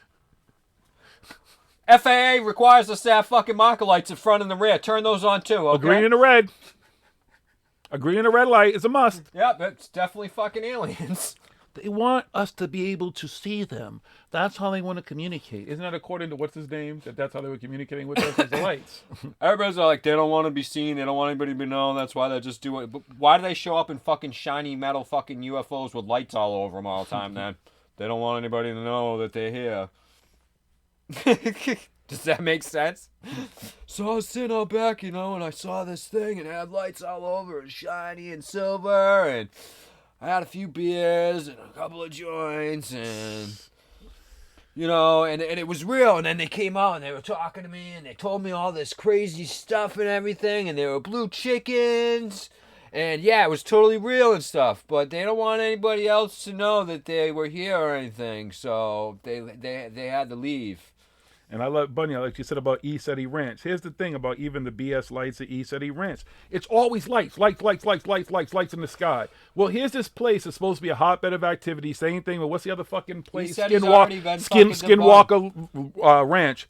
FAA requires us to have fucking marker lights in front and the rear. Turn those on too, okay? A green and a red. A green and a red light is a must. Yep, it's definitely fucking aliens. They want us to be able to see them. That's how they want to communicate. Isn't that according to what's his name? That's how they were communicating with us, is the lights. Everybody's like, they don't want to be seen. They don't want anybody to be known. That's why they just do it. But why do they show up in fucking shiny metal fucking UFOs with lights all over them all the time then? They don't want anybody to know that they're here. Does that make sense? So I was sitting out back, and I saw this thing and it had lights all over and shiny and silver, and I had a few beers and a couple of joints, and and it was real. And then they came out and they were talking to me and they told me all this crazy stuff and everything, and they were blue chickens, and yeah, it was totally real and stuff. But they don't want anybody else to know that they were here or anything, so they had to leave. And I love Bunny, like you said about East Eddie Ranch. Here's the thing about even the BS lights at East Eddie Ranch. It's always lights in the sky. Well, here's this place that's supposed to be a hotbed of activity. Same thing, but what's the other fucking place? Skinwalker Ranch.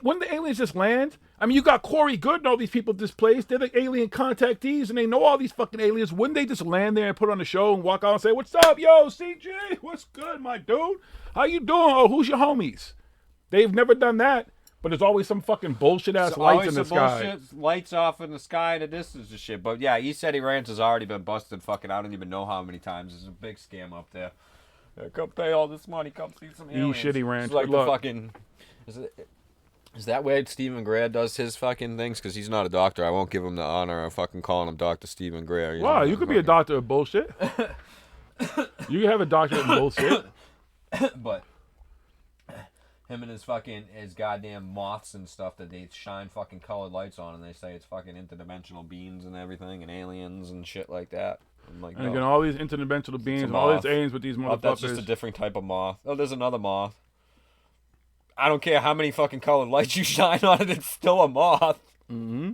When the aliens just land, I mean, you got Corey Good and all these people displaced. They're the alien contactees, and they know all these fucking aliens. Wouldn't they just land there and put on a show and walk out and say, "What's up, yo, CJ? What's good, my dude? How you doing? Oh, who's your homies?" They've never done that, but there's always some fucking bullshit-ass lights in the sky. Lights off in the sky in the distance and shit. But yeah, East Eddie Ranch has already been busted fucking, I don't even know how many times. It's a big scam up there. Yeah, come pay all this money, come see some aliens. East Eddie Ranch, it's like good the luck. fucking... Is that where Stephen Greer does his fucking things? Because he's not a doctor. I won't give him the honor of fucking calling him Dr. Stephen Greer. Wow, you could be a doctor of bullshit. You can have a doctorate in bullshit. But... him and his goddamn moths and stuff that they shine fucking colored lights on, and they say it's fucking interdimensional beings and everything, and aliens and shit like that. I'm like, and again, all these interdimensional beings and all these aliens with these motherfuckers. That's just a different type of moth. Oh, there's another moth. I don't care how many fucking colored lights you shine on it, it's still a moth. Mm-hmm.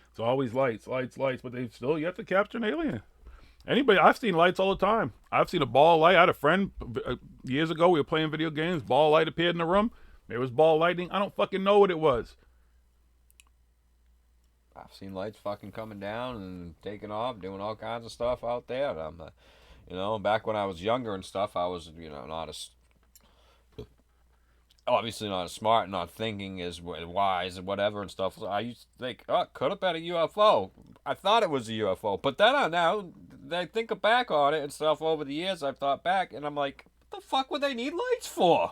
It's always lights, but they still you have to capture an alien. I've seen lights all the time. I've seen a ball of light. I had a friend years ago. We were playing video games. Ball of light appeared in the room. There was ball lightning. I don't fucking know what it was. I've seen lights fucking coming down and taking off, doing all kinds of stuff out there. And I'm, back when I was younger and stuff, I was, obviously not as smart, not thinking as wise and whatever and stuff. So I used to think, oh, it could have been a UFO. I thought it was a UFO. But then now, I think back on it and stuff over the years, I've thought back, and I'm like, what the fuck would they need lights for?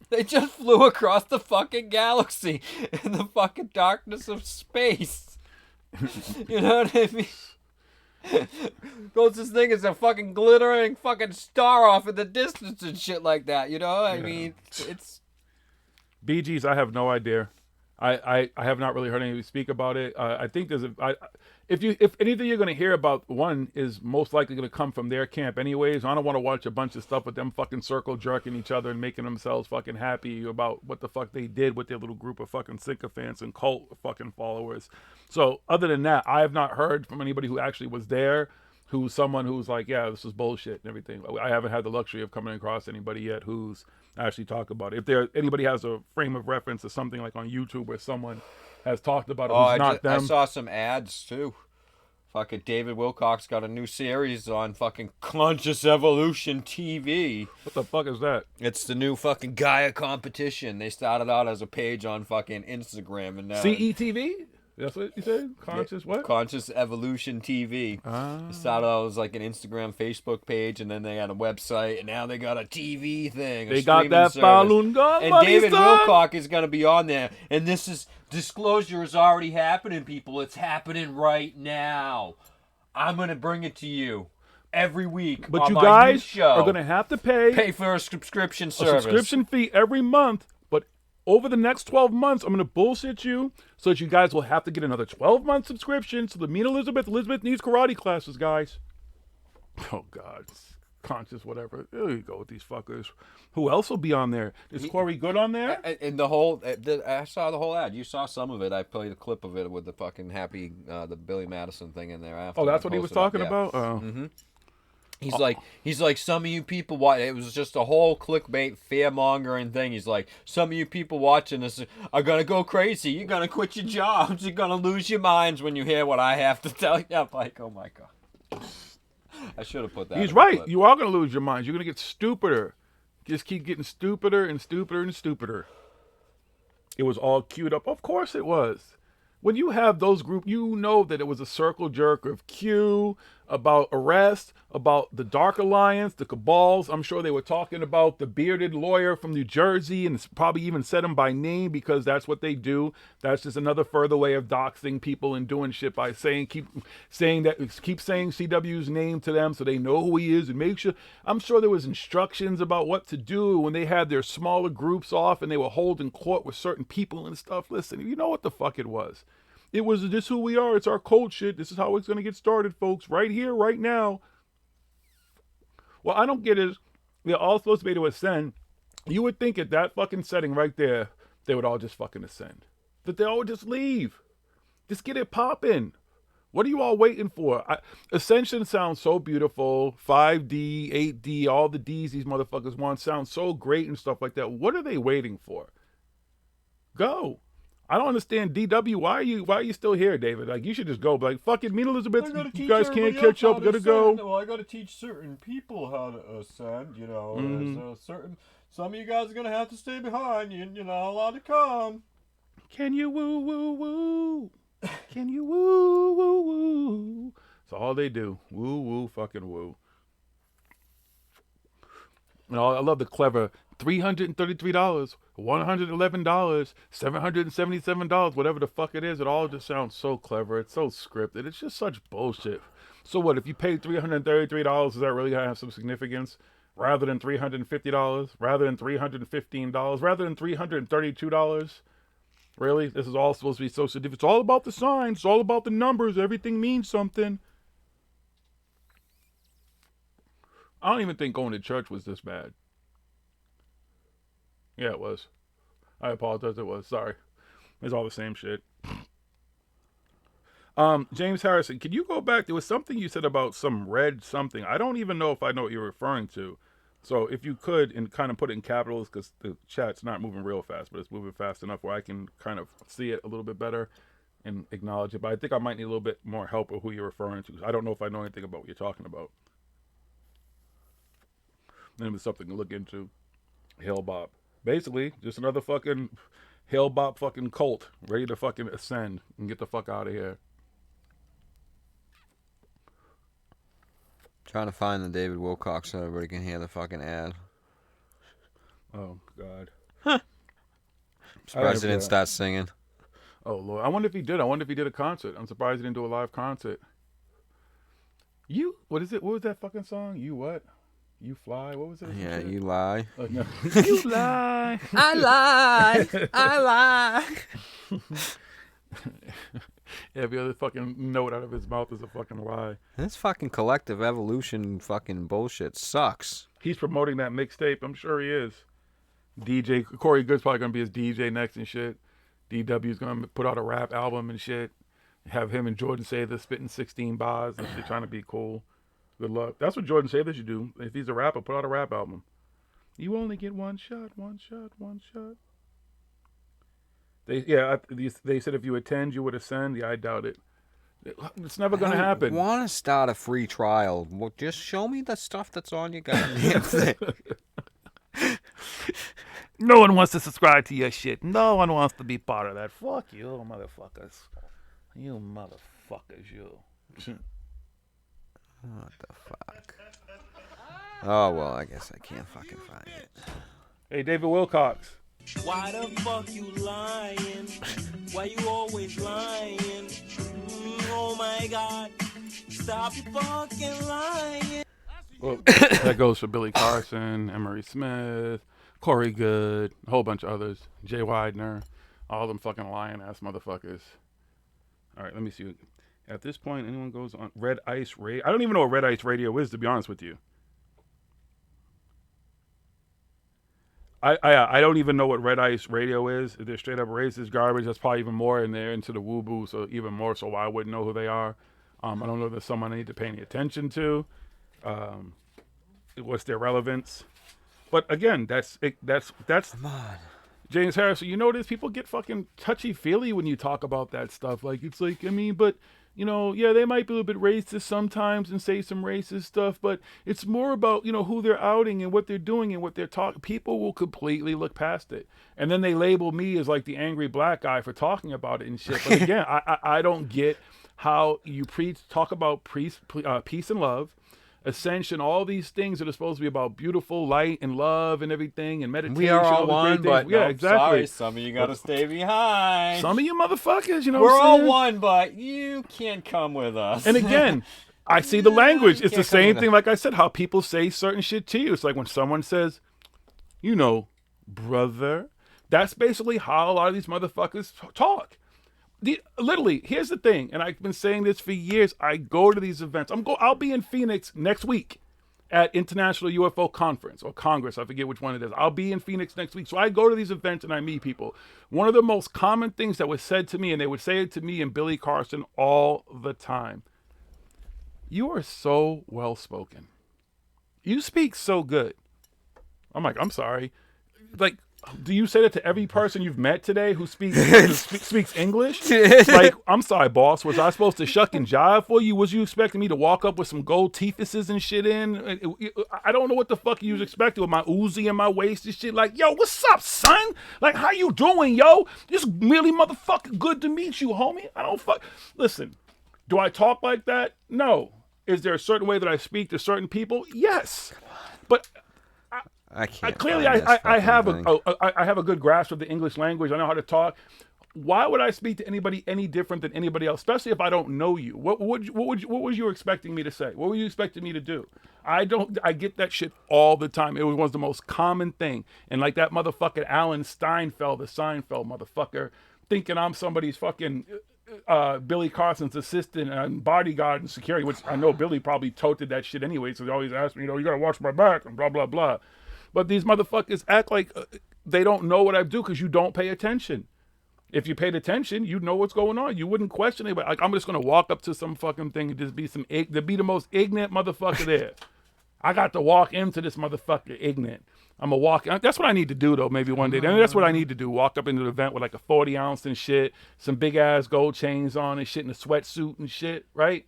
They just flew across the fucking galaxy in the fucking darkness of space. You know what I mean? Closest thing is a fucking glittering fucking star off in the distance and shit like that, I mean, it's... BGs, I have no idea. I have not really heard anybody speak about it. I think there's if anything you're going to hear about, one is most likely going to come from their camp anyways. I don't want to watch a bunch of stuff with them fucking circle jerking each other and making themselves fucking happy about what the fuck they did with their little group of fucking sycophants and cult fucking followers. So other than that, I have not heard from anybody who actually was there, who's someone who's like, yeah, this is bullshit and everything. I haven't had the luxury of coming across anybody yet who's actually talked about it. If anybody has a frame of reference or something like on YouTube where someone has talked about it, who's not them. I saw some ads too Fucking David Wilcox got a new series on fucking Conscious Evolution TV. What the fuck is that? It's the new fucking Gaia competition. They started out as a page on fucking Instagram and now CETV? That's what you said? Conscious what? Conscious Evolution TV. It started out as like an Instagram, Facebook page, and then they had a website, and now they got a TV thing. They got that Falun Gong and money, David son. Wilcock is going to be on there, and this is disclosure is already happening, people. It's happening right now. I'm going to bring it to you every week. But on you my guys new show. are going to have to pay for a subscription a service. subscription fee every month. But over the next 12 months, I'm going to bullshit you so that you guys will have to get another 12-month subscription. So the Elizabeth needs karate classes, guys. Oh, God. Conscious, whatever. There you go with these fuckers. Who else will be on there? Is Corey Good on there? And the whole, I saw the whole ad. You saw some of it. I played a clip of it with the fucking the Billy Madison thing in there after. Oh, that's what he was talking about? Oh. Mm-hmm. He's like, some of you people watch. It was just a whole clickbait, fear mongering thing. He's like, some of you people watching this are gonna go crazy. You're gonna quit your jobs. You're gonna lose your minds when you hear what I have to tell you. I'm like, oh my god. I should have put that. He's right. You are gonna lose your minds. You're gonna get stupider. Just keep getting stupider and stupider and stupider. It was all queued up. Of course it was. When you have those groups, you know that it was a circle jerk of Q, about arrest, about the Dark Alliance, the Cabals. I'm sure they were talking about the bearded lawyer from New Jersey and probably even said him by name because that's what they do. That's just another further way of doxing people and doing shit by keep saying CW's name to them so they know who he is and make sure. I'm sure there was instructions about what to do when they had their smaller groups off and they were holding court with certain people and stuff. Listen, you know what the fuck it was. It was this who we are. It's our code shit. This is how it's going to get started, folks. Right here, right now. Well, I don't get it. They're all supposed to be able to ascend. You would think at that fucking setting right there, they would all just fucking ascend. That they all would just leave. Just get it popping. What are you all waiting for? Ascension sounds so beautiful. 5D, 8D, all the Ds these motherfuckers want sound so great and stuff like that. What are they waiting for? Go. I don't understand DW. Why are you still here, David? Like, you should just go. Like, fuck it, me and Elizabeth, you guys can't catch up. Gotta go. Well, I gotta teach certain people how to ascend. You know, there's some of you guys are gonna have to stay behind. You're not allowed to come. Can you woo woo woo? Can you woo woo woo? That's all they do. Woo woo fucking woo. And I love the clever $333, $111, $777, whatever the fuck it is. It all just sounds so clever. It's so scripted. It's just such bullshit. So what, if you paid $333, is that really going to have some significance? Rather than $350, rather than $315, rather than $332? Really? This is all supposed to be so significant. It's all about the signs. It's all about the numbers. Everything means something. I don't even think going to church was this bad. Yeah, it was. I apologize, it was. Sorry. It's all the same shit. James Harrison, can you go back? There was something you said about some red something. I don't even know if I know what you're referring to. So if you could, and kind of put it in capitals, because the chat's not moving real fast, but it's moving fast enough where I can kind of see it a little bit better and acknowledge it. But I think I might need a little bit more help with who you're referring to. I don't know if I know anything about what you're talking about. Then it was something to look into. Hell Bop. Basically, just another fucking Hell Bop fucking cult ready to fucking ascend and get the fuck out of here. Trying to find the David Wilcox so everybody can hear the fucking ad. Oh, God. I'm surprised he didn't start singing. Oh, Lord. I wonder if he did. I wonder if he did a concert. I'm surprised he didn't do a live concert. What is it? What was that fucking song? You what? You fly? What was it? Yeah, you lie. Oh, no. You lie. I lie. I lie. Every other fucking note out of his mouth is a fucking lie. This fucking collective evolution fucking bullshit sucks. He's promoting that mixtape. I'm sure he is. DJ Corey Good's probably gonna be his DJ next and shit. DW's gonna put out a rap album and shit. Have him and Jordan Sather spitting 16 bars and shit, trying to be cool. Good luck. That's what Jordan Sather should do. If he's a rapper, put out a rap album. You only get one shot, one shot, one shot. They said if you attend, you would ascend. Yeah, I doubt it. It's never going to happen. Want to start a free trial? Well, just show me the stuff that's on your goddamn thing. No one wants to subscribe to your shit. No one wants to be part of that. Fuck you, motherfuckers. You motherfuckers, you. What the fuck? Oh, well, I guess I can't fucking find it. Hey, David Wilcox. Why the fuck you lying? Why you always lying? Oh my God. Stop you fucking lying. Well, that goes for Billy Carson, Emery Smith, Corey Good, a whole bunch of others. Jay Widener. All them fucking lying ass motherfuckers. All right, let me see. At this point, anyone goes on Red Ice Radio? I don't even know what Red Ice Radio is, to be honest with you. I don't even know what Red Ice Radio is. If they're straight up racist garbage, that's probably even more, and they're into the woo-boo, so even more so why I wouldn't know who they are. I don't know if there's someone I need to pay any attention to. What's their relevance? But again, that's come on. James Harrison, you notice people get fucking touchy-feely when you talk about that stuff. Like, it's like, I mean, but, you know, yeah, they might be a little bit racist sometimes and say some racist stuff, but it's more about, you know, who they're outing and what they're doing and what they're talking. People will completely look past it. And then they label me as like the angry black guy for talking about it and shit. But again, I don't get how you talk about peace and love, ascension, all these things that are supposed to be about beautiful light and love and everything and meditation. We are all all the one, great but things. Yeah, nope, exactly. sorry, some of you got to stay behind. Some of you motherfuckers, you know We're what I'm all saying? one, but you can't come with us. And again, I see the language. It's the can't come same with thing, like I said, how people say certain shit to you. It's like when someone says, you know, brother. That's basically how a lot of these motherfuckers talk. Literally, here's the thing, and I've been saying this for years. I go to these events. I'll be in Phoenix next week at International UFO Conference or Congress. I forget which one it is. I'll be in Phoenix next week. So I go to these events and I meet people. One of the most common things that was said to me, and they would say it to me and Billy Carson all the time. You are so well-spoken. You speak so good. I'm like, I'm sorry. Like, do you say that to every person you've met today who speaks English? Like, I'm sorry, boss. Was I supposed to shuck and jive for you? Was you expecting me to walk up with some gold teethuses and shit in? I don't know what the fuck you was expecting with my Uzi in my waist and shit. Like, yo, what's up, son? Like, how you doing, yo? It's really motherfucking good to meet you, homie. I don't fuck. Listen, do I talk like that? No. Is there a certain way that I speak to certain people? Yes. But I have a good grasp of the English language. I know how to talk. Why would I speak to anybody any different than anybody else, especially if I don't know you? What was you expecting me to say? What were you expecting me to do? I get that shit all the time. It was the most common thing. And like that motherfucker Alan Steinfeld, the Seinfeld motherfucker, thinking I'm somebody's fucking Billy Carson's assistant and bodyguard and security, which I know Billy probably toted that shit anyway, so he always asked me, you know, you gotta watch my back and blah, blah, blah. But these motherfuckers act like they don't know what I do because you don't pay attention. If you paid attention, you'd know what's going on. You wouldn't question anybody. Like, I'm just going to walk up to some fucking thing and just be the most ignorant motherfucker there. I got to walk into this motherfucker ignorant. I'm going to walk. That's what I need to do, though, maybe one day. I mean, that's what I need to do. Walk up into the event with like a 40 ounce and shit, some big ass gold chains on and shit, in a sweatsuit and shit, right?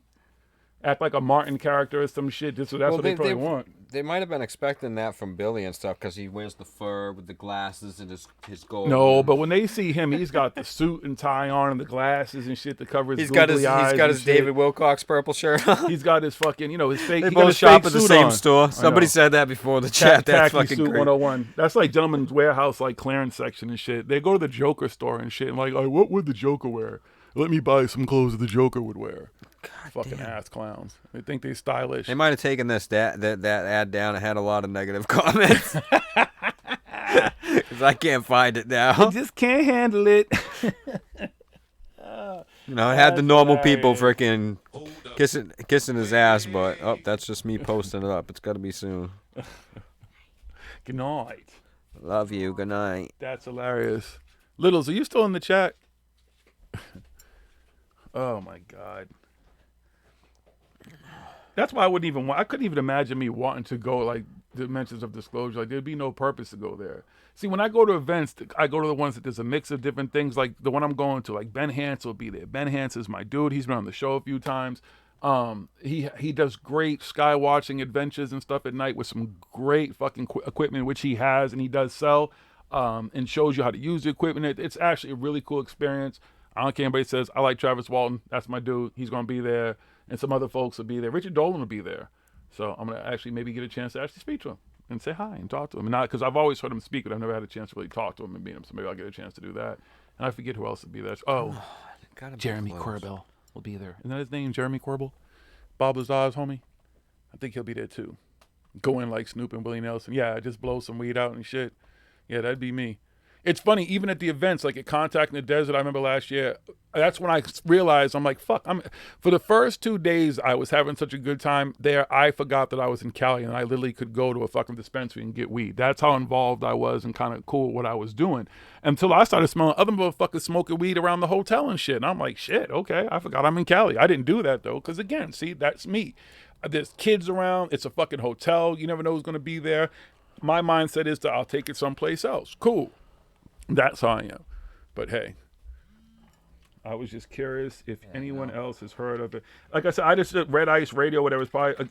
Act like a Martin character or some shit. Just so that's what they probably want. They might have been expecting that from Billy and stuff because he wears the fur with the glasses and his gold. No, but when they see him, he's got the suit and tie on and the glasses and shit to cover his He's got his eyes David Wilcox purple shirt on. He's got his fucking, you know, his fake. They he got both his shop fake at the suit same on. store. Somebody said that before the chat. That's fucking suit great. 101. That's like Gentleman's Warehouse, like clearance section and shit. They go to the Joker store and shit and like, oh, what would the Joker wear? Let me buy some clothes that the Joker would wear. God fucking damn. Ass clowns. They think they're stylish. They might have taken that ad down. It had a lot of negative comments. Because I can't find it now. I just can't handle it. You know, it had the normal people freaking kissing his ass, but that's just me posting it up. It's got to be soon. Good night. Love you. Good night. That's hilarious. Littles, are you still in the chat? Oh my God. That's why I couldn't even imagine me wanting to go like dimensions of disclosure. Like there'd be no purpose to go there. See, when I go to events, I go to the ones that there's a mix of different things. Like the one I'm going to, like Ben Hance will be there. Ben Hance is my dude. He's been on the show a few times. He does great sky watching adventures and stuff at night with some great fucking equipment, which he has and he does sell, and shows you how to use the equipment. It's actually a really cool experience. I don't care anybody says, I like Travis Walton. That's my dude. He's going to be there. And some other folks will be there. Richard Dolan will be there. So I'm going to actually maybe get a chance to actually speak to him and say hi and talk to him. And not because I've always heard him speak, but I've never had a chance to really talk to him and meet him. So maybe I'll get a chance to do that. And I forget who else will be there. Oh, Jeremy Corbell will be there. Isn't that his name, Jeremy Corbell? Bob Lazar's homie? I think he'll be there too. Go in like Snoop and Willie Nelson. Yeah, just blow some weed out and shit. Yeah, that'd be me. It's funny, even at the events, like at Contact in the Desert, I remember last year, that's when I realized, I'm like, fuck. For the first 2 days, I was having such a good time there, I forgot that I was in Cali, and I literally could go to a fucking dispensary and get weed. That's how involved I was and kind of cool with what I was doing. Until I started smelling other motherfuckers smoking weed around the hotel and shit. And I'm like, shit, okay, I forgot I'm in Cali. I didn't do that, though, because again, see, that's me. There's kids around. It's a fucking hotel. You never know who's going to be there. My mindset is that I'll take it someplace else. Cool. That's how I am. But hey, I was just curious if anyone else has heard of it. Like I said, I just did Red Ice Radio, whatever. It's probably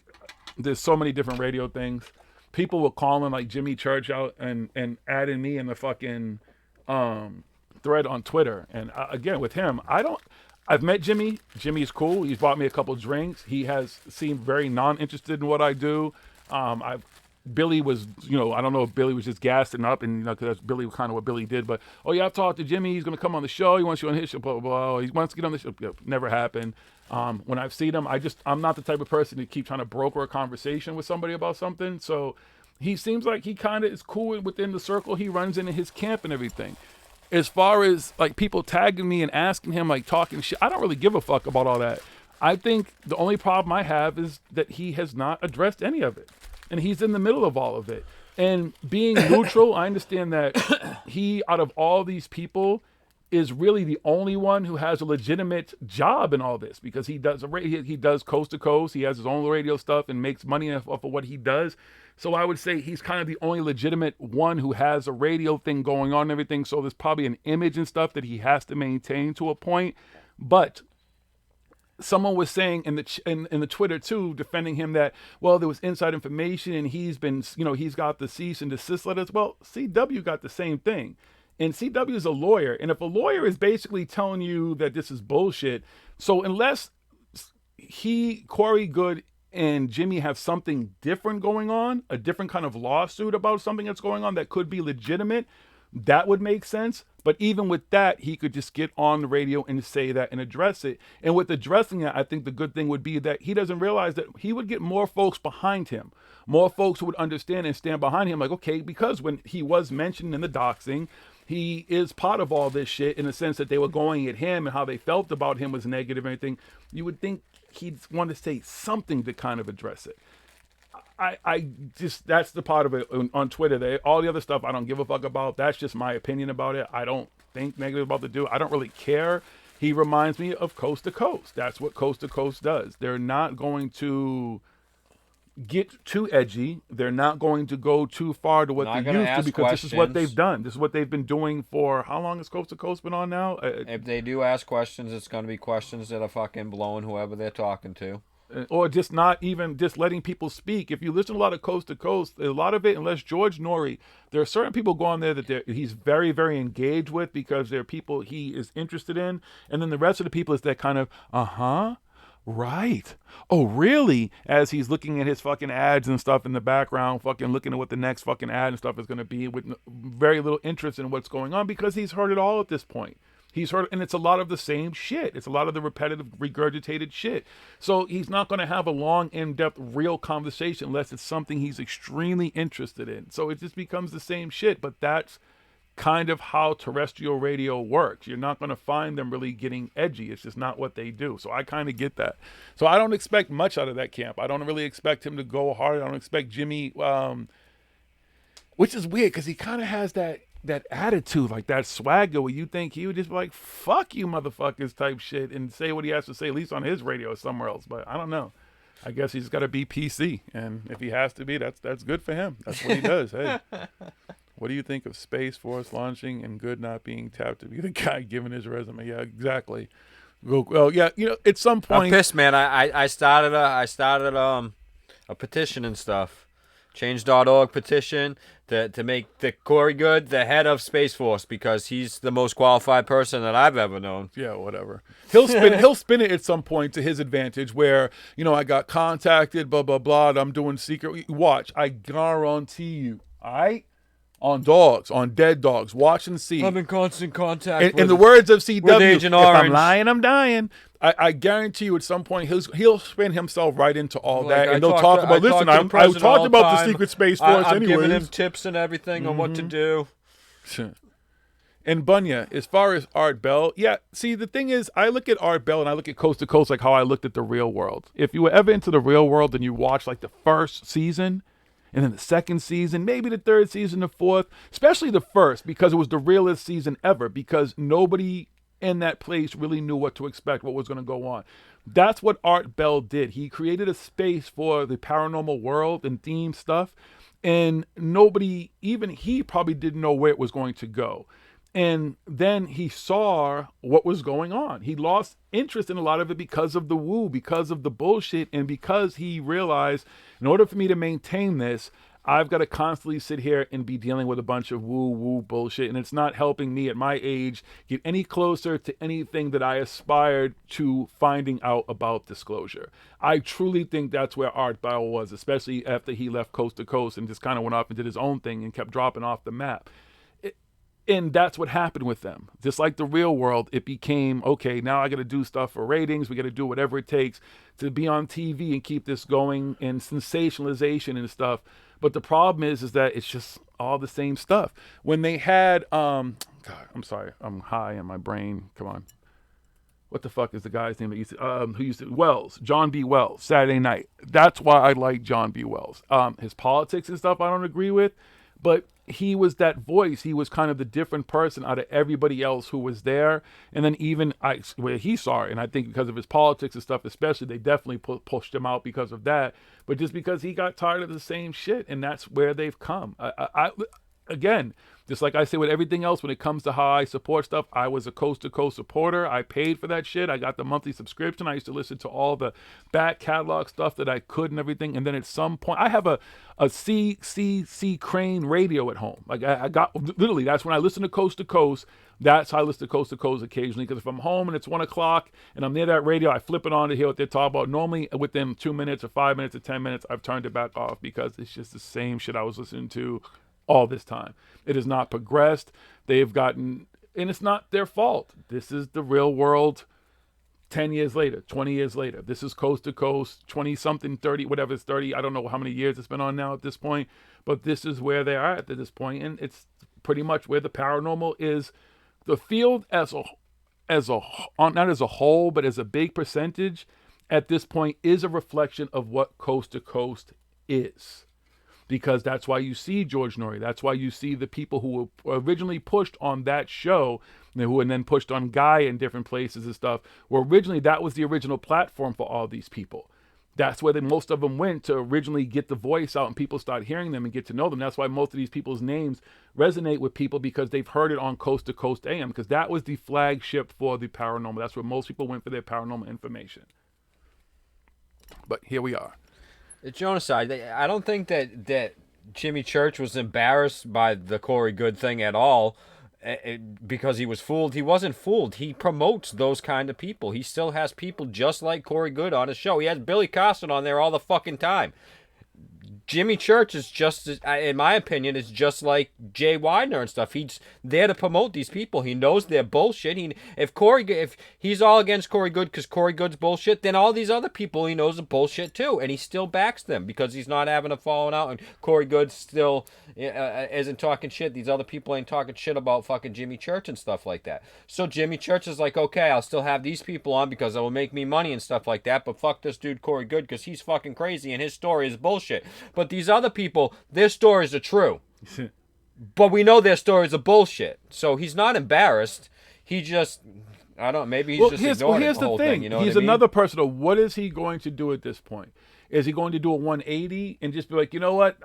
there's so many different radio things. People were calling like Jimmy Church out and adding me in the fucking thread on Twitter. And again, with him, I've met Jimmy. Jimmy's cool. He's bought me a couple drinks. He has seemed very non-interested in what I do. Billy was, I don't know if Billy was just gassing up, and because that's Billy, kind of what Billy did. But I've talked to Jimmy. He's going to come on the show. He wants you on his show. Blah blah blah. He wants to get on the show. Never happened. When I've seen him, I'm not the type of person to keep trying to broker a conversation with somebody about something. So he seems like he kind of is cool within the circle he runs in his camp and everything. As far as like people tagging me and asking him, like talking shit, I don't really give a fuck about all that. I think the only problem I have is that he has not addressed any of it. And he's in the middle of all of it. And being neutral, I understand that he, out of all these people, is really the only one who has a legitimate job in all this, because he does coast to coast. He has his own radio stuff and makes money off of what he does. So I would say he's kind of the only legitimate one who has a radio thing going on and everything. So there's probably an image and stuff that he has to maintain to a point. But someone was saying in the Twitter too, defending him that, well, there was inside information and he's been, he's got the cease and desist letters. Well, CW got the same thing. And CW is a lawyer. And if a lawyer is basically telling you that this is bullshit, so unless Corey Good and Jimmy have something different going on, a different kind of lawsuit about something that's going on that could be legitimate, that would make sense. But even with that, he could just get on the radio and say that and address it. And with addressing it, I think the good thing would be that he doesn't realize that he would get more folks behind him, more folks who would understand and stand behind him. Like, okay, because when he was mentioned in the doxing, he is part of all this shit in the sense that they were going at him and how they felt about him was negative and everything. You would think he'd want to say something to kind of address it. I just, that's the part of it on Twitter. All the other stuff I don't give a fuck about. That's just my opinion about it. I don't think negative about the dude. I don't really care. He reminds me of Coast to Coast. That's what Coast to Coast does. They're not going to get too edgy. They're not going to go too far to what they used to, because this is what they've done. This is what they've been doing for, how long has Coast to Coast been on now? If they do ask questions, it's going to be questions that are fucking blowing whoever they're talking to. Or just not even just letting people speak. If you listen to a lot of Coast to Coast, a lot of it, unless George Norrie, there are certain people go on there that he's very, very engaged with because they're people he is interested in. And then the rest of the people is that kind of, right. Oh, really? As he's looking at his fucking ads and stuff in the background, fucking looking at what the next fucking ad and stuff is going to be with very little interest in what's going on because he's heard it all at this point. He's heard, and it's a lot of the same shit. It's a lot of the repetitive, regurgitated shit. So he's not going to have a long, in-depth, real conversation unless it's something he's extremely interested in. So it just becomes the same shit. But that's kind of how terrestrial radio works. You're not going to find them really getting edgy. It's just not what they do. So I kind of get that. So I don't expect much out of that camp. I don't really expect him to go hard. I don't expect Jimmy, which is weird because he kind of has that attitude, like that swagger where you think he would just be like, fuck you motherfuckers type shit and say what he has to say, at least on his radio or somewhere else. But I don't know. I guess he's got to be PC, and if he has to be, that's good for him. That's what he does. Hey, what do you think of Space Force launching and Good not being tapped to be the guy giving his resume? Yeah, exactly. Well, yeah, at some point, I'm pissed, man. I started a petition and stuff. Change.org petition to make the Corey Good the head of Space Force because he's the most qualified person that I've ever known. Yeah, whatever. He'll spin it at some point to his advantage where, I got contacted, blah, blah, blah, I'm doing secret. Watch, I guarantee you, all right? On dogs, on dead dogs, watch and see. I'm in constant contact in the words of CW, Agent if Orange. I'm lying, I'm dying. I guarantee you at some point he'll spin himself right into all that, and they'll talk about, listen, I talked about the Secret Space Force I'm anyways. giving him tips and everything on what to do. And Bunya, as far as Art Bell, yeah, see, the thing is, I look at Art Bell and I look at Coast to Coast like how I looked at The Real World. If you were ever into The Real World and you watched like the first season, and then the second season, maybe the third season, the fourth, especially the first, because it was the realest season ever, because nobody in that place really knew what to expect, what was going to go on. That's what Art Bell did. He created a space for the paranormal world and theme stuff, and nobody, even he probably didn't know where it was going to go. And then he saw what was going on. He lost interest in a lot of it because of the woo, because of the bullshit, and because he realized, in order for me to maintain this, I've got to constantly sit here and be dealing with a bunch of woo bullshit, and it's not helping me at my age get any closer to anything that I aspired to finding out about disclosure. I truly think that's where Art Bell was, especially after he left Coast to Coast and just kind of went off and did his own thing and kept dropping off the map. And that's what happened with them. Just like The Real World, it became, okay, now I got to do stuff for ratings. We got to do whatever it takes to be on TV and keep this going, and sensationalization and stuff. But the problem is that it's just all the same stuff. When they had, God, I'm sorry, I'm high in my brain. Come on. What the fuck is the guy's name that who used to, Wells, John B. Wells, Saturday Night. That's why I like John B. Wells. His politics and stuff I don't agree with, but he was that voice. He was kind of the different person out of everybody else who was there. And then even where he saw it, and I think because of his politics and stuff especially, they definitely pushed him out because of that. But just because he got tired of the same shit, and that's where they've come. Again, just like I say with everything else, when it comes to how I support stuff, I was a Coast to Coast supporter. I paid for that shit. I got the monthly subscription. I used to listen to all the back catalog stuff that I could and everything. And then at some point, I have a C Crane radio at home. Like I got, literally, that's when I listen to Coast. That's how I listen to Coast occasionally. Because if I'm home and it's 1 o'clock and I'm near that radio, I flip it on to hear what they're talking about. Normally within 2 minutes or 5 minutes or 10 minutes, I've turned it back off because it's just the same shit I was listening to all this time. It has not progressed. They've gotten, and it's not their fault. This is The Real World 10 years later, 20 years later. This is Coast to Coast, 20-something, 30, whatever it's 30. I don't know how many years it's been on now at this point, but this is where they are at this point, and it's pretty much where the paranormal is. The field as a not as a whole, but as a big percentage at this point is a reflection of what Coast to Coast is. Because that's why you see George Norrie. That's why you see the people who were originally pushed on that show, and then pushed on Guy in different places and stuff. Well, originally that was the original platform for all these people. That's where most of them went to originally get the voice out and people start hearing them and get to know them. That's why most of these people's names resonate with people, because they've heard it on Coast to Coast AM, because that was the flagship for the paranormal. That's where most people went for their paranormal information. But here we are. Genocide. I don't think that Jimmy Church was embarrassed by the Corey Good thing at all because he was fooled. He wasn't fooled. He promotes those kind of people. He still has people just like Corey Good on his show. He has Billy Carson on there all the fucking time. Jimmy Church is just, in my opinion, is just like Jay Widener and stuff. He's there to promote these people. He knows they're bullshit. If he's all against Corey Good because Corey Good's bullshit, then all these other people he knows are bullshit too, and he still backs them because he's not having a falling out, and Corey Good still isn't talking shit. These other people ain't talking shit about fucking Jimmy Church and stuff like that. So Jimmy Church is like, okay, I'll still have these people on because it will make me money and stuff like that, but fuck this dude Corey Good because he's fucking crazy and his story is bullshit. But these other people, their stories are true. But we know their stories are bullshit. So he's not embarrassed. He just, I don't. Maybe he's just ignoring here's the whole thing. You know, he's what I mean? another person. What is he going to do at this point? Is he going to do a 180 and just be like, you know what?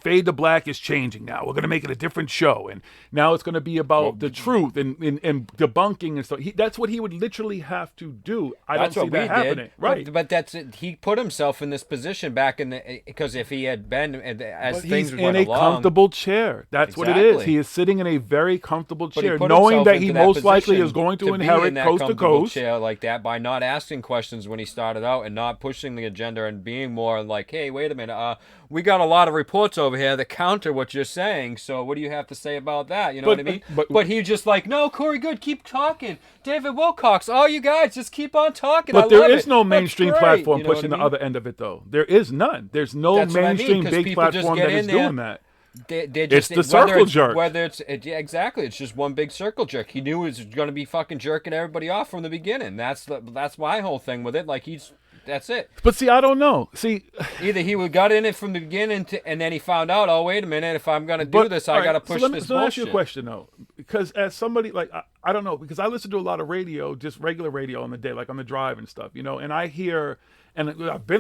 Fade to Black is changing now. We're going to make it a different show, and now it's going to be about the truth and debunking and stuff. That's what he would literally have to do. I don't see that happening. Right? But that's it. He put himself in this position back in the because if he had been as things went along, he's in a comfortable chair. That's what it is. He is sitting in a very comfortable chair, knowing that he most likely is going to inherit Coast to Coast. Chair like that by not asking questions when he started out and not pushing the agenda and being more like, hey, wait a minute, we got a lot of reports over here that counter what you're saying, so what do you have to say about that? You know what I mean? But he just like, no, Corey Good, keep talking. David Wilcox, all you guys, just keep on talking. But there is no mainstream platform pushing the other end of it, though. There is none. There's no mainstream big platform that is doing that. They're just, it's the circle jerk. Exactly, it's just one big circle jerk. He knew he was going to be fucking jerking everybody off from the beginning. That's my whole thing with it. Like that's it. But see, I don't know. See, either he got in it from the beginning, and then he found out, oh wait a minute, if I'm going to do this, I got to push this bullshit. So let me ask you a question though, because as somebody like I don't know, because I listen to a lot of radio, just regular radio on the day, like on the drive and stuff, you know, and I hear, and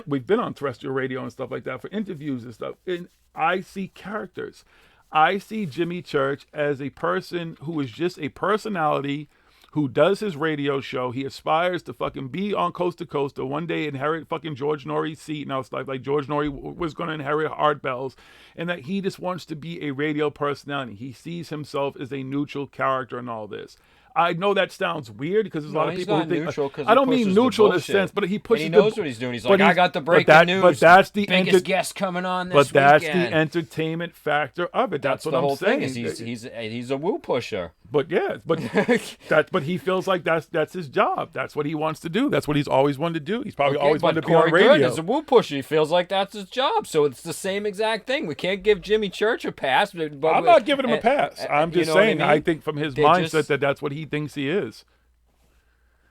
we've been on terrestrial radio and stuff like that for interviews and stuff, and I see characters. I see Jimmy Church as a person who is just a personality who does his radio show. He aspires to fucking be on Coast to Coast or one day inherit fucking George Norrie's seat. Now it's like George Norrie was going to inherit Art Bell's, and that he just wants to be a radio personality. He sees himself as a neutral character in all this. I know that sounds weird because there's a lot of people who think I don't mean neutral in a sense, but he pushes. And he knows what he's doing. He's like, I got the breaking news. But that's the biggest guest coming on this weekend. But that's weekend. the entertainment factor of it. That's what I'm saying. Thing is he's a woo pusher. But yeah, but he feels like that's his job. That's what he wants to do. That's what he's always wanted to do. He's probably always wanted to be on radio. Good is a woo pusher. He feels like that's his job. So it's the same exact thing. We can't give Jimmy Church a pass. I'm not giving him a pass. I'm just saying. I think from his mindset that's what he thinks he is.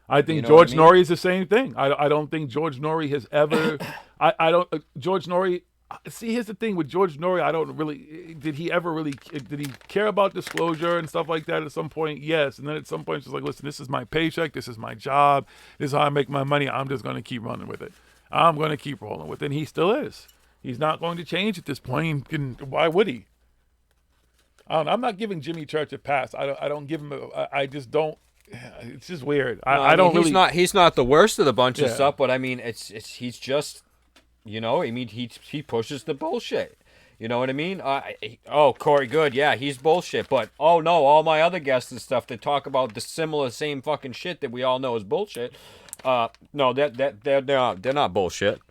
I think George Norrie is the same thing. I don't think George Norrie has ever. I don't. George Norrie. See, here's the thing with George Norrie. I don't really. Did he care about disclosure and stuff like that at some point? Yes. And then at some point, it's just like, listen, this is my paycheck. This is my job. This is how I make my money. I'm just going to keep running with it. I'm going to keep rolling with it. And he still is. He's not going to change at this point. Why would he? I'm not giving Jimmy Church a pass. I don't give him. I just don't. It's just weird. I don't really. He's not the worst of the bunch of stuff, but I mean, he's just, you know, I mean, he pushes the bullshit. You know what I mean? Corey Good, yeah, he's bullshit. But oh no, all my other guests and stuff that talk about the same fucking shit that we all know is bullshit. No, they're not bullshit.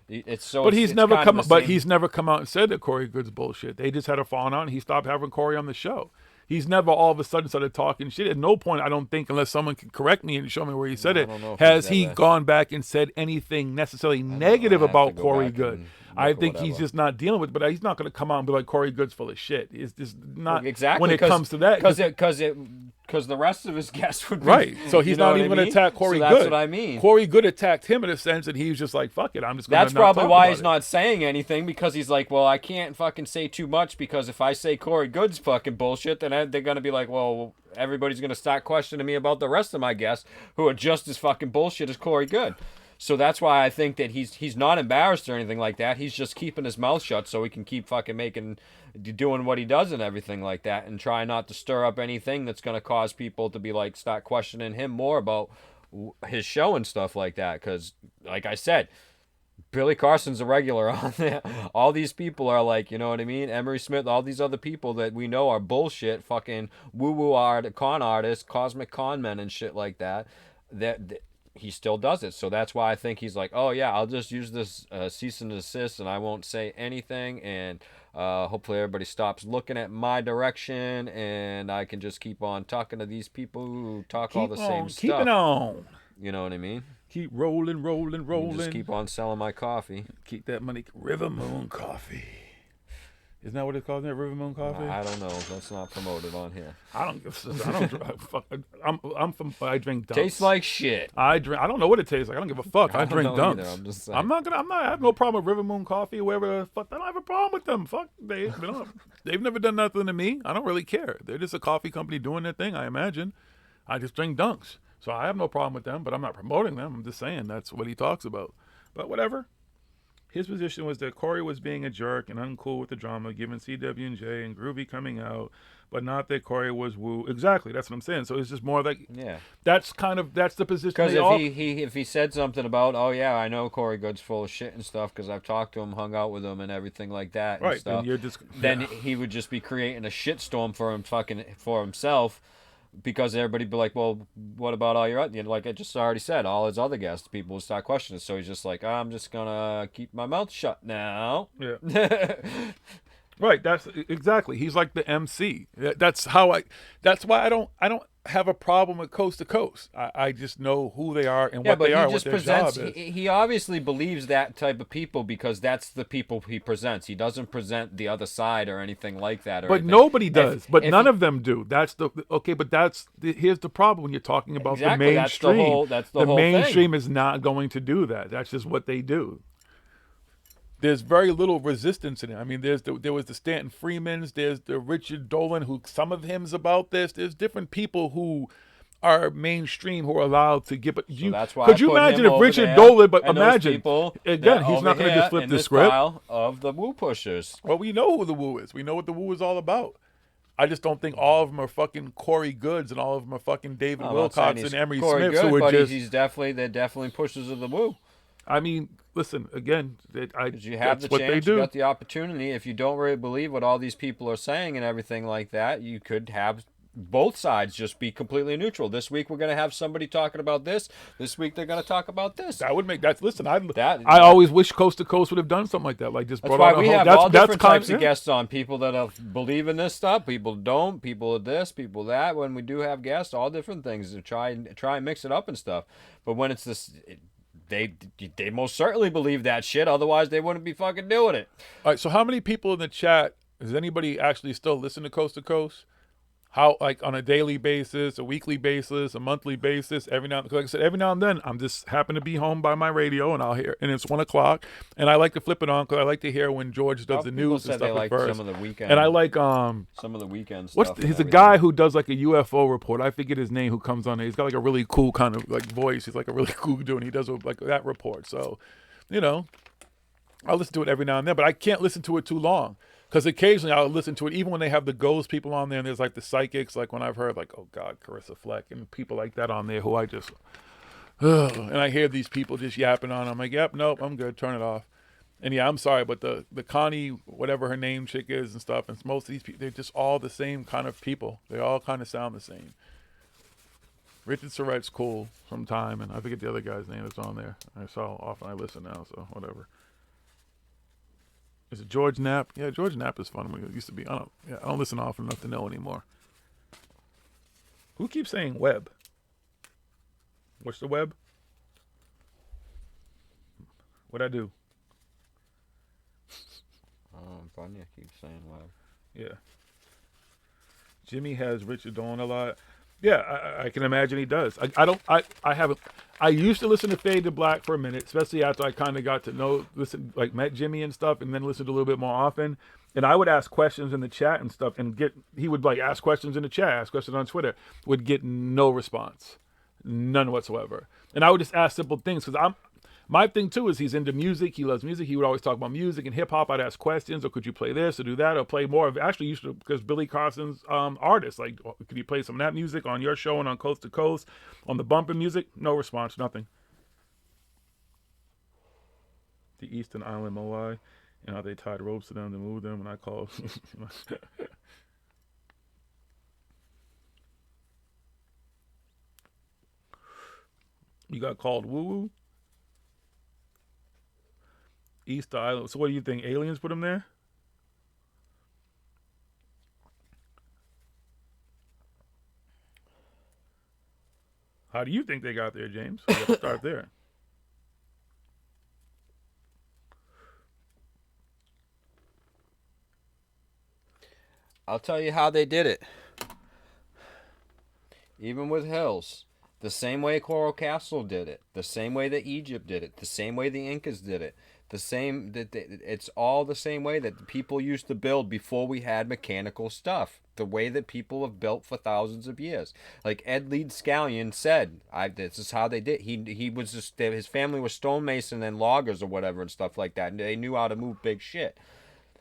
He's never come out and said that Corey Good's bullshit. They just had a falling out, and he stopped having Corey on the show. He's never all of a sudden started talking shit. At no point, I don't think, unless someone can correct me and show me where he said it, has he gone back and said anything necessarily negative about Corey Good. I think he's just not dealing with it, but he's not going to come out and be like, Corey Good's full of shit. It's just not exactly when it comes to that. Because the rest of his guests would be. Right. So he's not even going to attack Corey Good. That's what I mean. Corey Good attacked him in a sense that he was just like, fuck it, I'm just going to That's probably why he's not saying anything, because he's like, well, I can't fucking say too much, because if I say Corey Good's fucking bullshit, then they're going to be like, well, everybody's going to start questioning me about the rest of my guests who are just as fucking bullshit as Corey Good. So that's why I think that he's not embarrassed or anything like that. He's just keeping his mouth shut so he can keep fucking doing what he does and everything like that, and try not to stir up anything that's going to cause people to be like, start questioning him more about his show and stuff like that. Because like I said, Billy Carson's a regular on there. All these people are like, you know what I mean? Emery Smith, all these other people that we know are bullshit, fucking woo-woo con artists, cosmic con men and shit like that. He still does it. So that's why I think he's like, oh yeah, I'll just use this cease and desist, and I won't say anything, and hopefully everybody stops looking at my direction, and I can just keep on talking to these people who talk all the same stuff. Keep it on. You know what I mean? Keep rolling. Just keep on selling my coffee. Keep that money. River Moon Coffee. Isn't that what it's called? River Moon Coffee? I don't know. That's not promoted on here. I drink Dunks. Tastes like shit. I don't know what it tastes like. I don't give a fuck. I drink Dunks. I'm just saying. I have no problem with River Moon Coffee or wherever the fuck. I don't have a problem with them. Fuck. They've never done nothing to me. I don't really care. They're just a coffee company doing their thing, I imagine. I just drink dunks. So I have no problem with them, but I'm not promoting them. I'm just saying that's what he talks about. But whatever. His position was that Corey was being a jerk and uncool with the drama, given CW and J and Groovy coming out, but not that Corey was woo. Exactly, that's what I'm saying. So it's just more like, that's the position. Because if he said something about, oh yeah, I know Corey Good's full of shit and stuff because I've talked to him, hung out with him, and everything like that, and right? stuff, Then you're just then he would just be creating a shitstorm for himself. Because everybody be like, well, what about all your other? Like I just already said, all his other guests, people will start questioning. So he's just like, I'm just gonna keep my mouth shut now. Yeah. Right. That's exactly. He's like the MC. That's why I don't have a problem with Coast to Coast. I just know who they are and what they are, what their job is. He obviously believes that type of people because that's the people he presents. He doesn't present the other side or anything like that. But nobody does. But none of them do. That's here's the problem when you're talking about the mainstream. That's the whole mainstream thing. is not going to do that. That's just what they do. There's very little resistance in it. I mean, there was the Stanton Freemans. There's the Richard Dolan, who some of him's about this. There's different people who are mainstream who are allowed to get. But that's why could you imagine if Richard Dolan? But imagine again, he's not going to just flip the script. Of the woo pushers. Well, we know who the woo is. We know what the woo is all about. I just don't think all of them are fucking Corey Goods and all of them are fucking David Wilcox and Emery Corey Smith. Good, who are just they're definitely pushers of the woo. I mean, listen, again, you have the what chance, they do. You got the opportunity. If you don't really believe what all these people are saying and everything like that, you could have both sides just be completely neutral. This week we're going to have somebody talking about this. This week they're going to talk about this. That would make listen. I always wish Coast to Coast would have done something like that. Like just that's brought why we have all different types of guests on. People that believe in this stuff, people don't, people this, people that. When we do have guests, all different things to try and mix it up and stuff. But when it's this. They most certainly believe that shit. Otherwise, they wouldn't be fucking doing it. All right. So, how many people in the chat? Does anybody actually still listen to Coast to Coast? How, like, on a daily basis, a weekly basis, a monthly basis? Every now, like I said, every now and then, I'm just happen to be home by my radio, and I'll hear, and it's 1:00, and I like to flip it on because I like to hear when George does the news and stuff at first. Some of the weekend, and I like some of the weekend stuff. He's a guy who does like a UFO report. I forget his name. Who comes on there? He's got like a really cool kind of like voice. He's like a really cool dude. And he does like that report. So, I'll listen to it every now and then, but I can't listen to it too long. Because occasionally I'll listen to it, even when they have the ghost people on there, and there's like the psychics, like when I've heard like, oh God, Carissa Fleck, and people like that on there who I just, and I hear these people just yapping on. I'm like, yep, nope, I'm good, turn it off. And yeah, I'm sorry, but the Connie, whatever her name chick is and stuff, and most of these people, they're just all the same kind of people. They all kind of sound the same. Richard Surratt's cool sometime, and I forget the other guy's name that's on there. I saw often I listen now, so whatever. Is it George Knapp? Yeah, George Knapp is fun. It used to be. I don't listen often enough to know anymore. Who keeps saying web? What's the web? What'd I do? Vanya keeps saying web. Yeah. Jimmy has Richard Dolan a lot. Yeah, I can imagine he does. I used to listen to Fade to Black for a minute, especially after I kind of got to met Jimmy and stuff, and then listened a little bit more often. And I would ask questions in the chat and stuff, and he would like ask questions in the chat, ask questions on Twitter, would get no response, none whatsoever. And I would just ask simple things because my thing too is he's into music. He loves music. He would always talk about music and hip hop. I'd ask questions, or could you play this or do that, or play more of. Actually, used to because Billy Carson's artist. Like, could you play some of that music on your show and on Coast to Coast, on the bumping music? No response, nothing. The Eastern Island Moai, and how they tied ropes to them to move them, and I called. You got called woo woo. Easter Island. So what do you think? Aliens put them there? How do you think they got there, James? We got to start there. I'll tell you how they did it. Even with Hills, The same way Coral Castle did it. The same way that Egypt did it. The same way the Incas did it. The same it's all the same way that people used to build before we had mechanical stuff. The way that people have built for thousands of years. Like Ed Lead Scallion said, this is how they did. He was just, his family was stonemason and loggers or whatever and stuff like that. And they knew how to move big shit.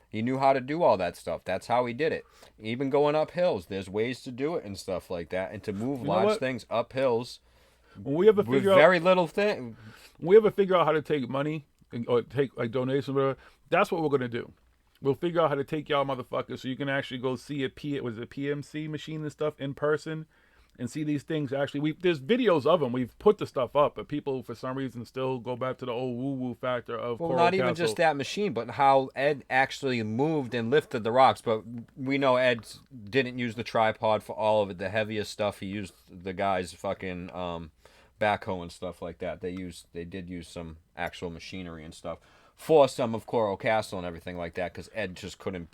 He knew how to do all that stuff. That's how he did it. Even going up hills, there's ways to do it and stuff like that. And to move large things up hills when we ever with figure very little thing. When we ever figure out how to take money or take like donations or whatever, that's what we're going to do. We'll figure out how to take y'all motherfuckers so you can actually go see a PMC machine and stuff in person and see these things. Actually, there's videos of them. We've put the stuff up, but people for some reason still go back to the old woo-woo factor of Well, Coral not even Castle. just that machine, but how Ed actually moved and lifted the rocks. But we know Ed didn't use the tripod for all of it. The heaviest stuff, he used the guy's fucking backhoe and stuff like that. They did use some actual machinery and stuff for some of Coral Castle and everything like that, because Ed just couldn't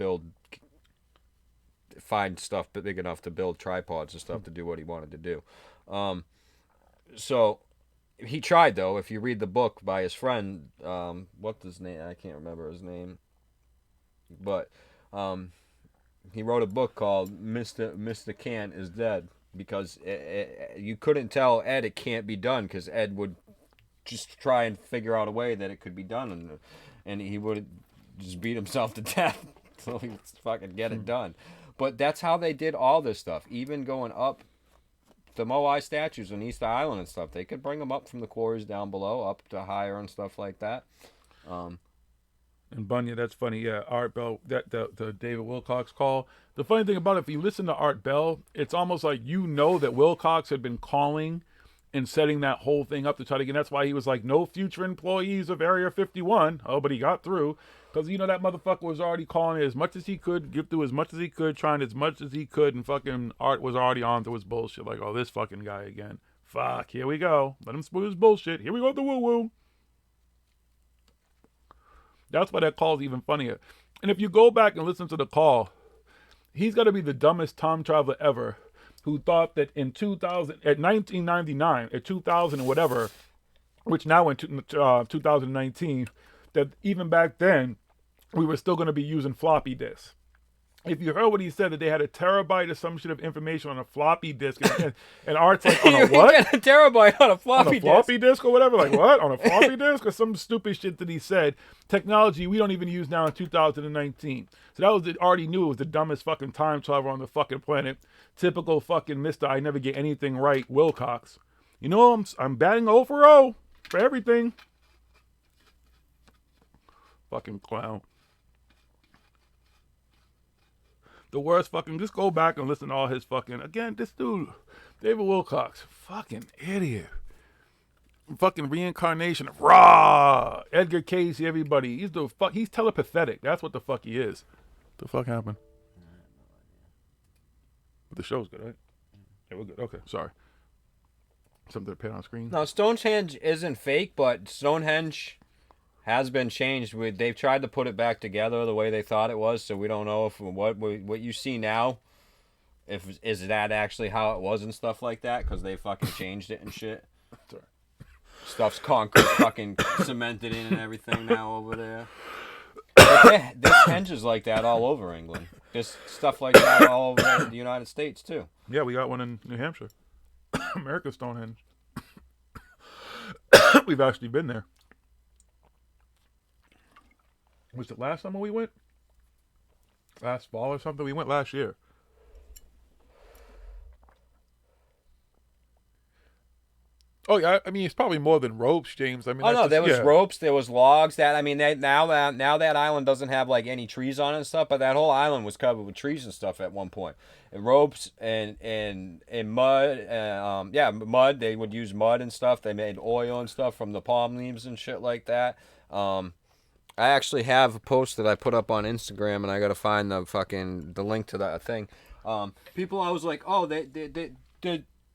find stuff big enough to build tripods and stuff to do what he wanted to do. So he tried, though. If you read the book by his friend, what's his name? I can't remember his name. But he wrote a book called Mr. Can't is Dead, because you couldn't tell Ed it can't be done, because Ed would just try and figure out a way that it could be done, and he would just beat himself to death so he fucking get it done. But that's how they did all this stuff. Even going up the Moai statues on Easter Island and stuff, they could bring them up from the quarries down below up to higher and stuff like that. And Bunya, that's funny. Yeah, Art Bell, the David Wilcox call. The funny thing about it, if you listen to Art Bell, it's almost like you know that Wilcox had been calling and setting that whole thing up to try to get. That's why he was like, no future employees of Area 51. Oh, but he got through. Because, you know, that motherfucker was already calling it as much as he could, give through as much as he could, trying as much as he could, and fucking Art was already on to his bullshit. Like, oh, this fucking guy again. Fuck, here we go. Let him spoil his bullshit. Here we go with the woo-woo. That's why that call is even funnier. And if you go back and listen to the call, he's got to be the dumbest time traveler ever who thought that in 1999, at 2000 and whatever, which now in 2019, that even back then, we were still going to be using floppy disks. If you heard what he said, that they had a terabyte or some shit of information on a floppy disk, and Art's like, on a what? You get a terabyte on a floppy disk? On a floppy disk or whatever? Like, what? On a floppy disk? Or some stupid shit that he said. Technology we don't even use now in 2019. So that was, it already knew it was the dumbest fucking time traveler on the fucking planet. Typical fucking Mr. I never get anything right, Wilcox. You know, I'm batting 0 for 0 for everything. Fucking clown. The worst fucking, just go back and listen to all his fucking, again, this dude, David Wilcox, fucking idiot. Fucking reincarnation, raw. Edgar Cayce, everybody. He's telepathetic. That's what the fuck he is. What the fuck happened? The show's good, right? Yeah, we're good. Okay, sorry. Something to put on screen. No, Stonehenge isn't fake, but Stonehenge has been changed. They've tried to put it back together the way they thought it was, so we don't know if what you see now, is that actually how it was and stuff like that, because they fucking changed it and shit. Sorry. Stuff's concrete fucking cemented in and everything now over there. But there's henges like that all over England. There's stuff like that all over the United States too. Yeah, we got one in New Hampshire. America's Stonehenge. We've actually been there. Was it last summer we went? Last fall or something? We went last year. Oh yeah, I mean it's probably more than ropes, James. I mean, oh no, there was ropes, there was logs. That I mean, now that island doesn't have like any trees on it and stuff, but that whole island was covered with trees and stuff at one point. And ropes and mud, mud. They would use mud and stuff. They made oil and stuff from the palm leaves and shit like that. I actually have a post that I put up on Instagram, and I gotta find the link to that thing. People always like, oh, the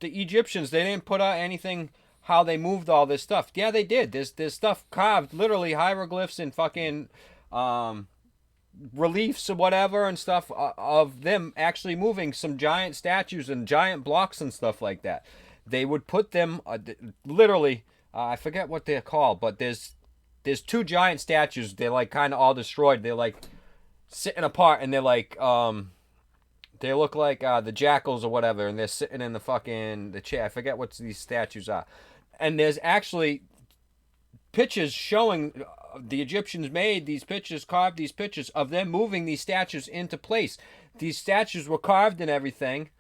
Egyptians, they didn't put out anything how they moved all this stuff. Yeah, they did. There's stuff carved, literally hieroglyphs and fucking reliefs or whatever and stuff of them actually moving some giant statues and giant blocks and stuff like that. they would put them literally. I forget what they're called, but there's 2 giant statues. They're like kind of all destroyed. They're like sitting apart, and they're like they look like the jackals or whatever, and they're sitting in the chair. I forget what these statues are. And there's actually pictures showing the Egyptians made these pictures, carved these pictures of them moving these statues into place. These statues were carved and everything,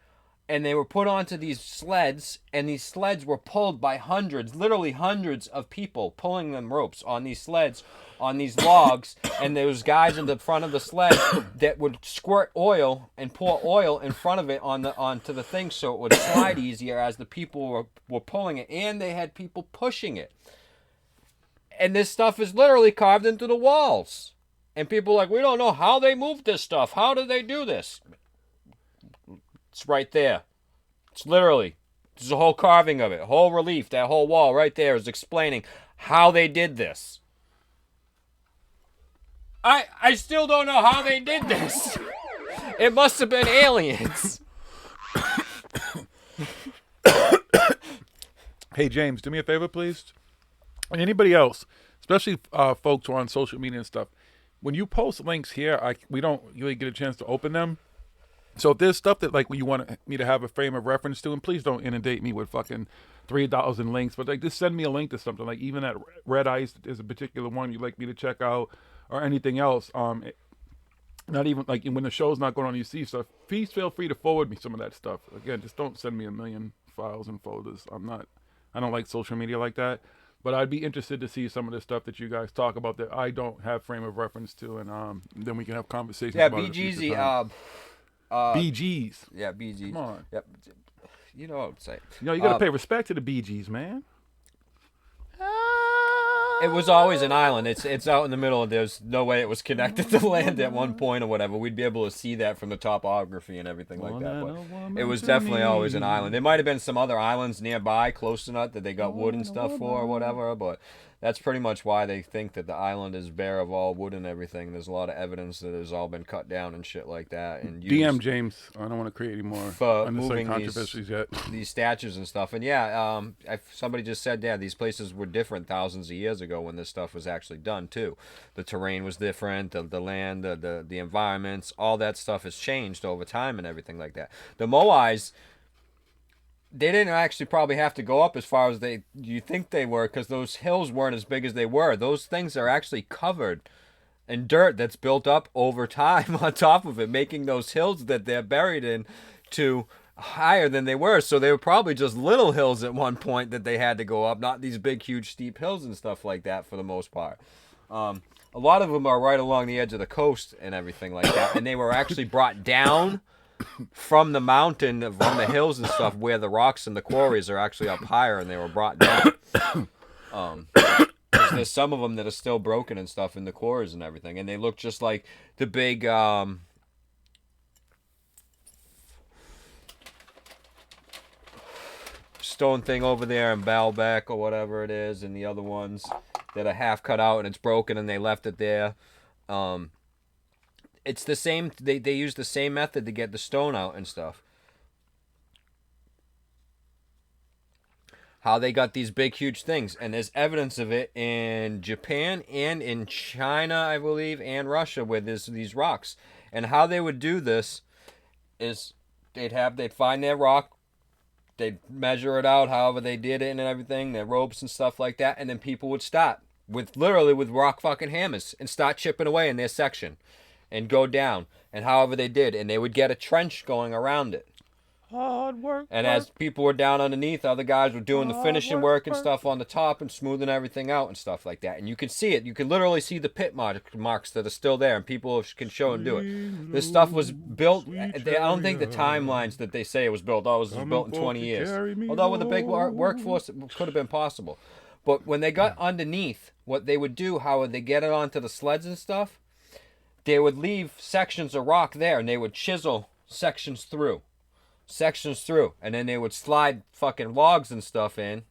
and they were put onto these sleds, and these sleds were pulled by hundreds, literally hundreds of people pulling them ropes on these sleds, on these logs, and there was guys in the front of the sled that would squirt oil and pour oil in front of it onto the thing so it would slide easier as the people were pulling it, and they had people pushing it. And this stuff is literally carved into the walls. And people are like, we don't know how they moved this stuff. How did they do this? It's right there. It's literally, there's a whole carving of it, a whole relief. That whole wall right there is explaining how they did this. I still don't know how they did this. It must have been aliens. Hey, James, do me a favor, please. And anybody else, especially folks who are on social media and stuff, when you post links here, we don't really get a chance to open them. So if there's stuff that like you want me to have a frame of reference to, and please don't inundate me with fucking 3,000 links, but like just send me a link to something. Like even that Red Ice is a particular one you'd like me to check out, or anything else. Not even like when the show's not going on, you see stuff. Please feel free to forward me some of that stuff. Again, just don't send me a million files and folders. I don't like social media like that. But I'd be interested to see some of the stuff that you guys talk about that I don't have frame of reference to, and then we can have conversations about it. BGZ. BGs. Yeah, BGs. Come on. Yep. You know what I'm saying. You know, you got to pay respect to the BGs, man. It was always an island. It's out in the middle. There's no way it was connected to land at one point or whatever. We'd be able to see that from the topography and everything like that. But it was definitely always an island. There might have been some other islands nearby, close enough that they got wood and stuff for or whatever. But that's pretty much why they think that the island is bare of all wood and everything. There's a lot of evidence that it's all been cut down and shit like that. And DM James. I don't want to create any more moving controversies yet. These statues and stuff. And yeah, somebody just said, yeah, these places were different thousands of years ago when this stuff was actually done too. The terrain was different, the land, the environments, all that stuff has changed over time and everything like that. The Moais, they didn't actually probably have to go up as far as you think they were, because those hills weren't as big as they were. Those things are actually covered in dirt that's built up over time on top of it, making those hills that they're buried in to higher than they were. So they were probably just little hills at one point that they had to go up, not these big, huge, steep hills and stuff like that for the most part. A lot of them are right along the edge of the coast and everything like that, and they were actually brought down from the mountain, from the hills and stuff, where the rocks and the quarries are actually up higher, and they were brought down. There's some of them that are still broken and stuff in the quarries and everything, and they look just like the big stone thing over there in Baalbek or whatever it is, and the other ones that are half cut out and it's broken and they left it there. It's the same. They use the same method to get the stone out and stuff. How they got these big, huge things, and there's evidence of it in Japan and in China, I believe, and Russia, where there's these rocks. And how they would do this is they'd find their rock, they'd measure it out, however they did it and everything, their ropes and stuff like that, and then people would stop with rock fucking hammers and start chipping away in their section. And go down, and however they did, and they would get a trench going around it. Hard work. And as people were down underneath, other guys were doing the finishing work and stuff on the top and smoothing everything out and stuff like that. And you can see it. You can literally see the pit marks that are still there, and people can show and do it. This stuff was built. I don't think the timelines that they say it was built. Oh, it was built in 20 years. Although with a big workforce, it could have been possible. But when they got underneath, what they would do, how would they get it onto the sleds and stuff? They would leave sections of rock there, and they would chisel sections through, and then they would slide fucking logs and stuff in,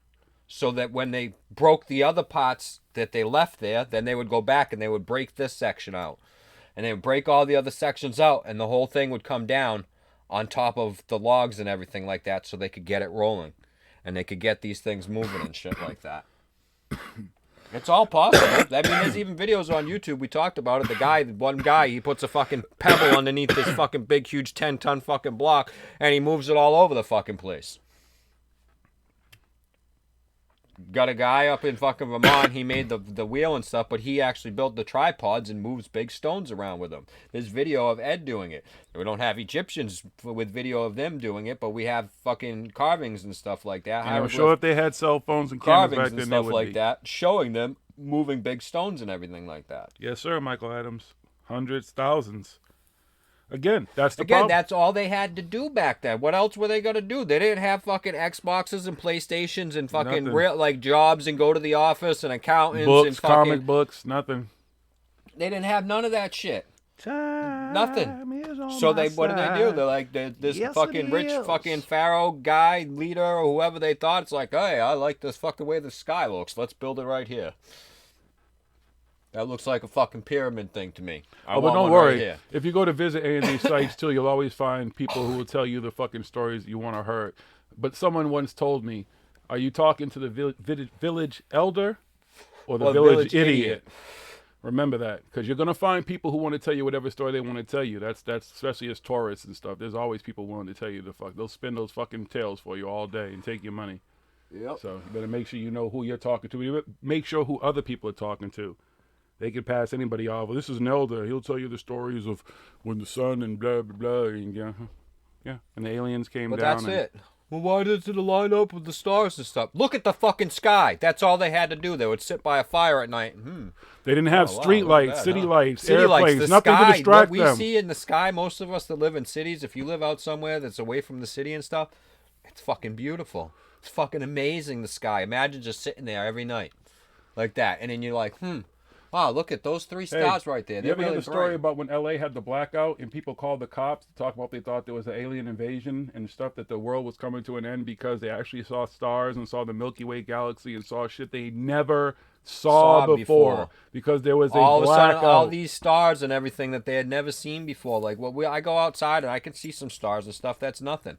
so that when they broke the other parts that they left there, then they would go back and they would break this section out, and they would break all the other sections out, and the whole thing would come down on top of the logs and everything like that, so they could get it rolling. and they could get these things moving and shit like that. It's all possible. I mean, there's even videos on YouTube. We talked about it. One guy, he puts a fucking pebble underneath this fucking big, huge 10-ton fucking block, and he moves it all over the fucking place. Got a guy up in fucking Vermont. He made the wheel and stuff, but he actually built the tripods and moves big stones around with them. There's video of Ed doing it. We don't have Egyptians with video of them doing it, but we have fucking carvings and stuff like that. I'm sure if they had cell phones and cameras carvings back and then, stuff they would like be. that, showing them moving big stones and everything like that. Yes, sir, Michael Adams. Hundreds, thousands. Again, that's the problem. That's all they had to do back then. What else were they going to do? They didn't have fucking Xboxes and PlayStations and fucking Nothing. jobs and go to the office and accountants Books, and fucking comic books, nothing. They didn't have none of that shit. Nothing. So what do they do? They're like this Yes, fucking it rich is. fucking pharaoh guy, leader, or whoever they thought. It's like, hey, I like this fucking way the sky looks. Let's build it right here. That looks like a fucking pyramid thing to me. I But want don't one worry. right here. If you go to visit any of these sites too, you'll always find people who will tell you the fucking stories you want to hear. But someone once told me, "Are you talking to the village elder or the village idiot?" Remember that, because you're gonna find people who want to tell you whatever story they want to tell you. That's especially as tourists and stuff. There's always people willing to tell you they'll spin those fucking tales for you all day and take your money. Yep. So you better make sure you know who you're talking to. You make sure who other people are talking to. They can pass anybody off. Well, this is an elder. He'll tell you the stories of when the sun and blah blah blah. And yeah, and the aliens came But down. that's it. Well, why does it line up with the stars and stuff? Look at the fucking sky. That's all they had to do. They would sit by a fire at night. They didn't have street lights, city lights, City lights, airplanes, the nothing sky, to distract what we them. see in the sky, most of us that live in cities, if you live out somewhere that's away from the city and stuff, it's fucking beautiful. It's fucking amazing, the sky. Imagine just sitting there every night like that. And then you're like, wow, look at those three stars right there. You They're ever hear really the story bright. about when LA had the blackout and people called the cops to talk about they thought there was an alien invasion and stuff, that the world was coming to an end because they actually saw stars and saw the Milky Way galaxy and saw shit they never saw before because there was a all blackout. of a sudden, all these stars and everything that they had never seen before. Like, I go outside and I can see some stars and stuff. That's nothing.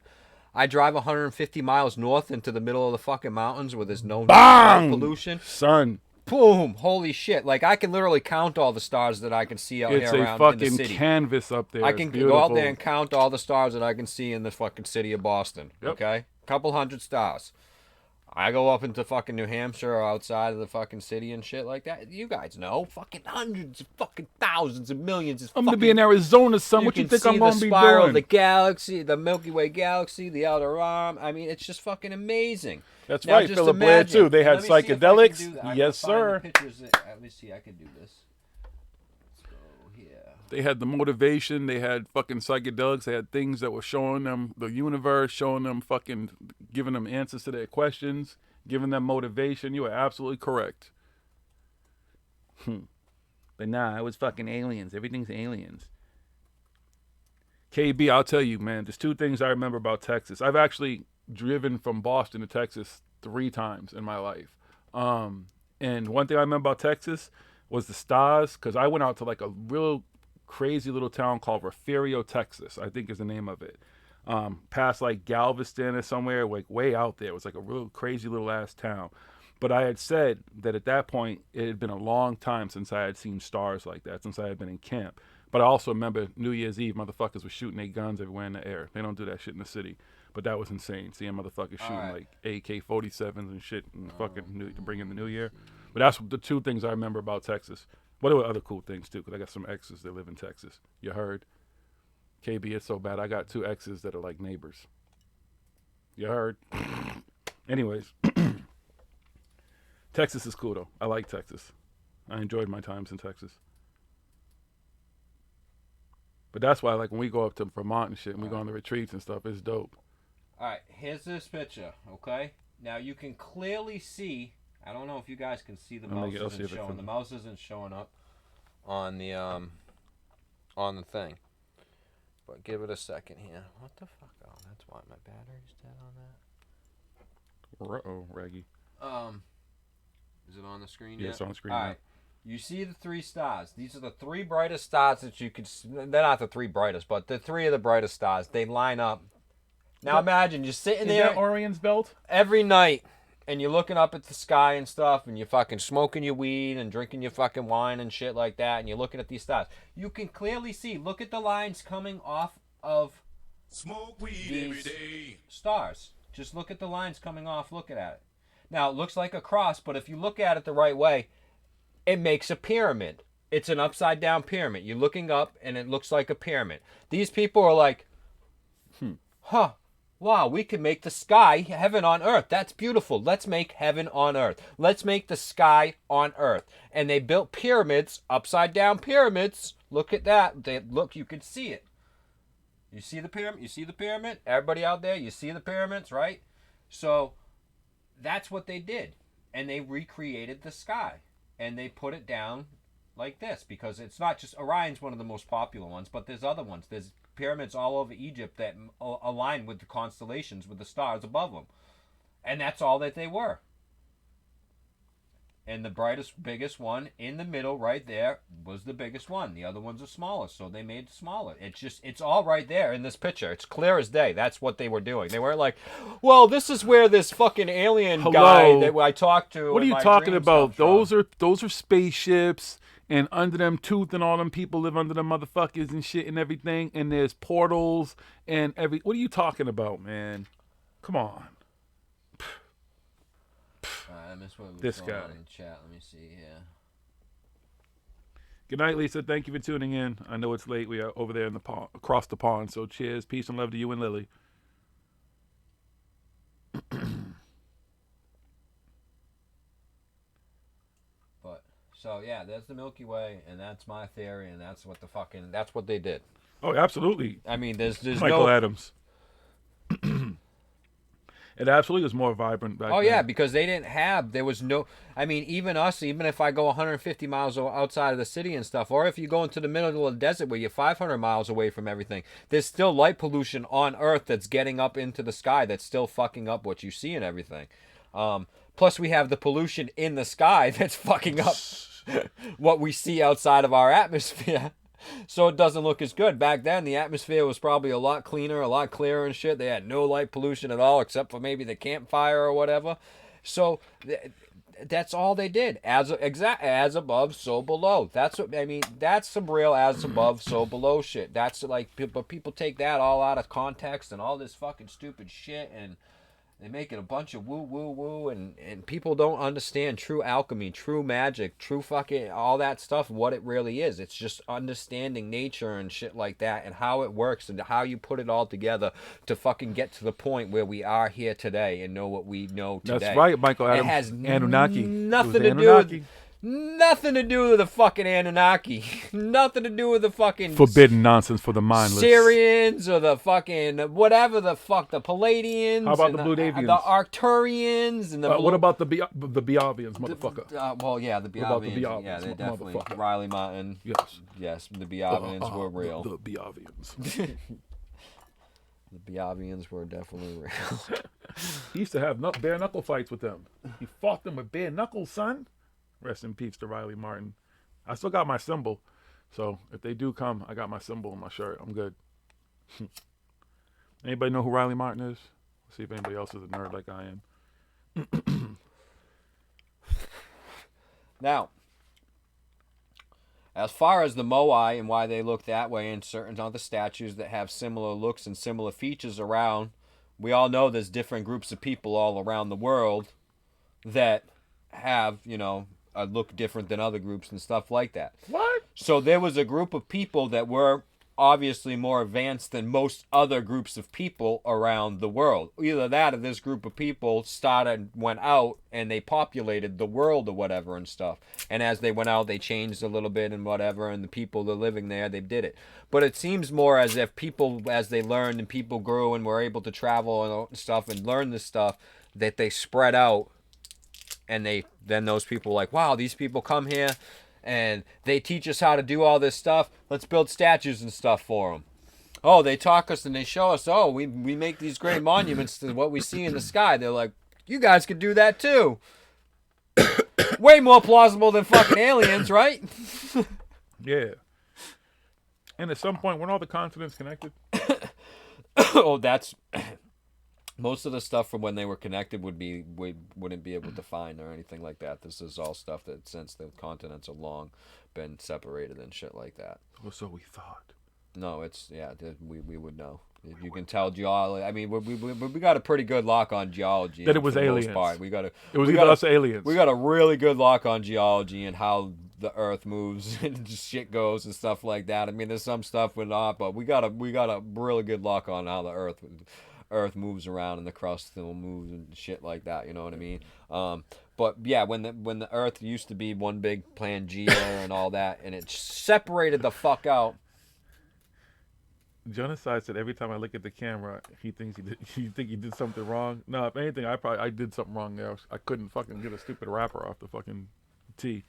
I drive 150 miles north into the middle of the fucking mountains where there's no pollution. Son. Boom! Holy shit! Like, I can literally count all the stars that I can see out It's here a around in the fucking city. canvas up there. I It's can go out there beautiful. and count all the stars that I can see in the fucking city of Boston. Yep. Okay? Couple hundred stars. I go up into fucking New Hampshire or outside of the fucking city and shit like that. You guys know. Fucking hundreds of fucking thousands of millions. I'm going to be in Arizona, son. What you think I'm going to be the spiral doing? of the galaxy, the Milky Way galaxy, the outer arm. I mean, it's just fucking amazing. That's Now, right, just Philip Blair, imagine. too. They had Let me see if I can psychedelics. do that. I Yes, gotta find sir. the pictures. Let me see. I can do this. They had the motivation. They had fucking psychedelics. They had things that were showing them the universe, showing them fucking, giving them answers to their questions, giving them motivation. You are absolutely correct. But nah, it was fucking aliens. Everything's aliens. KB, I'll tell you, man, there's two things I remember about Texas. I've actually driven from Boston to Texas 3 times in my life. And one thing I remember about Texas was the stars, because I went out to like a real crazy little town called Refugio, Texas, I think is the name of it. Past like Galveston or somewhere, like way out there. It was like a real crazy little ass town. But I had said that at that point, it had been a long time since I had seen stars like that, since I had been in camp. But I also remember New Year's Eve, motherfuckers were shooting their guns everywhere in the air. They don't do that shit in the city. But that was insane, seeing motherfuckers shooting like AK-47s and shit and to bring in the new year. But that's the two things I remember about Texas. But there were other cool things too, because I got some exes that live in Texas. You heard? KB, it's so bad. I got 2 exes that are like neighbors. You heard? Anyways. Texas is cool though. I like Texas. I enjoyed my times in Texas. But that's why, like, when we go up to Vermont and shit, and we go on the retreats and stuff, it's dope. All right, here's this picture, okay? Now, you can clearly see, I don't know if you guys can see the mouse isn't showing. The mouse isn't showing up on the thing. But give it a second here. What the fuck? Oh, that's why my battery's dead on that. Uh-oh, Raggy. Is it on the screen Yeah, yet? it's on the screen All now. right. You see the 3 stars. These are the 3 brightest stars that you could see. They're not the 3 brightest, but the 3 of the brightest stars. They line up Now imagine you're sitting Is there that Orion's belt? every night, and you're looking up at the sky and stuff, and you're fucking smoking your weed and drinking your fucking wine and shit like that, and you're looking at these stars. You can clearly see. Look at the lines coming off of these stars. Just look at the lines coming off. Look at it. Now it looks like a cross, but if you look at it the right way, it makes a pyramid. It's an upside down pyramid. You're looking up, and it looks like a pyramid. These people are like, wow, we can make the sky heaven on earth. That's beautiful. Let's make heaven on earth. Let's make the sky on earth. And they built pyramids, upside down pyramids. Look at that. Look, you can see it. You see the pyramid? You see the pyramid? Everybody out there, you see the pyramids, right? So that's what they did. And they recreated the sky. And they put it down like this, because it's not just Orion's one of the most popular ones, but there's other ones. There's pyramids all over Egypt that align with the constellations, with the stars above them. And that's all that they were. And the brightest, biggest one in the middle right there was the biggest one. The other ones are smaller, so they made it smaller. It's all right there in this picture. It's clear as day. That's what they were doing. They weren't like, well, this is where this fucking alien guy that I talked to. What are you talking about? Those are spaceships, and under them Tooth and all them people live under them motherfuckers and shit and everything. And there's portals and What are you talking about, man? Come on. I missed what was This going guy. on in the chat. Let me see here. Good night, Lisa. Thank you for tuning in. I know it's late. We are over there in the pond, across the pond. So cheers, peace, and love to you and Lily. But so yeah, there's the Milky Way, and that's my theory, and that's what they did. Oh, absolutely. I mean, there's Michael no Adams. It absolutely was more vibrant back then. Oh yeah, because there was no. I mean, even if I go 150 miles outside of the city and stuff, or if you go into the middle of the desert where you're 500 miles away from everything, there's still light pollution on Earth that's getting up into the sky that's still fucking up what you see and everything. Plus, we have the pollution in the sky that's fucking up what we see outside of our atmosphere. So it doesn't look as good. Back then, the atmosphere was probably a lot cleaner, a lot clearer and shit. They had no light pollution at all, except for maybe the campfire or whatever. So that's all they did. As above, so below. That's what I mean. That's some real as above, so below shit. That's like, but people take that all out of context and all this fucking stupid shit, and they make it a bunch of woo woo woo, and people don't understand true alchemy, true magic, true fucking all that stuff, what it really is. It's just understanding nature and shit like that, and how it works, and how you put it all together to fucking get to the point where we are here today and know what we know today. That's right, Michael Adams. It has Anunnaki. nothing It to was do with Anunnaki. nothing to do with the fucking Anunnaki. Nothing to do with the fucking Forbidden nonsense for the mindless. Syrians or the fucking whatever the fuck, the Palladians. How about and the Blue Davians? The Arcturians and the. What about the Biavians, motherfucker? Well, yeah, the What about the Biavians. Biavians, Yeah, they definitely. motherfucker? Riley Martin. Yes, the Biavians were real. The Biavians. The Biavians were definitely real. He used to have bare knuckle fights with them. He fought them with bare knuckles, son. Rest in peace to Riley Martin. I still got my symbol, so if they do come, I got my symbol on my shirt. I'm good. Anybody know who Riley Martin is? Let's see if anybody else is a nerd like I am. Now, as far as the Moai and why they look that way, and certain other statues that have similar looks and similar features around, we all know there's different groups of people all around the world that have, look different than other groups and stuff like that. What? So there was a group of people that were obviously more advanced than most other groups of people around the world. Either that or this group of people went out and they populated the world or whatever and stuff. And as they went out, they changed a little bit and whatever, and the people that are living there, they did it. But it seems more as if people, as they learned and people grew and were able to travel and stuff and learn this stuff, that they spread out. And then those people were like, wow, these people come here and they teach us how to do all this stuff. Let's build statues and stuff for them. Oh, they talk us and they show us, we make these great monuments to what we see in the sky. They're like, you guys could do that too. Way more plausible than fucking aliens, right? Yeah. And at some point, weren't all the continents connected? Oh, that's Most of the stuff from when they were connected we wouldn't be able to find or anything like that. This is all stuff that since the continents have long been separated and shit like that. Well, so we thought. No, it's we would know. You can tell geology. I mean, we got a pretty good lock on geology. That it was for the most aliens. part. It was either us or aliens. We got a really good lock on geology and how the Earth moves and shit goes and stuff like that. I mean, there's some stuff we're not, but we got a really good lock on how the Earth moves around and the crust still moves and shit like that. You know what I mean? But yeah, when the Earth used to be one big Pangea and all that, and it separated the fuck out. Genocide said every time I look at the camera, he thinks he did something wrong. No, if anything, I did something wrong there. I couldn't fucking get a stupid wrapper off the fucking T.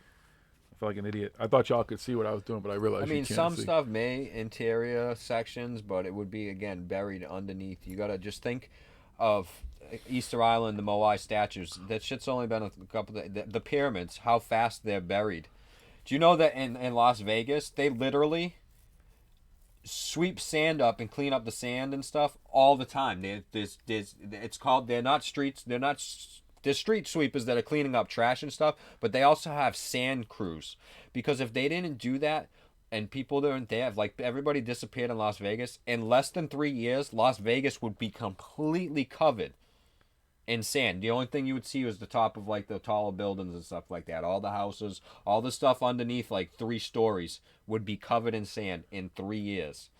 I felt like an idiot. I thought y'all could see what I was doing, but I realized you can't some see. stuff may interior sections, but it would be again buried underneath. You gotta just think of Easter Island, the Moai statues. That shit's only been a couple of the pyramids. How fast they're buried. Do you know that in Las Vegas they literally sweep sand up and clean up the sand and stuff all the time? It's called, they're not streets, there's street sweepers that are cleaning up trash and stuff, but they also have sand crews, because if they didn't do that and people didn't, they have, like, everybody disappeared in Las Vegas, in less than 3 years Las Vegas would be completely covered in sand. The only thing you would see was the top of, like, the taller buildings and stuff like that. All the houses, all the stuff underneath, like 3 stories, would be covered in sand in 3 years.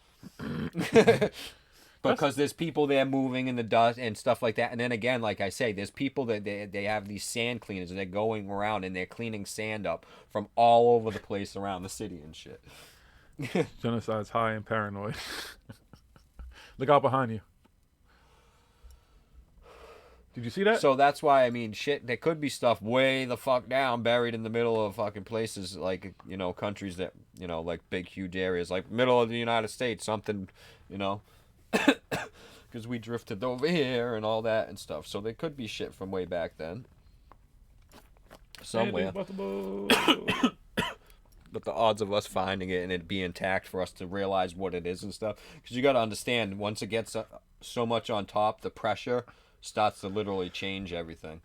Because there's people there moving in the dust and stuff like that. And then again, like I say, there's people that they have these sand cleaners and they're going around and they're cleaning sand up from all over the place around the city and shit. Genocide's high and paranoid. Look out behind you. Did you see that? So that's why, I mean, shit, there could be stuff way the fuck down, buried in the middle of fucking places, like, you know, countries that, you know, like big, huge areas, like middle of the United States, something, you know, because we drifted over here and all that and stuff. So there could be shit from way back then. Somewhere. But the odds of us finding it and it be intact for us to realize what it is and stuff, because you got to understand, once it gets so much on top, the pressure starts to literally change everything.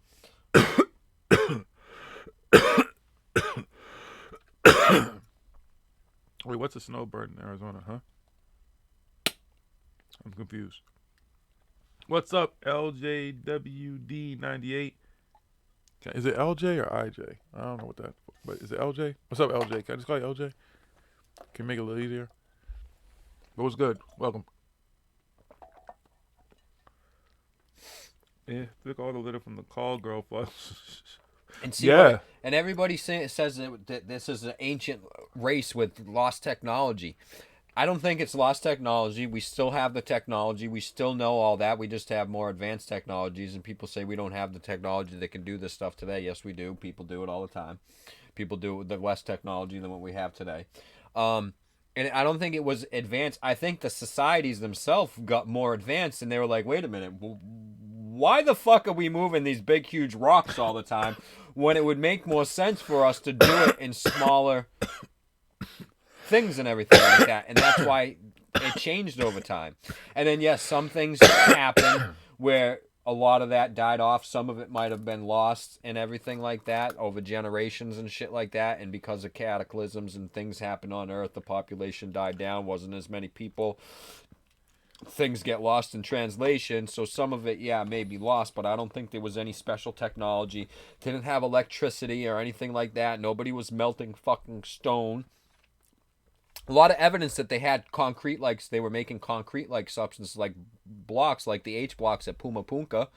Wait, what's a snowbird in Arizona, huh? I'm confused. What's up, LJWD98? Is it LJ or IJ? I don't know what that, but is it LJ? What's up, LJ? Can I just call you LJ? Can you make it a little easier? But what's good? Welcome. Yeah, took all the litter from the call girl fuss. And see, and everybody says that this is an ancient race with lost technology. I don't think it's lost technology. We still have the technology. We still know all that. We just have more advanced technologies. And people say we don't have the technology that can do this stuff today. Yes, we do. People do it all the time. People do it with less technology than what we have today. And I don't think it was advanced. I think the societies themselves got more advanced. And they were like, wait a minute. Why the fuck are we moving these big, huge rocks all the time when it would make more sense for us to do it in smaller things and everything like that? And that's why it changed over time. And then, yes, some things happened where a lot of that died off. Some of it might have been lost and everything like that over generations and shit like that. And because of cataclysms and things happened on Earth, the population died down. Wasn't as many people. Things get lost in translation, so some of it, yeah, may be lost, but I don't think there was any special technology. Didn't have electricity or anything like that. Nobody was melting fucking stone. A lot of evidence that they had concrete, like they were making concrete-like substances, like blocks, like the H blocks at Pumapunka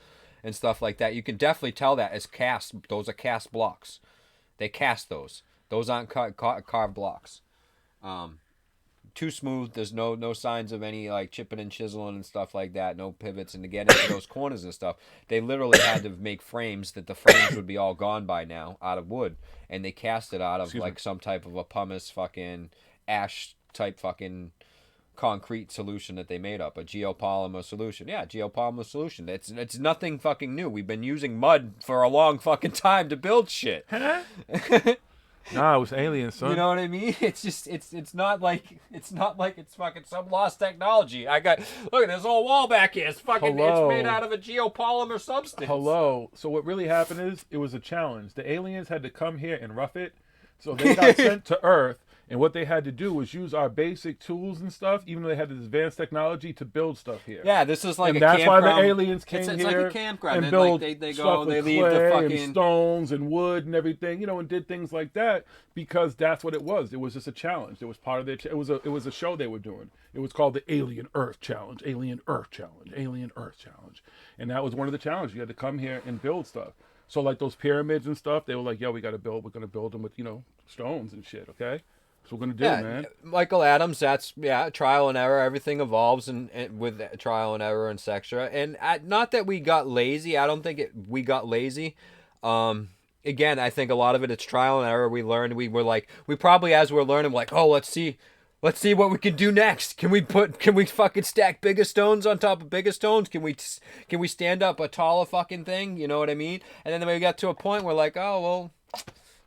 and stuff like that. You can definitely tell that as cast. Those are cast blocks. They cast those. Those aren't carved blocks. Too smooth. There's no signs of any like chipping and chiseling and stuff like that. No pivots. And to get into those corners and stuff, they literally had to make frames that the frames would be all gone by now out of wood. And they cast it out of some type of a pumice fucking ash type fucking concrete solution that they made up. A geopolymer solution. Yeah, geopolymer solution. It's nothing fucking new. We've been using mud for a long fucking time to build shit. Nah, it was aliens, son. You know what I mean? It's just it's not like it's fucking some lost technology. Look at this whole wall back here. It's fucking Hello. It's made out of a geopolymer substance. Hello. So what really happened is it was a challenge. The aliens had to come here and rough it. So they got sent to Earth, and what they had to do was use our basic tools and stuff, even though they had this advanced technology to build stuff here. Yeah, this is like and a that's why campground. the aliens came It's here like a campground. and And built like they stuff go, with they clay leave the fucking and stones and wood and everything, you know, and did things like that because that's what it was. It was just a challenge. It was part of their. It was a show they were doing. It was called the Alien Earth Challenge, Alien Earth Challenge, Alien Earth Challenge, and that was one of the challenges. You had to come here and build stuff. So like those pyramids and stuff, they were like, "Yo, we're gonna build them with stones and shit." Okay. That's what we're gonna do, man. Michael Adams. That's trial and error. Everything evolves and with trial and error and etc. And not that we got lazy. I don't think we got lazy. Again, I think a lot of it's trial and error. We learned. We probably as we're learning, like, oh, let's see what we can do next. Can we fucking stack bigger stones on top of bigger stones? Can we stand up a taller fucking thing? You know what I mean? And then we got to a point where like, oh well.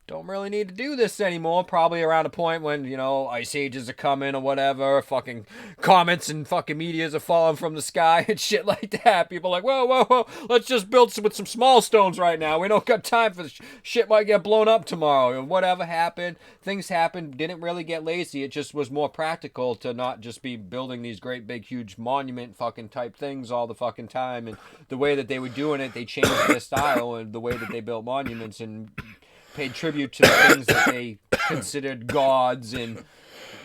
Don't really need to do this anymore. Probably around a point when, ice ages are coming or whatever. Fucking comets and fucking meteors are falling from the sky and shit like that. People are like, whoa. Let's just build with some small stones right now. We don't got time for this. Shit might get blown up tomorrow. And whatever happened, things happened. Didn't really get lazy. It just was more practical to not just be building these great big huge monument fucking type things all the fucking time. And the way that they were doing it, they changed their style and the way that they built monuments and paid tribute to the things that they considered gods and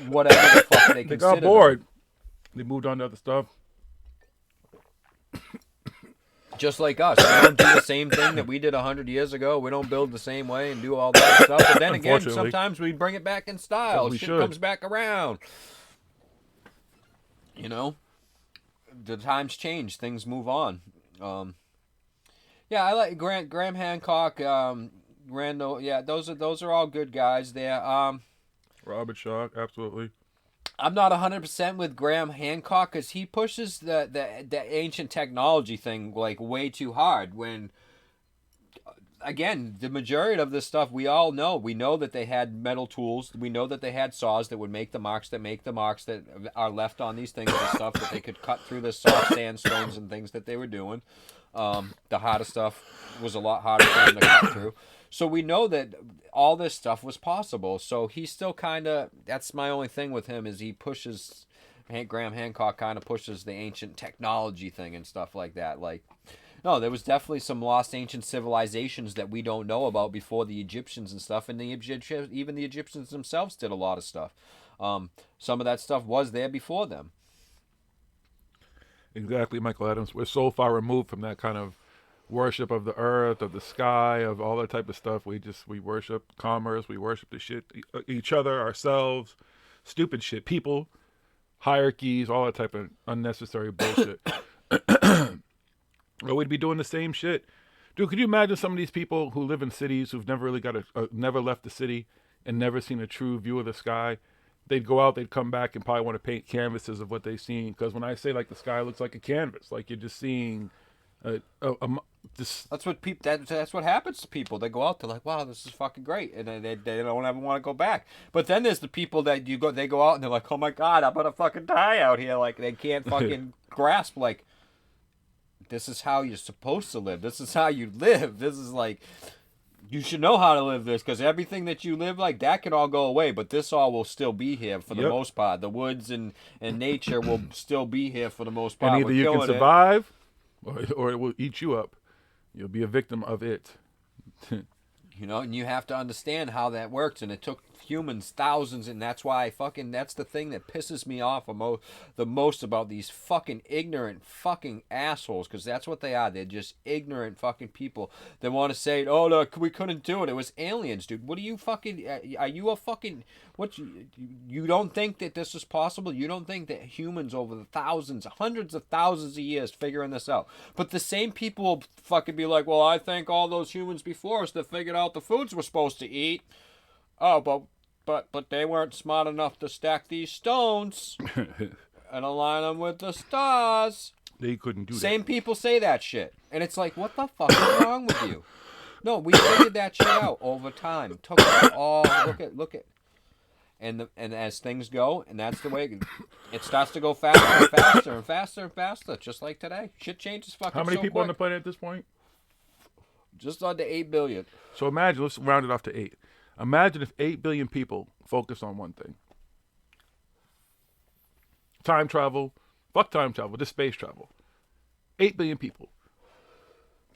whatever the fuck they considered. They got bored. They moved on to other stuff. Just like us. We don't do the same thing that we did 100 years ago. We don't build the same way and do all that stuff. But then again, sometimes we bring it back in style. Shit comes back around. The times change. Things move on. I like Graham Hancock, Randall, those are all good guys there. Robert Schock, absolutely. I'm not 100% with Graham Hancock because he pushes the ancient technology thing like way too hard. When again, the majority of this stuff we all know. We know that they had metal tools. We know that they had saws that would make the marks that are left on these things and stuff that they could cut through the soft sandstones and things that they were doing. The harder stuff was a lot harder for them to cut through. So we know that all this stuff was possible. So he still kind of, that's my only thing with him is he pushes, Graham Hancock kind of pushes the ancient technology thing and stuff like that. Like, no, there was definitely some lost ancient civilizations that we don't know about before the Egyptians and stuff. And even the Egyptians themselves did a lot of stuff. Some of that stuff was there before them. Exactly, Michael Adams. We're so far removed from that kind of worship of the earth, of the sky, of all that type of stuff. We worship commerce. We worship the shit, each other, ourselves, stupid shit, people, hierarchies, all that type of unnecessary bullshit. Or we'd be doing the same shit. Dude, could you imagine some of these people who live in cities who've never really never left the city and never seen a true view of the sky? They'd go out, they'd come back and probably want to paint canvases of what they've seen. Because when I say like the sky looks like a canvas, like you're just seeing that's what people. That's what happens to people. They go out, they're like, "Wow, this is fucking great," and they don't ever want to go back. But then there's the people that they go out and they're like, "Oh my god, I'm gonna fucking die out here!" Like they can't fucking grasp like this is how you're supposed to live. This is how you live. This is like you should know how to live this because everything that you live like that can all go away, but this all will still be here for the most part. The woods and nature will still be here for the most part. And either you can survive. Or it will eat you up. You'll be a victim of it. And you have to understand how that works. And it took humans thousands, and that's why that's the thing that pisses me off the most about these fucking ignorant fucking assholes, because that's what they are. They're just ignorant fucking people. They want to say, oh, look, we couldn't do it. It was aliens, dude. What are you fucking, are you a fucking, what, you don't think that this is possible? You don't think that humans over the thousands, hundreds of thousands of years figuring this out? But the same people will fucking be like, well, I think all those humans before us that figured out the foods we're supposed to eat. Oh, but they weren't smart enough to stack these stones and align them with the stars. They couldn't do that. Same people say that shit. And it's like, what the fuck is wrong with you? No, we figured that shit out over time. Took us all look at, and as things go, and that's the way it starts to go faster and faster and faster and faster. Just like today, shit changes fucking. How many so people quick. on the planet at this point? Just under 8 billion. So imagine, let's round it off to 8. Imagine if 8 billion people focus on one thing. Time travel, fuck time travel, just space travel. 8 billion people.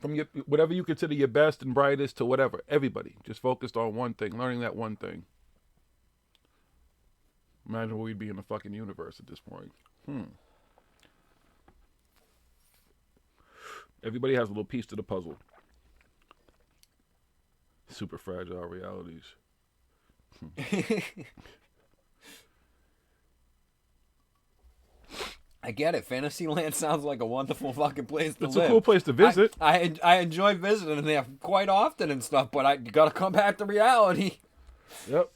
From your, whatever you consider your best and brightest to whatever, everybody just focused on one thing, learning that one thing. Imagine where we'd be in the fucking universe at this point. Everybody has a little piece to the puzzle. Super fragile realities. I get it. Fantasyland sounds like a wonderful fucking place to live. It's a cool place to visit. I enjoy visiting there quite often and stuff, but you gotta come back to reality. Yep.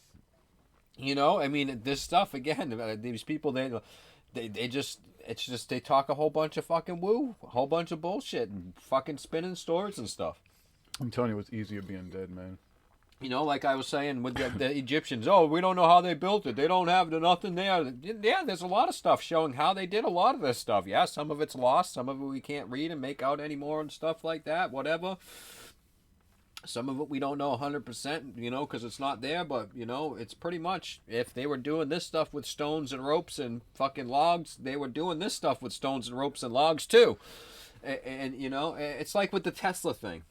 You know, I mean, this stuff again. These people, they just, it's just they talk a whole bunch of fucking woo, a whole bunch of bullshit, and fucking spinning stories and stuff. I'm telling you, it's easier being dead, man. You know, like I was saying with the Egyptians, oh, we don't know how they built it. They don't have nothing there. Yeah, there's a lot of stuff showing how they did a lot of this stuff. Yeah, some of it's lost. Some of it we can't read and make out anymore and stuff like that, whatever. Some of it we don't know 100%, you know, because it's not there. But, you know, it's pretty much, if they were doing this stuff with stones and ropes and fucking logs, they were doing this stuff with stones and ropes and logs too. And you know, it's like with the Tesla thing.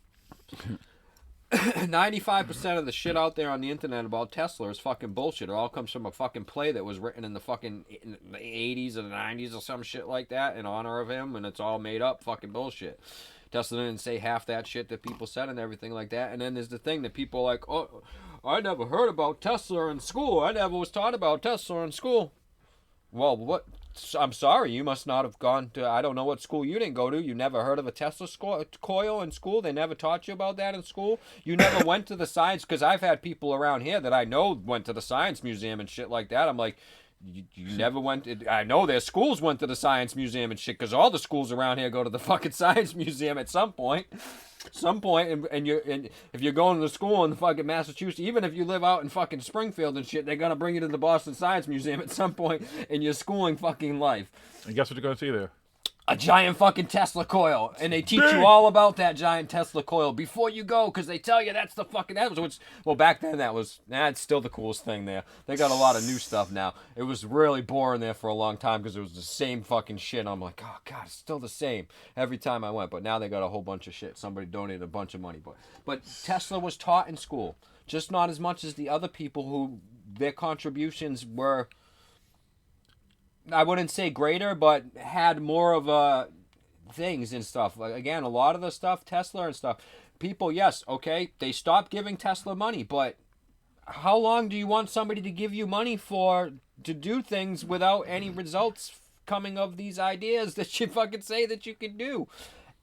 95% of the shit out there on the internet about Tesla is fucking bullshit. It all comes from a fucking play that was written in the 80s or the 90s or some shit like that in honor of him, and it's all made up fucking bullshit. Tesla didn't say half that shit that people said and everything like that. And then there's the thing that people are like, oh, I never heard about Tesla in school. I never was taught about Tesla in school. Well, what? I'm sorry, you must not have gone to, I don't know what school you didn't go to. You never heard of a Tesla coil in school? They never taught you about that in school? You never went to the science, because I've had people around here that I know went to the science museum and shit like that. I'm like, you never went, I know their schools went to the science museum and shit, because all the schools around here go to the fucking science museum at some point. And if you're going to school in fucking Massachusetts, even if you live out in fucking Springfield and shit, they're gonna bring you to the Boston Science Museum at some point in your schooling fucking life. And guess what you're gonna see there? A giant fucking Tesla coil, and they teach you all about that giant Tesla coil before you go, because they tell you that's the fucking, well, back then that's still the coolest thing there. They got a lot of new stuff now. It was really boring there for a long time because it was the same fucking shit. I'm like, oh god, it's still the same every time I went. But now they got a whole bunch of shit. Somebody donated a bunch of money, but Tesla was taught in school, just not as much as the other people who their contributions were, I wouldn't say greater, but had more of things and stuff. Like, again, a lot of the stuff, Tesla and stuff, people, yes, okay, they stopped giving Tesla money, but how long do you want somebody to give you money for to do things without any results coming of these ideas that you fucking say that you can do?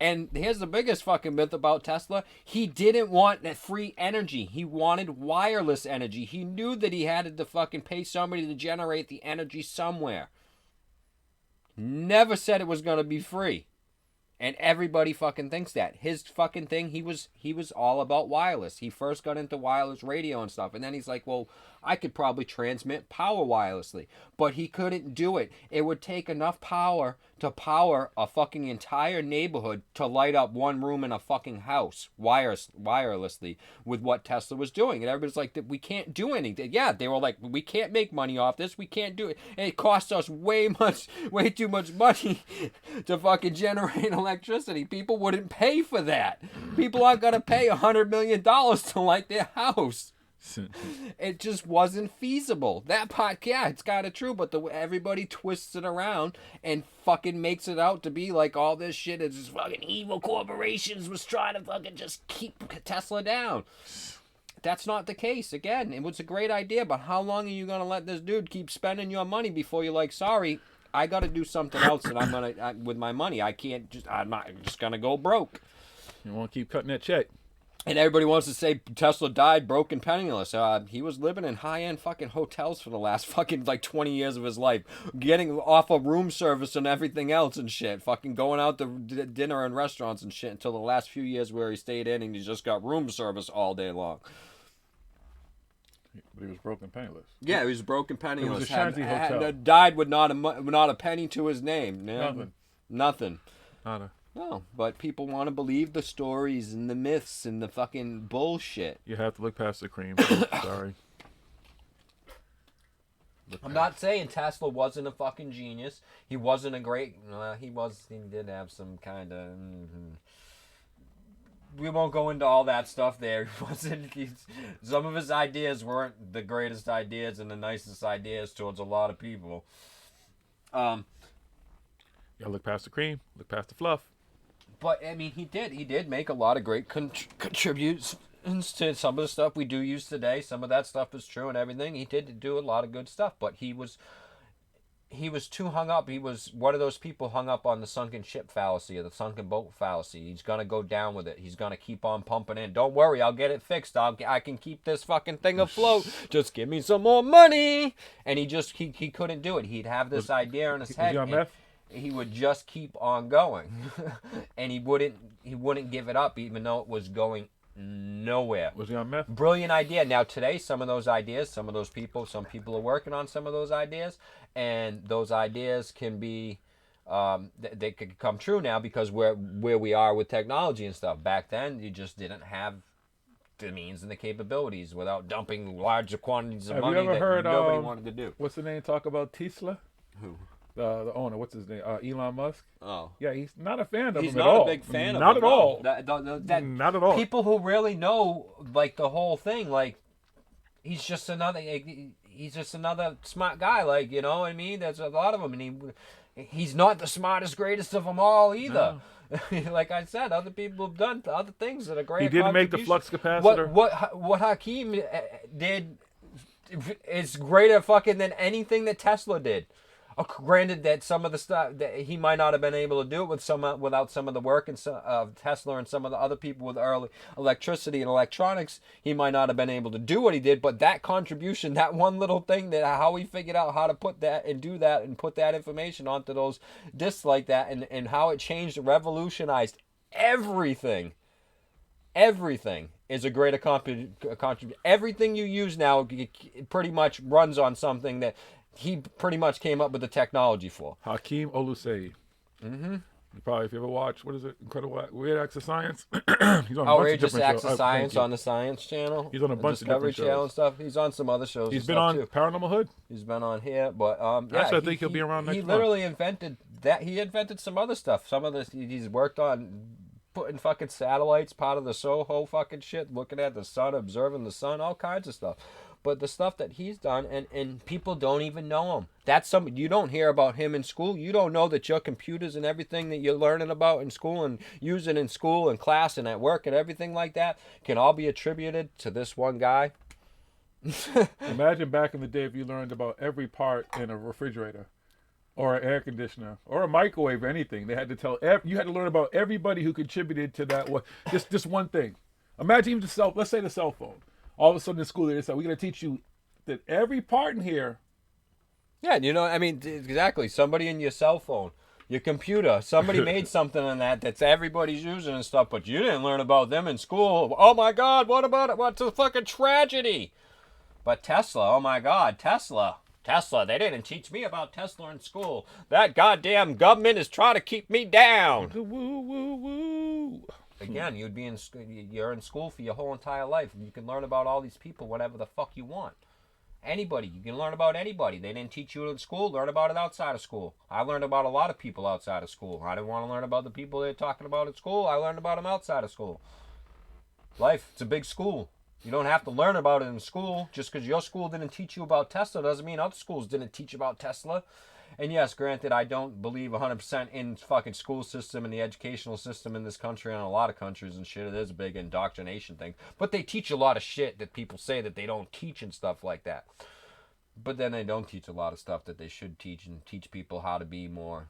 And here's the biggest fucking myth about Tesla. He didn't want that free energy. He wanted wireless energy. He knew that he had to fucking pay somebody to generate the energy somewhere. Never said it was going to be free. And everybody fucking thinks that. His fucking thing, he was all about wireless. He first got into wireless radio and stuff. And then he's like, well, I could probably transmit power wirelessly. But he couldn't do it. It would take enough power to power a fucking entire neighborhood to light up one room in a fucking house wirelessly with what Tesla was doing. And everybody's like, we can't do anything. Yeah, they were like, we can't make money off this. We can't do it. And it costs us way too much money to fucking generate electricity. People wouldn't pay for that. People aren't going to pay $100 million to light their house. It just wasn't feasible. That part, yeah, it's kind of true, but everybody twists it around and fucking makes it out to be like all this shit is just fucking evil corporations was trying to fucking just keep Tesla down. That's not the case. Again, it was a great idea, but how long are you going to let this dude keep spending your money before you're like, sorry, I got to do something else and with my money. I'm not just going to go broke. You want to keep cutting that check. And everybody wants to say Tesla died broke and penniless. He was living in high-end fucking hotels for the last fucking like 20 years of his life, getting off of room service and everything else and shit, fucking going out to dinner and restaurants and shit until the last few years where he stayed in and he just got room service all day long. But he was broke and penniless. Yeah, he was broke and penniless. It was a shanty hotel. Died with not a penny to his name. Nothing. Nada. No, but people want to believe the stories and the myths and the fucking bullshit. You have to look past the cream. Sorry. I'm not saying Tesla wasn't a fucking genius. He wasn't a great... He did have some kind of... We won't go into all that stuff there. Some of his ideas weren't the greatest ideas and the nicest ideas towards a lot of people. You gotta look past the cream, look past the fluff. But, I mean, he did make a lot of great contributions to some of the stuff we do use today. Some of that stuff is true and everything. He did do a lot of good stuff, but he was too hung up. He was one of those people hung up on the sunken ship fallacy or the sunken boat fallacy. He's going to go down with it. He's going to keep on pumping in. Don't worry, I'll get it fixed. I can keep this fucking thing afloat. Just give me some more money. And he couldn't do it. He'd have this idea in his head. Was he on meth? He would just keep on going. And he wouldn't give it up even though it was going nowhere. Was he on meth? Brilliant idea. Now today, some of those ideas, some people are working on some of those ideas, and those ideas can be, they could come true now because where we are with technology and stuff. Back then, you just didn't have the means and the capabilities without dumping large quantities of money that nobody wanted to do. What's the name? Talk about Tesla? Who? The owner, what's his name? Elon Musk. Oh, yeah, he's not a fan of he's him at all. He's not a big fan of him. Not at all. Not at all. People who really know, like, the whole thing, like, he's just another smart guy, like, you know what I mean? There's a lot of them, and he's not the smartest, greatest of them all either. No. Like I said, other people have done other things that are great. He didn't make the flux capacitor. What Hakeem did is greater fucking than anything that Tesla did. Granted that some of the stuff that he might not have been able to do it without some of the work of Tesla and some of the other people with early electricity and electronics, he might not have been able to do what he did. But that contribution, that one little thing, that how he figured out how to put that and do that and put that information onto those discs like that, and how it changed, revolutionized everything. Everything is a greater contribution. Everything you use now pretty much runs on something that he pretty much came up with the technology for. Hakeem Olusei. Mm-hmm. If you ever watch, what is it? Incredible Weird Acts of Science. He's on Outrageous Acts of Science on the Science Channel. He's on a bunch of Discovery different shows. Channel and stuff. He's on some other shows. He's been on Paranormal Hood. He's been on here, but actually, I think he'll be around next month. He literally invented that. He invented some other stuff. Some of this he's worked on, putting fucking satellites, part of the Soho fucking shit, looking at the sun, observing the sun, all kinds of stuff. But the stuff that he's done, and people don't even know him. That's something you don't hear about him in school. You don't know that your computers and everything that you're learning about in school and using in school and class and at work and everything like that can all be attributed to this one guy. Imagine back in the day if you learned about every part in a refrigerator or an air conditioner or a microwave or anything. They had to tell you had to learn about everybody who contributed to that. Just one thing. Imagine even let's say the cell phone. All of a sudden in school they said, we're going to teach you that every part in here. Yeah, you know, I mean, exactly. Somebody in your cell phone, your computer, somebody made something on that's everybody's using and stuff, but you didn't learn about them in school. Oh my God, what about it? What's a fucking tragedy? But Tesla, oh my God, Tesla, they didn't teach me about Tesla in school. That goddamn government is trying to keep me down. Woo, woo, woo. Again, you're in school for your whole entire life, and you can learn about all these people whatever the fuck you want. Anybody, you can learn about anybody. They didn't teach you in school, learn about it outside of school. I learned about a lot of people outside of school. I didn't want to learn about the people they're talking about at school. I learned about them outside of school. Life, it's a big school. You don't have to learn about it in school. Just because your school didn't teach you about Tesla doesn't mean other schools didn't teach you about Tesla. And yes, granted, I don't believe 100% in fucking school system and the educational system in this country and a lot of countries and shit. It is a big indoctrination thing. But they teach a lot of shit that people say that they don't teach and stuff like that. But then they don't teach a lot of stuff that they should teach and teach people how to be more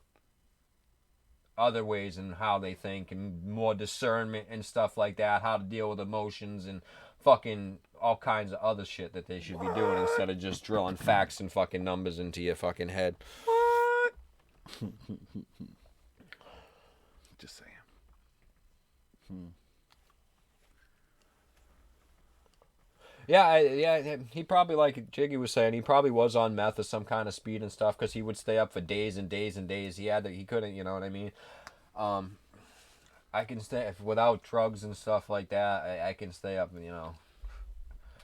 other ways and how they think and more discernment and stuff like that, how to deal with emotions and fucking all kinds of other shit that they should be doing instead of just drilling facts and fucking numbers into your fucking head. What? Just saying. Yeah, he probably, like Jiggy was saying, he probably was on meth or some kind of speed and stuff because he would stay up for days and days and days. He couldn't, you know what I mean? I can stay, without drugs and stuff like that, I can stay up, you know.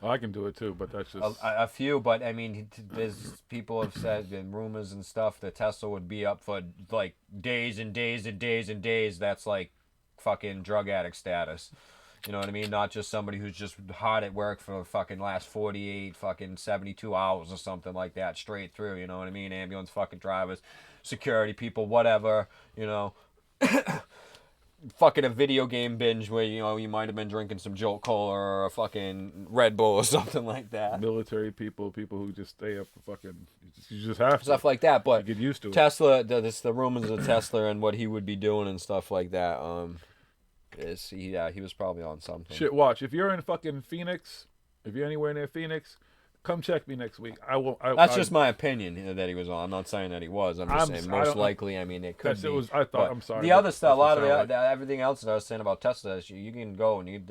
Well, I can do it too, but that's just... A few, but I mean, there's people have said in rumors and stuff that Tesla would be up for like days and days and days and days. That's like fucking drug addict status. You know what I mean? Not just somebody who's just hard at work for fucking last 48 fucking 72 hours or something like that straight through. You know what I mean? Ambulance fucking drivers, security people, whatever, you know. Fucking a video game binge where, you know, you might have been drinking some Jolt Cola or a fucking Red Bull or something like that. Military people who just stay up for fucking... You just have to. Stuff like that, but you get used to it. Tesla, the rumors of Tesla and what he would be doing and stuff like that, he was probably on something. Shit, watch. If you're in fucking Phoenix, if you're anywhere near Phoenix, come check me next week. That's just my opinion that he was on. I'm not saying that he was. I'm just saying most likely. I mean, it could be. I'm sorry. The other stuff, a lot of everything else that I was saying about Tesla, is you can go and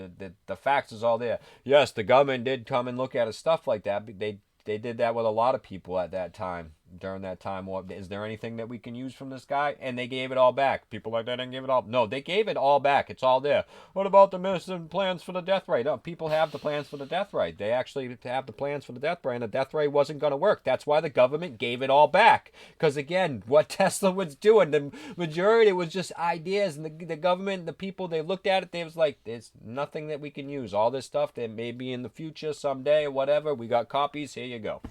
the facts is all there. Yes, the government did come and look at his stuff like that. But they did that with a lot of people at that time. During that time, is there anything that we can use from this guy? And they gave it all back. People like that didn't give it all. No, they gave it all back. It's all there. What about the missing plans for the death ray? No, people have the plans for the death ray. They actually have the plans for the death ray, and the death ray wasn't going to work. That's why the government gave it all back. Because again, what Tesla was doing, the majority was just ideas, and the government, the people, they looked at it. They was like, "There's nothing that we can use. All this stuff that may be in the future someday, whatever. We got copies. Here you go."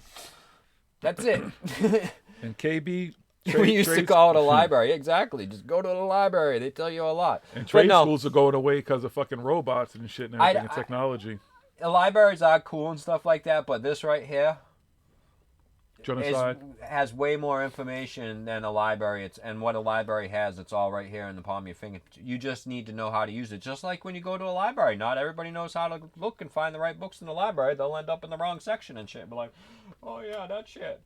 That's it. And KB... we used to call it a library. Exactly. Just go to the library. They tell you a lot. And trade schools are going away because of fucking robots and shit and everything and technology. The libraries are cool and stuff like that, but this right here has way more information than a library. And what a library has, it's all right here in the palm of your finger. You just need to know how to use it. Just like when you go to a library. Not everybody knows how to look and find the right books in the library. They'll end up in the wrong section and shit. But like, oh yeah, that shit.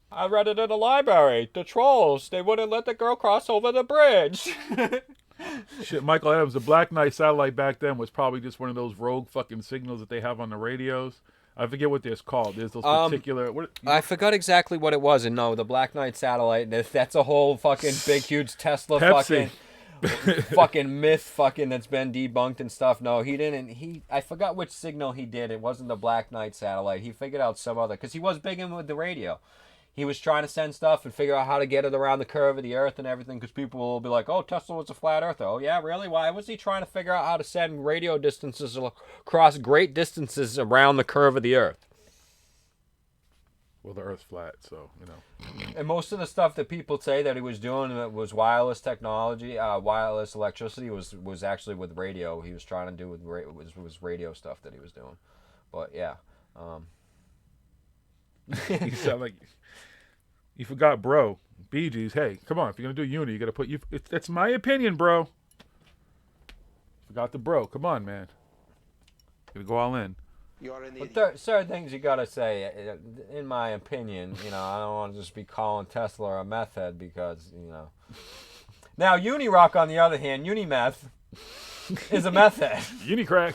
I read it in the library. The trolls, they wouldn't let the girl cross over the bridge. Shit, Michael Adams, the Black Knight satellite back then was probably just one of those rogue fucking signals that they have on the radios. I forget what they're called. There's those particular... I forgot exactly what it was. And no, the Black Knight satellite, that's a whole fucking big, huge Tesla fucking myth fucking that's been debunked and stuff. No, he didn't. I forgot which signal he did. It wasn't the Black Knight satellite. He figured out some other... Because he was big in with the radio. He was trying to send stuff and figure out how to get it around the curve of the earth and everything, because people will be like, oh, Tesla was a flat earther. Oh, yeah, really? Why was he trying to figure out how to send radio distances across great distances around the curve of the earth? Well, the earth's flat, so, you know. And most of the stuff that people say that he was doing was wireless technology, wireless electricity, was actually with radio. He was trying to do was radio stuff that he was doing. But, yeah. You sound like... You forgot, bro. Bee Gees. Hey, come on. If you're going to do uni, you got to put... It's my opinion, bro. Forgot the bro. Come on, man. Got to go all in. You're an idiot. But certain things you got to say, in my opinion, you know, I don't want to just be calling Tesla a meth head because, you know. Now, Unirock, on the other hand, Unimeth is a meth head. Unicrack.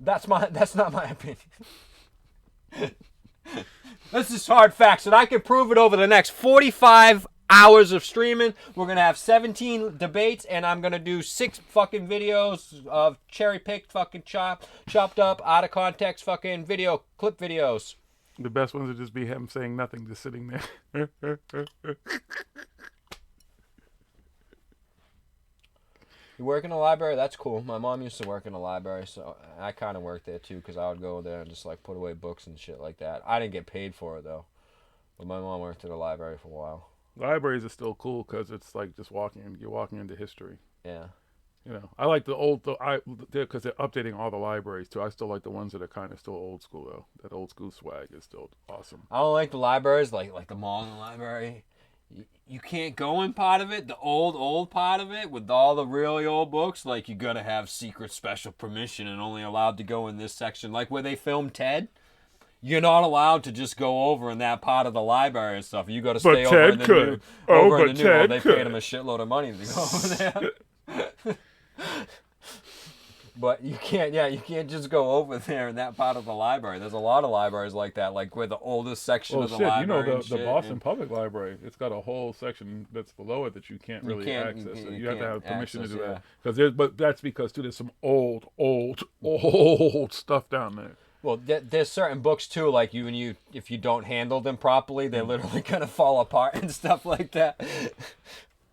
That's not my opinion. This is hard facts, and I can prove it over the next 45 hours of streaming. We're going to have 17 debates, and I'm going to do 6 fucking videos of cherry-picked, fucking chopped up, out of context fucking clip videos. The best ones would just be him saying nothing, just sitting there. You work in a library? That's cool. My mom used to work in a library, so I kind of worked there too, because I would go there and just like put away books and shit like that. I didn't get paid for it though, but my mom worked at a library for a while. Libraries are still cool because it's like just you're walking into history. Yeah. You know, I like the old, because they're updating all the libraries too. I still like the ones that are kind of still old school though. That old school swag is still awesome. I don't like the libraries, like the mall library. You can't go in part of it, the old part of it, with all the really old books. Like, you gotta have secret special permission and only allowed to go in this section. Like where they filmed Ted. You're not allowed to just go over in that part of the library and stuff. You got to stay over in the new. Over in the new. Well, they paid him a shitload of money to go over there. But you can't. Yeah, you can't just go over there in that part of the library. There's a lot of libraries like that, like where the oldest section of the library. You know, the Boston Public Library. It's got a whole section that's below it that you can't really access. You have to have permission to do that. But that's because too, there's some old stuff down there. Well, there's certain books too, like if you don't handle them properly, they're literally gonna fall apart and stuff like that.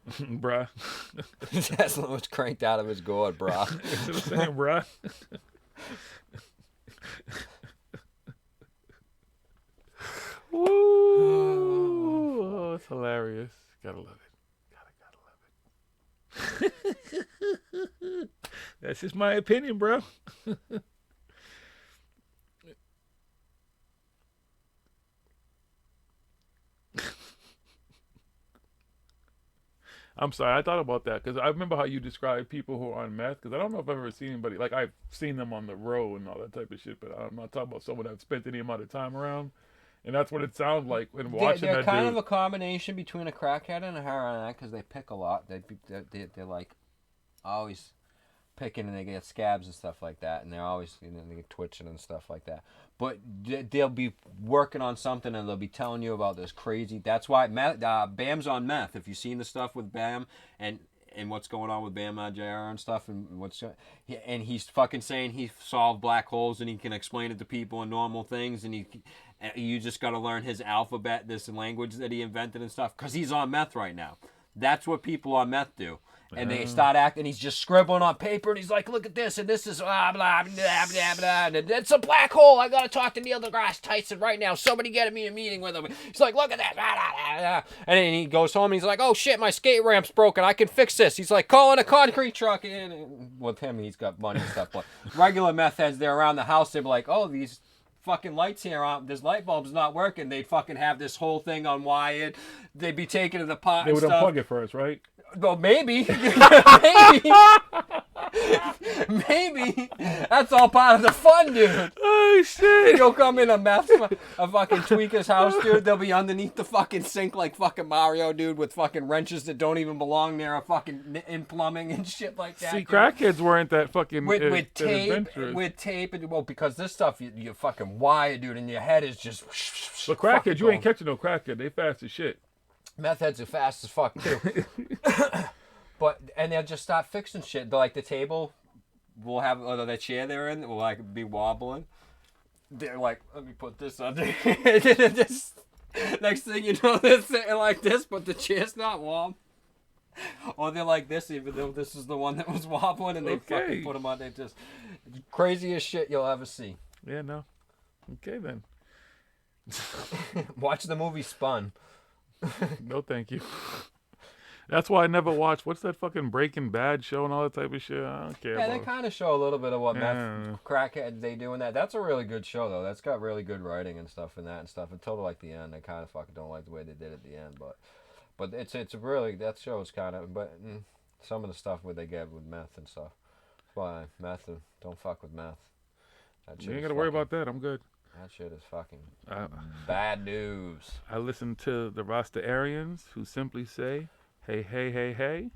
Bruh. Tesla was cranked out of his gourd, bruh. Is it the same, bruh? Woo! Oh, it's hilarious. Gotta love it. Gotta love it. That's just my opinion, bro. I'm sorry, I thought about that because I remember how you describe people who are on meth, because I don't know if I've ever seen anybody, like I've seen them on the road and all that type of shit, but I'm not talking about someone I've spent any amount of time around, and that's what it sounds like when watching they're that kind dude. of a combination between a crackhead and a heroin addict because they pick a lot. They're like always picking and they get scabs and stuff like that, and they're always they get twitching and stuff like that. But they'll be working on something and they'll be telling you about this crazy. That's why Bam's on meth. If you've seen the stuff with Bam and what's going on with Bam Margera and stuff, and he's fucking saying he solved black holes and he can explain it to people and normal things, and you just got to learn his alphabet, this language that he invented and stuff, because he's on meth right now. That's what people on meth do. And they start acting, he's just scribbling on paper, and he's like, look at this, and this is blah, blah, blah, blah, blah, and it's a black hole. I got to talk to Neil deGrasse Tyson right now. Somebody get me a meeting with him. He's like, look at that. Blah, blah, blah. And then he goes home, and he's like, oh, shit, my skate ramp's broken. I can fix this. He's like, calling a concrete truck. And with him, he's got money and stuff. But regular meth heads, they're around the house, they're like, oh, these fucking lights here aren't, this light bulb's not working. They'd fucking have this whole thing unwired. They'd be taking it apart. They would unplug it first, right? Well, maybe. Maybe. That's all part of the fun, dude. Oh, shit. You'll come in a fucking tweaker's house, dude. They'll be underneath the fucking sink like fucking Mario, dude, with fucking wrenches that don't even belong there, or fucking in plumbing and shit like that. See, crackheads weren't that fucking with tape, and well, because this stuff you fucking wire, dude, and your head is just. But crackheads, you ain't catching no crackhead. They fast as shit. Meth heads are fast as fuck too. And they'll just start fixing shit. Like the table will have, or the chair they're in will like be wobbling. They're like, let me put this under. Next thing you know, they're sitting like this, but the chair's not warm. Or they're like this, even though this is the one that was wobbling, and they fucking put them on. They just craziest shit you'll ever see. Yeah, no. Okay then. Watch the movie Spun. No, thank you. That's why I never watched. What's that fucking Breaking Bad show and all that type of shit? I don't care. Yeah, they kind of show a little bit of what meth crackheads they do in that. That's a really good show though. That's got really good writing and stuff in that and stuff. Until like the end, I kind of fucking don't like the way they did at the end. But it's really, that show is kind of. But some of the stuff where they get with meth and stuff. That's why meth, don't fuck with meth. You ain't gotta worry about that. I'm good. That shit is fucking bad news. I listen to the Rastafarians who simply say, hey, hey, hey, hey.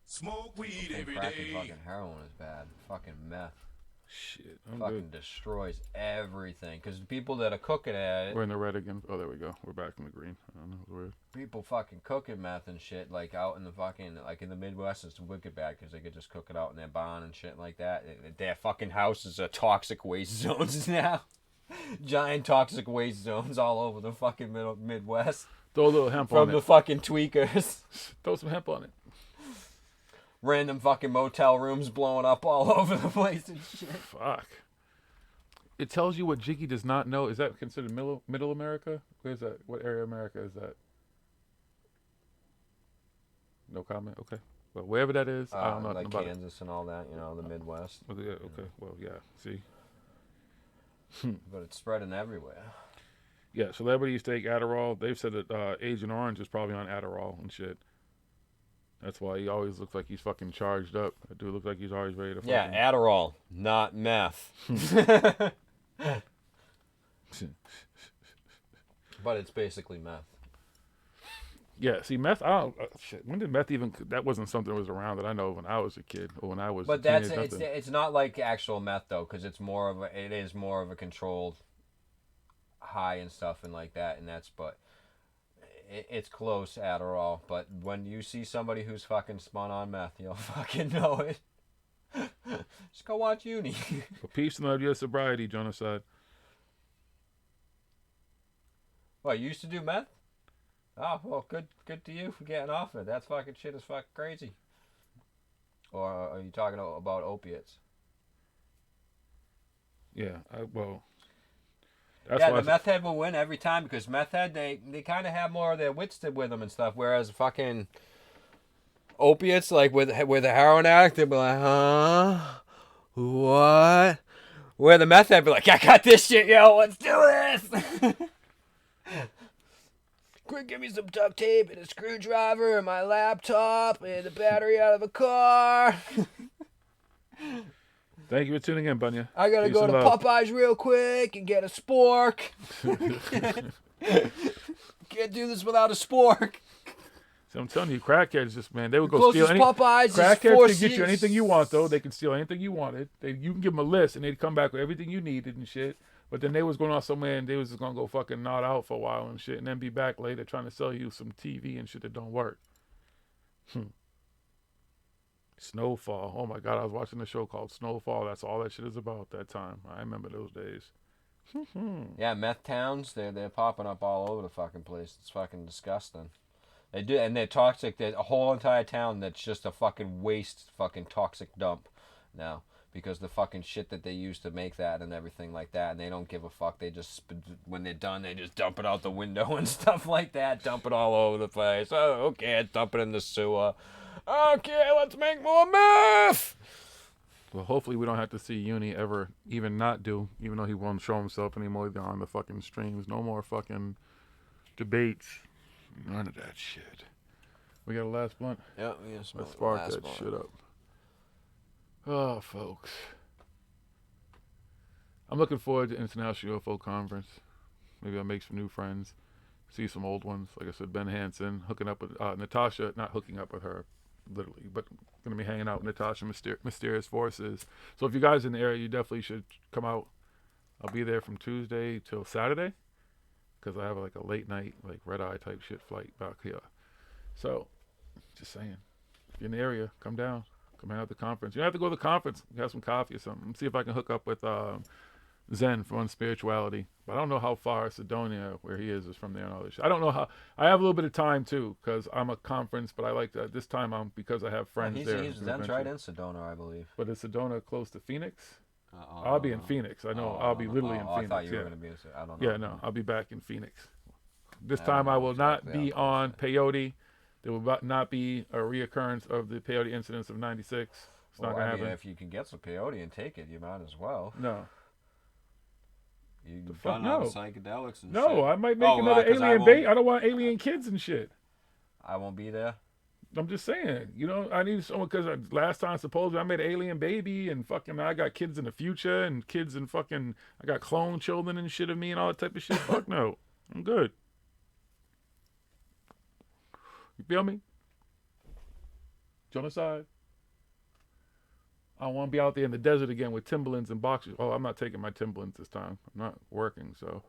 Smoke weed every day. day. Fucking heroin is bad. Fucking meth. Shit. Fucking destroys everything. Because the people that are cooking at it. We're in the red again. Oh, there we go. We're back in the green. I don't know. It's weird. People fucking cooking meth and shit, like out in the fucking, like in the Midwest, it's wicked bad because they could just cook it out in their barn and shit like that. Their fucking houses are toxic waste zones now. Giant toxic waste zones all over the fucking Midwest. Throw a little hemp on it. From the fucking tweakers. Throw some hemp on it. Random fucking motel rooms blowing up all over the place and shit. Fuck. It tells you what Jiggy does not know. Is that considered middle America? Where's that? What area of America is that? No comment? Okay. Well, wherever that is, I don't know like about Kansas and all that, you know, the Midwest. Yeah, okay. Well, yeah. See? But it's spreading everywhere. Yeah, celebrities take Adderall. They've said that Agent Orange is probably on Adderall and shit. That's why he always looks like he's fucking charged up. That dude looks like he's always ready to fucking... Yeah, Adderall, not meth. But it's basically meth. Yeah, see, meth, I don't... shit, when did meth even... That wasn't something that was around that I know when I was a kid or when I was But a that's teenager, it's not like actual meth, though, because it is more of a controlled high and stuff and like that, and that's... But it's close, Adderall. But when you see somebody who's fucking spun on meth, you'll fucking know it. Just go watch Uni. Well, peace and love your sobriety, Genocide. What, you used to do meth? Oh, well, good to you for getting off it. That fucking shit is fucking crazy. Or are you talking about opiates? Yeah, well... Yeah, the meth head will win every time because meth head, they kind of have more of their wits with them and stuff, whereas fucking opiates, like with a heroin addict, they'll be like, huh? What? Where the meth head be like, I got this shit, yo, let's do this! Quick, give me some duct tape and a screwdriver and my laptop and the battery out of a car. Thank you for tuning in, Bunya. I gotta go to Popeyes real quick and get a spork. Can't do this without a spork. So I'm telling you, crackheads just, man, they would go Closest steal any... Popeyes Crackheads is can get you anything you want, though. They can steal anything you wanted. You can give them a list, and they'd come back with everything you needed and shit. But then they was going off somewhere, and they was just going to go fucking nod out for a while and shit, and then be back later trying to sell you some TV and shit that don't work. Snowfall. Oh, my God. I was watching a show called Snowfall. That's all that shit is about that time. I remember those days. Yeah, meth towns, they're popping up all over the fucking place. It's fucking disgusting. They do, and they're toxic. There's a whole entire town that's just a fucking waste, fucking toxic dump now. Because the fucking shit that they use to make that and everything like that, and they don't give a fuck. They just, when they're done, they just dump it out the window and stuff like that. Dump it all over the place. Oh, okay, dump it in the sewer. Okay, let's make more meth! Well, hopefully we don't have to see Uni ever even not do, even though he won't show himself anymore on the fucking streams. No more fucking debates. None of that shit. We got a last blunt? Yeah, we got some. Let's spark last that blunt. shit up. Oh, folks. I'm looking forward to International UFO Conference. Maybe I'll make some new friends. See some old ones. Like I said, Ben Hansen. Hooking up with Natasha. Not hooking up with her, literally. But going to be hanging out with Natasha Mysterious Forces. So if you guys in the area, you definitely should come out. I'll be there from Tuesday till Saturday. Because I have like a late night, like red eye type shit flight back here. So, just saying. If you're in the area, come down. Come out to the conference. You don't have to go to the conference. Have some coffee or something. See if I can hook up with Zen from Spirituality. But I don't know how far Sedona, where he is from there and all this shit. I don't know how. I have a little bit of time too, because I'm a conference, but I like that this time because I have friends there. Zen's right in Sedona, I believe. But is Sedona close to Phoenix? I'll be in Phoenix. I know. I'll be literally in Phoenix. I thought you were going to be. I don't know. Yeah, no. I'll be back in Phoenix. This time I will not be on peyote. There will not be a reoccurrence of the peyote incidents of '96. It's not going to happen. If you can get some peyote and take it, you might as well. No. You've done all the psychedelics and shit. No, I might make another alien baby. I don't want alien kids and shit. I won't be there. I'm just saying, I need someone, because last time supposedly I made an alien baby and fucking I got kids in the future and kids and fucking, I got clone children and shit of me and all that type of shit. Fuck no. I'm good. You feel me? Genocide. I don't want to be out there in the desert again with Timberlands and boxers. Oh, I'm not taking my Timberlands this time. I'm not working, so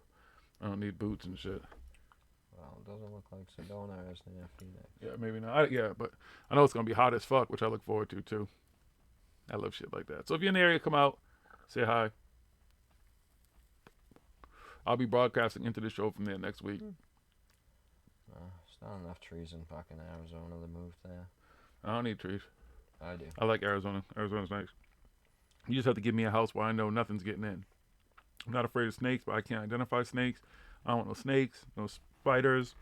I don't need boots and shit. Well, it doesn't look like Sedona is near Phoenix. Yeah, maybe not. But I know it's going to be hot as fuck, which I look forward to, too. I love shit like that. So if you're in the area, come out. Say hi. I'll be broadcasting into the show from there next week. There's not enough trees in fucking Arizona to move there. I don't need trees. I do. I like Arizona. Arizona's nice. You just have to give me a house where I know nothing's getting in. I'm not afraid of snakes, but I can't identify snakes. I don't want no snakes, no spiders,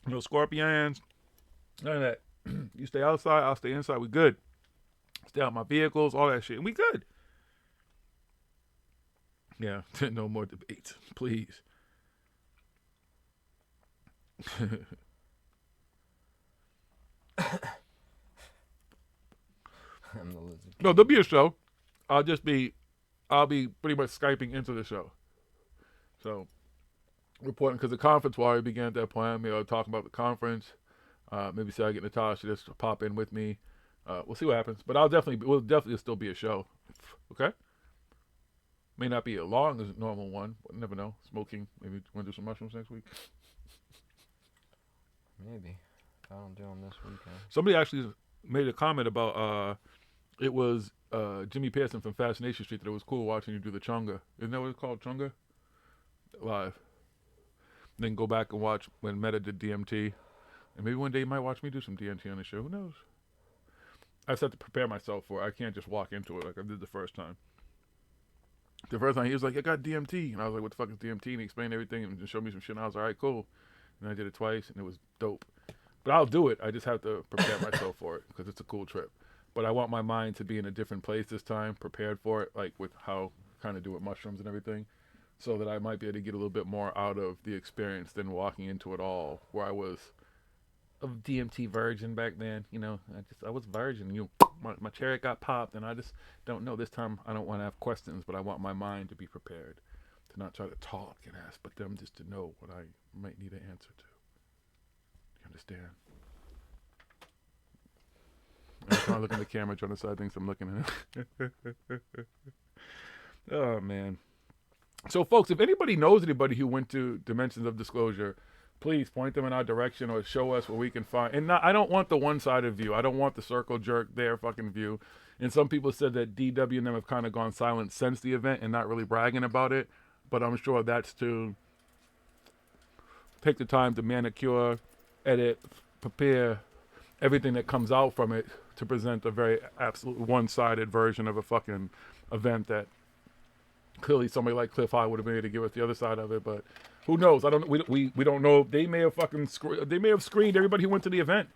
no scorpions, none of that. You stay outside, I'll stay inside. We good. Stay out my vehicles, all that shit, and we good. Yeah, no more debates, please. I'm the lizard. No, there'll be a show. I'll be pretty much Skyping into the show. So, reporting, because the conference will already began at that point. Maybe I'll talk about the conference. Maybe see how I get Natasha just to pop in with me. We'll see what happens. But we'll definitely still be a show. Okay? May not be as long as a normal one. But never know. Smoking. Maybe want to do some mushrooms next week. Maybe. I don't do them this weekend. Somebody actually made a comment about it was Jimmy Pearson from Fascination Street that it was cool watching you do the chunga. Isn't that what it's called, chunga? Live. Then go back and watch when Meta did DMT. And maybe one day you might watch me do some DMT on the show. Who knows? I just have to prepare myself for it. I can't just walk into it like I did the first time. The first time he was like, I got DMT. And I was like, what the fuck is DMT? And he explained everything and showed me some shit. And I was like, all right, cool. And I did it twice and it was dope. But I'll do it. I just have to prepare myself for it because it's a cool trip. But I want my mind to be in a different place this time, prepared for it, like with how kind of do with mushrooms and everything, so that I might be able to get a little bit more out of the experience than walking into it all, where I was a DMT virgin back then. You know, I was virgin. My cherry got popped, and I just don't know. This time I don't want to have questions, but I want my mind to be prepared, to not try to talk and ask, but them just to know what I might need an answer to. You understand? I'm trying to look in the camera, trying to decide things I'm looking at. Oh, man. So, folks, if anybody knows anybody who went to Dimensions of Disclosure, please point them in our direction or show us where we can find. And I don't want the one-sided view. I don't want the circle jerk their fucking view. And some people said that DW and them have kind of gone silent since the event and not really bragging about it. But I'm sure that's to take the time to manicure, edit, prepare everything that comes out from it to present a very absolute one-sided version of a fucking event that clearly somebody like Cliff High would have been able to give us the other side of it. But who knows? We don't know. They may have screened everybody who went to the event.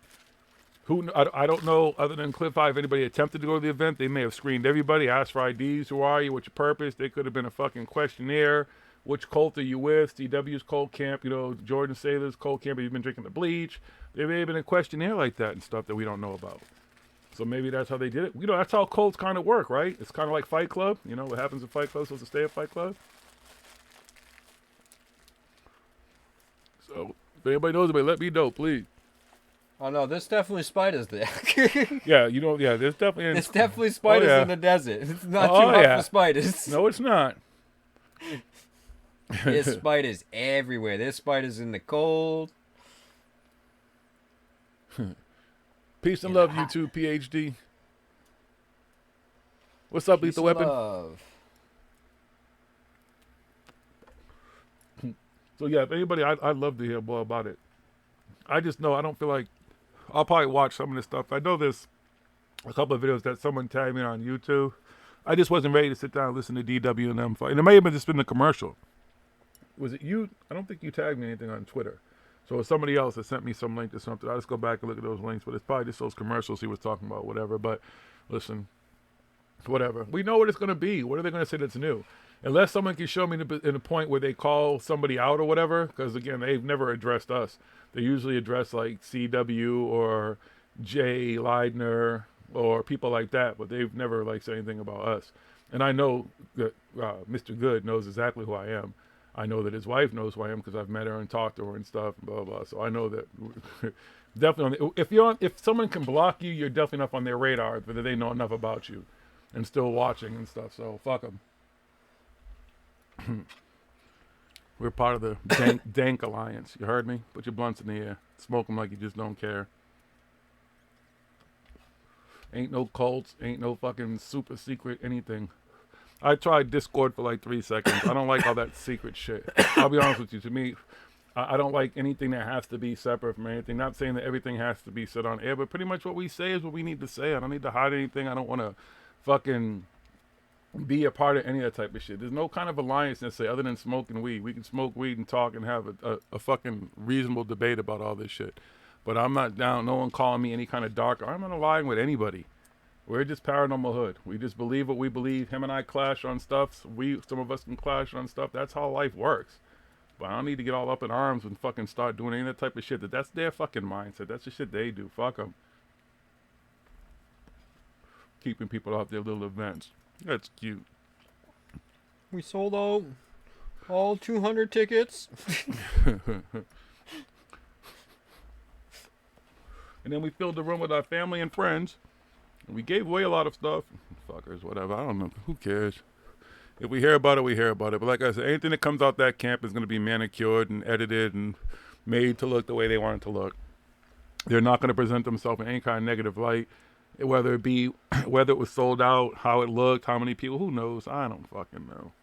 I don't know, other than Cliff High, if anybody attempted to go to the event. They may have screened everybody, asked for IDs. Who are you? What's your purpose? They could have been a fucking questionnaire. Which cult are you with? CW's cult camp, Jordan Saylor's cult camp. Have you been drinking the bleach? There may have been a questionnaire like that and stuff that we don't know about. So maybe that's how they did it. That's how cults kind of work, right? It's kind of like Fight Club. What happens in Fight Club is supposed to stay at Fight Club. So if anybody knows anybody, let me know, please. Oh no, there's definitely spiders there. Yeah, there's definitely... There's definitely spiders in the desert. It's not too hot for spiders. No, it's not. There's spiders everywhere. There's spiders in the cold. Peace and love, you too, PhD. What's up, Lethal Weapon? Love. So yeah, if anybody, I'd love to hear more about it. I just know I don't feel like I'll probably watch some of this stuff. I know there's a couple of videos that someone tagged me on YouTube. I just wasn't ready to sit down and listen to DW and them fight. And it may have just been the commercial. Was it you? I don't think you tagged me anything on Twitter. So it's somebody else that sent me some link to something. I'll just go back and look at those links. But it's probably just those commercials he was talking about, whatever. But listen, whatever. We know what it's going to be. What are they going to say that's new? Unless someone can show me in a point where they call somebody out or whatever. Because, again, they've never addressed us. They usually address, like, CW or Jay Leidner or people like that. But they've never, like, said anything about us. And I know that Mr. Good knows exactly who I am. I know that his wife knows who I am because I've met her and talked to her and stuff, and blah, blah, blah. So I know that definitely, if someone can block you, you're definitely enough on their radar that they know enough about you and still watching and stuff. So fuck them. We're part of the Dank Alliance. You heard me? Put your blunts in the air. Smoke them like you just don't care. Ain't no cults. Ain't no fucking super secret anything. I tried Discord for like 3 seconds. I don't like all that secret shit. I'll be honest with you. To me, I don't like anything that has to be separate from anything. Not saying that everything has to be said on air, but pretty much what we say is what we need to say. I don't need to hide anything. I don't want to fucking be a part of any of that type of shit. There's no kind of alliance necessarily other than smoking weed. We can smoke weed and talk and have a fucking reasonable debate about all this shit. But I'm not down. No one calling me any kind of dark. I'm not aligning with anybody. We're just Paranormal Hood. We just believe what we believe. Him and I clash on stuff. Some of us can clash on stuff. That's how life works. But I don't need to get all up in arms and fucking start doing any of that type of shit. That's their fucking mindset. That's the shit they do. Fuck them. Keeping people off their little events. That's cute. We sold out all 200 tickets. And then we filled the room with our family and friends. And we gave away a lot of stuff. Fuckers, whatever. I don't know. Who cares? If we hear about it, we hear about it. But like I said, anything that comes out that camp is going to be manicured and edited and made to look the way they want it to look. They're not going to present themselves in any kind of negative light. Whether it was sold out, how it looked, how many people, who knows? I don't fucking know.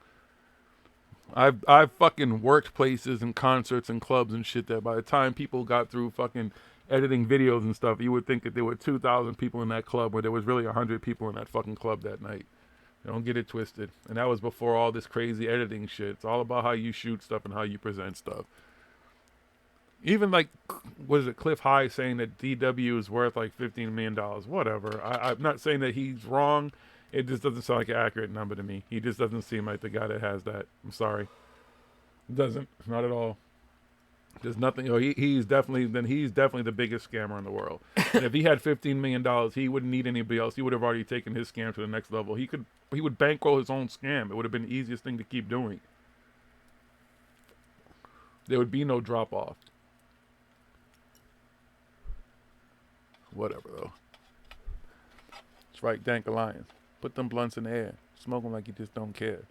I've fucking worked places and concerts and clubs and shit that by the time people got through fucking editing videos and stuff, you would think that there were 2,000 people in that club where there was really 100 people in that fucking club that night. Don't get it twisted. And that was before all this crazy editing shit. It's all about how you shoot stuff and how you present stuff. Even like, what is it, Cliff High saying that DW is worth like $15 million. Whatever. I'm not saying that he's wrong. It just doesn't sound like an accurate number to me. He just doesn't seem like the guy that has that. I'm sorry. It doesn't. Not at all. There's nothing. You know, he's definitely the biggest scammer in the world. And if he had $15 million, he wouldn't need anybody else. He would have already taken his scam to the next level. He would bankroll his own scam. It would have been the easiest thing to keep doing. There would be no drop off. Whatever though. That's right, Dank Alliance. Put them blunts in the air. Smoke them like you just don't care.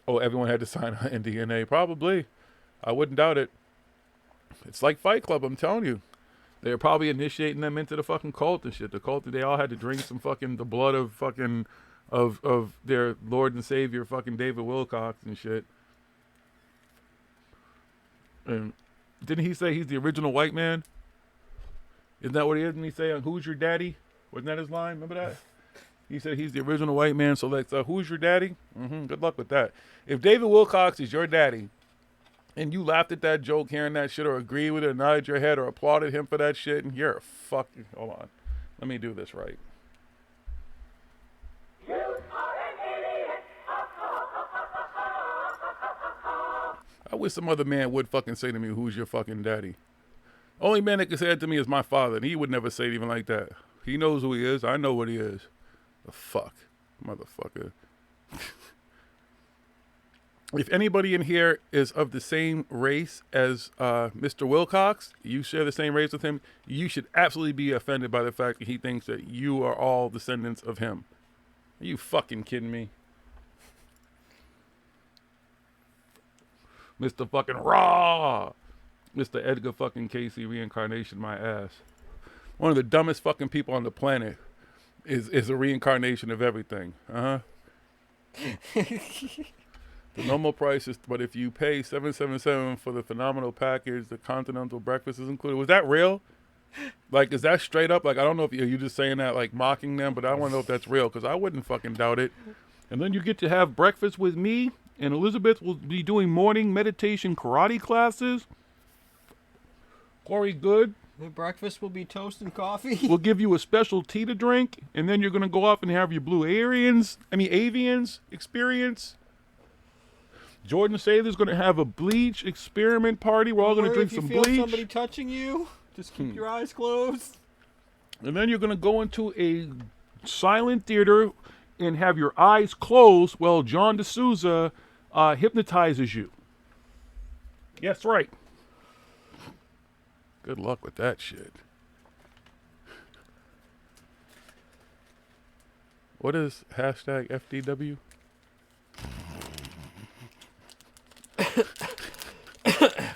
Oh, everyone had to sign an NDA. Probably. I wouldn't doubt it. It's like Fight Club, I'm telling you. They're probably initiating them into the fucking cult and shit. The cult, they all had to drink some fucking, the blood of fucking, of their Lord and Savior, fucking David Wilcox and shit. And didn't he say he's the original white man? Isn't that what he is? Didn't he say, who's your daddy? Wasn't that his line? Remember that? He said he's the original white man, so let's, who's your daddy? Good luck with that. If David Wilcox is your daddy, and you laughed at that joke, hearing that shit, or agreed with it, or nodded your head, or applauded him for that shit, and you're a fucking... Hold on. Let me do this right. I wish some other man would fucking say to me, who's your fucking daddy? Only man that can say that to me is my father, and he would never say it even like that. He knows who he is. I know what he is. The fuck. Motherfucker. If anybody in here is of the same race as Mr. Wilcox, you share the same race with him, you should absolutely be offended by the fact that he thinks that you are all descendants of him. Are you fucking kidding me? Mr. fucking Raw! Mr. Edgar fucking Casey reincarnation my ass. One of the dumbest fucking people on the planet is a reincarnation of everything. The normal price is, but if you pay $777 for the phenomenal package, the continental breakfast is included. Was that real? Like, is that straight up? Like, I don't know if you're just saying that, like, mocking them, but I want to know if that's real, because I wouldn't fucking doubt it. And then you get to have breakfast with me, and Elizabeth will be doing morning meditation karate classes. Corey Good. The breakfast will be toast and coffee. We'll give you a special tea to drink, and then you're going to go off and have your blue avians experience. Jordan Sather's going to have a bleach experiment party. We're all going to drink some bleach. If you feel somebody touching you, just keep your eyes closed. And then you're going to go into a silent theater and have your eyes closed while John D'Souza hypnotizes you. Yes, right. Good luck with that shit. What is hashtag FDW?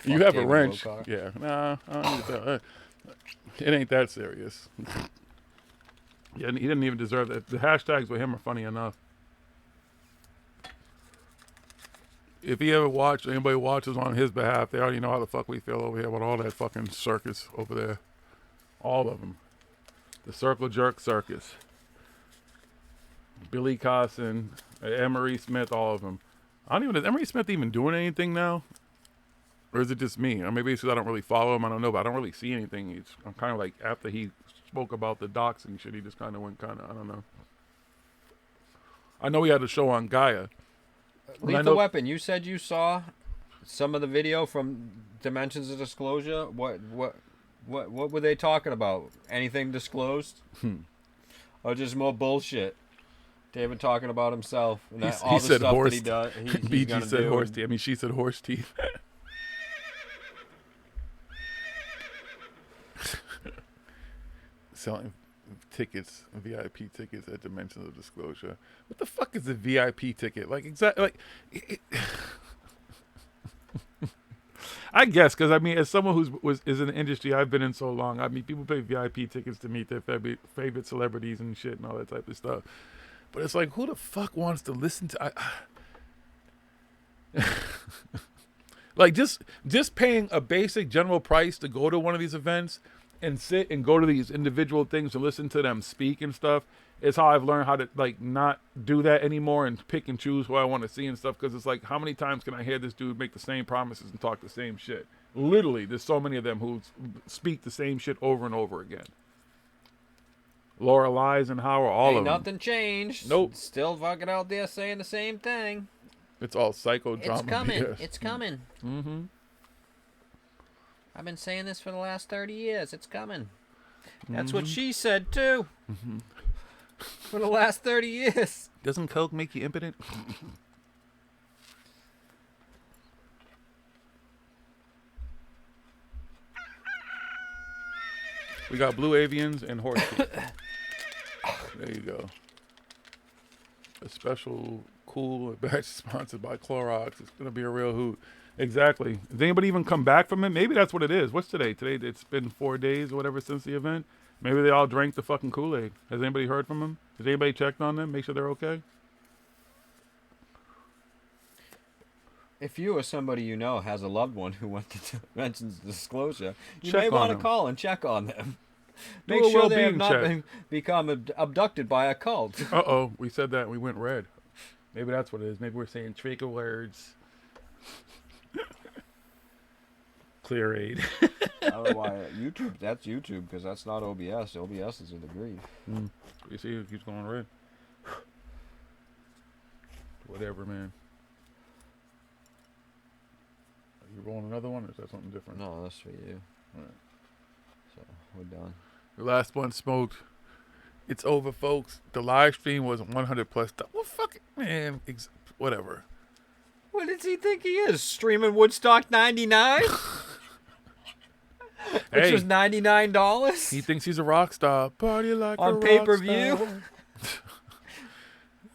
You have a wrench. Yeah. Nah, I don't need that. It ain't that serious. Yeah, he didn't even deserve that. The hashtags with him are funny enough. If he ever watched, anybody watches on his behalf, they already know how the fuck we feel over here with all that fucking circus over there. All of them. The Circle Jerk Circus. Billy Costin, Emery Smith, all of them. Is Emery Smith even doing anything now? Or is it just me? Or maybe it's because I don't really follow him. I don't know, but I don't really see anything. I'm kind of like, after he spoke about the doxing shit, he just kind of went I don't know. I know he had a show on Gaia. Lethal Weapon, you said you saw some of the video from Dimensions of Disclosure? What were they talking about? Anything disclosed? Or just more bullshit? David talking about himself and all the stuff that he does. He's BG said horse teeth. I mean, she said horse teeth. Selling tickets, VIP tickets at Dimensions of Disclosure. What the fuck is a VIP ticket? Like, exactly, like... I guess, because I mean, as someone is in the industry I've been in so long, I mean, people pay VIP tickets to meet their favorite celebrities and shit and all that type of stuff. But it's like, who the fuck wants to listen to? Like, just paying a basic general price to go to one of these events and sit and go to these individual things and listen to them speak and stuff is how I've learned how to, like, not do that anymore and pick and choose who I want to see and stuff. Because it's like, how many times can I hear this dude make the same promises and talk the same shit? Literally, there's so many of them who speak the same shit over and over again. Laura Lies and Howard, all of them. Nothing changed. Nope. Still fucking out there saying the same thing. It's all psychodrama. It's coming. BS. It's coming. Mm-hmm. I've been saying this for the last 30 years. It's coming. That's what she said, too. Mm-hmm. For the last 30 years. Doesn't coke make you impotent? We got blue avians and horse teeth. There you go. A special cool batch sponsored by Clorox. It's going to be a real hoot. Exactly. Did anybody even come back from it? Maybe that's what it is. What's today? Today it's been 4 days or whatever since the event. Maybe they all drank the fucking Kool-Aid. Has anybody heard from them? Has anybody checked on them? Make sure they're okay? If you or somebody you know has a loved one who went to Dimensions Disclosure, you Check may on want to them. call and check on them. Do Make a sure they have well-being not check. become abducted by a cult. Uh-oh. We said that and we went red. Maybe that's what it is. Maybe we're saying trigger words. Clear aid. I don't know why YouTube. That's YouTube because that's not OBS. OBS is a degree. You see, it keeps going red. Whatever, man. Are you rolling another one, or is that something different? No, that's for you. All right. So we're done. The last one smoked. It's over, folks. The live stream was 100 plus. Well, fuck it, man. Whatever. What does he think he is? Streaming Woodstock 99? Which Hey. was $99? He thinks he's a rock star. Party like On a rock pay-per-view? star.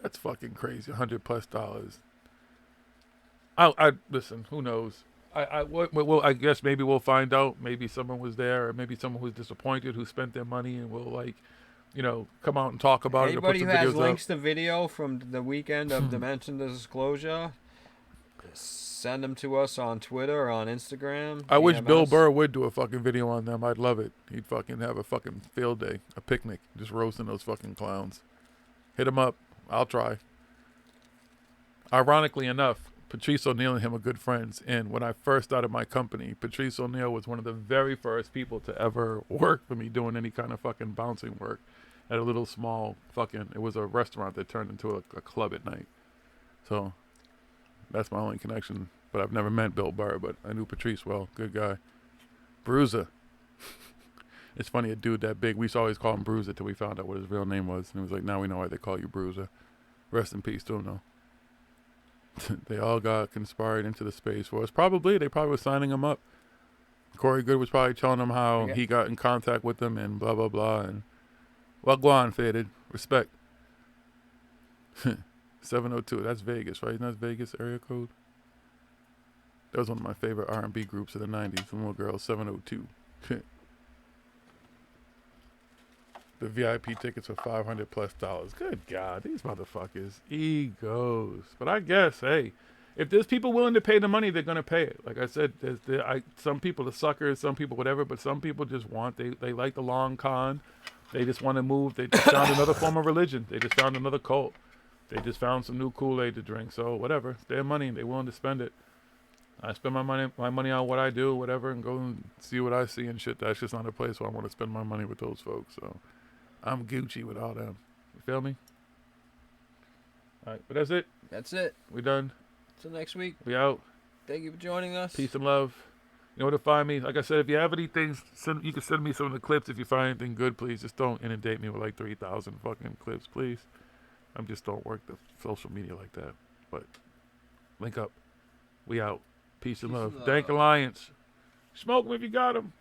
That's fucking crazy. $100 plus. I listen. Who knows? I guess maybe we'll find out. Maybe someone was there, or maybe someone who's disappointed who spent their money and will, like, you know, come out and talk about Anybody it. who Or put some has videos links up. to video from the weekend of Dimension Disclosure, send them to us on Twitter or on Instagram. I wish DM Bill us. Burr would do a fucking video on them. I'd love it. He'd fucking have a fucking field day, a picnic, just roasting those fucking clowns. Hit him up. I'll try. Ironically enough, Patrice O'Neill and him are good friends. And when I first started my company, Patrice O'Neill was one of the very first people to ever work for me doing any kind of fucking bouncing work at a little small fucking, it was a restaurant that turned into a club at night. So that's my only connection. But I've never met Bill Burr, but I knew Patrice well. Good guy. Bruiser. It's funny, a dude that big, we used to always call him Bruiser till we found out what his real name was. And it was like, now we know why they call you Bruiser. Rest in peace to him, though. They all got conspired into the Space Force. They probably were signing him up. Corey Good was probably telling him how he got in contact with them and blah, blah, blah. And well, go on, faded. Respect. 702. That's Vegas, right? Isn't that Vegas area code? That was one of my favorite R&B groups of the 90s. The little girl, 702. The VIP tickets were $500 plus. Good God, these motherfuckers. Egos. But I guess, hey, if there's people willing to pay the money, they're going to pay it. Like I said, some people are suckers, some people whatever, but some people just they like the long con. They just want to move. They just found another form of religion. They just found another cult. They just found some new Kool-Aid to drink. So whatever, it's their money. They're willing to spend it. I spend my money on what I do, whatever, and go and see what I see and shit. That's just not a place where I want to spend my money with those folks. So I'm Gucci with all them. You feel me? All right, but that's it. That's it. We done. Till next week. We out. Thank you for joining us. Peace and love. You know where to find me. Like I said, if you have anything, you can send me some of the clips. If you find anything good, please just don't inundate me with like 3,000 fucking clips, please. I just don't work the social media like that. But link up. We out. Peace and love. Dank Alliance. Smoke 'em if you got 'em.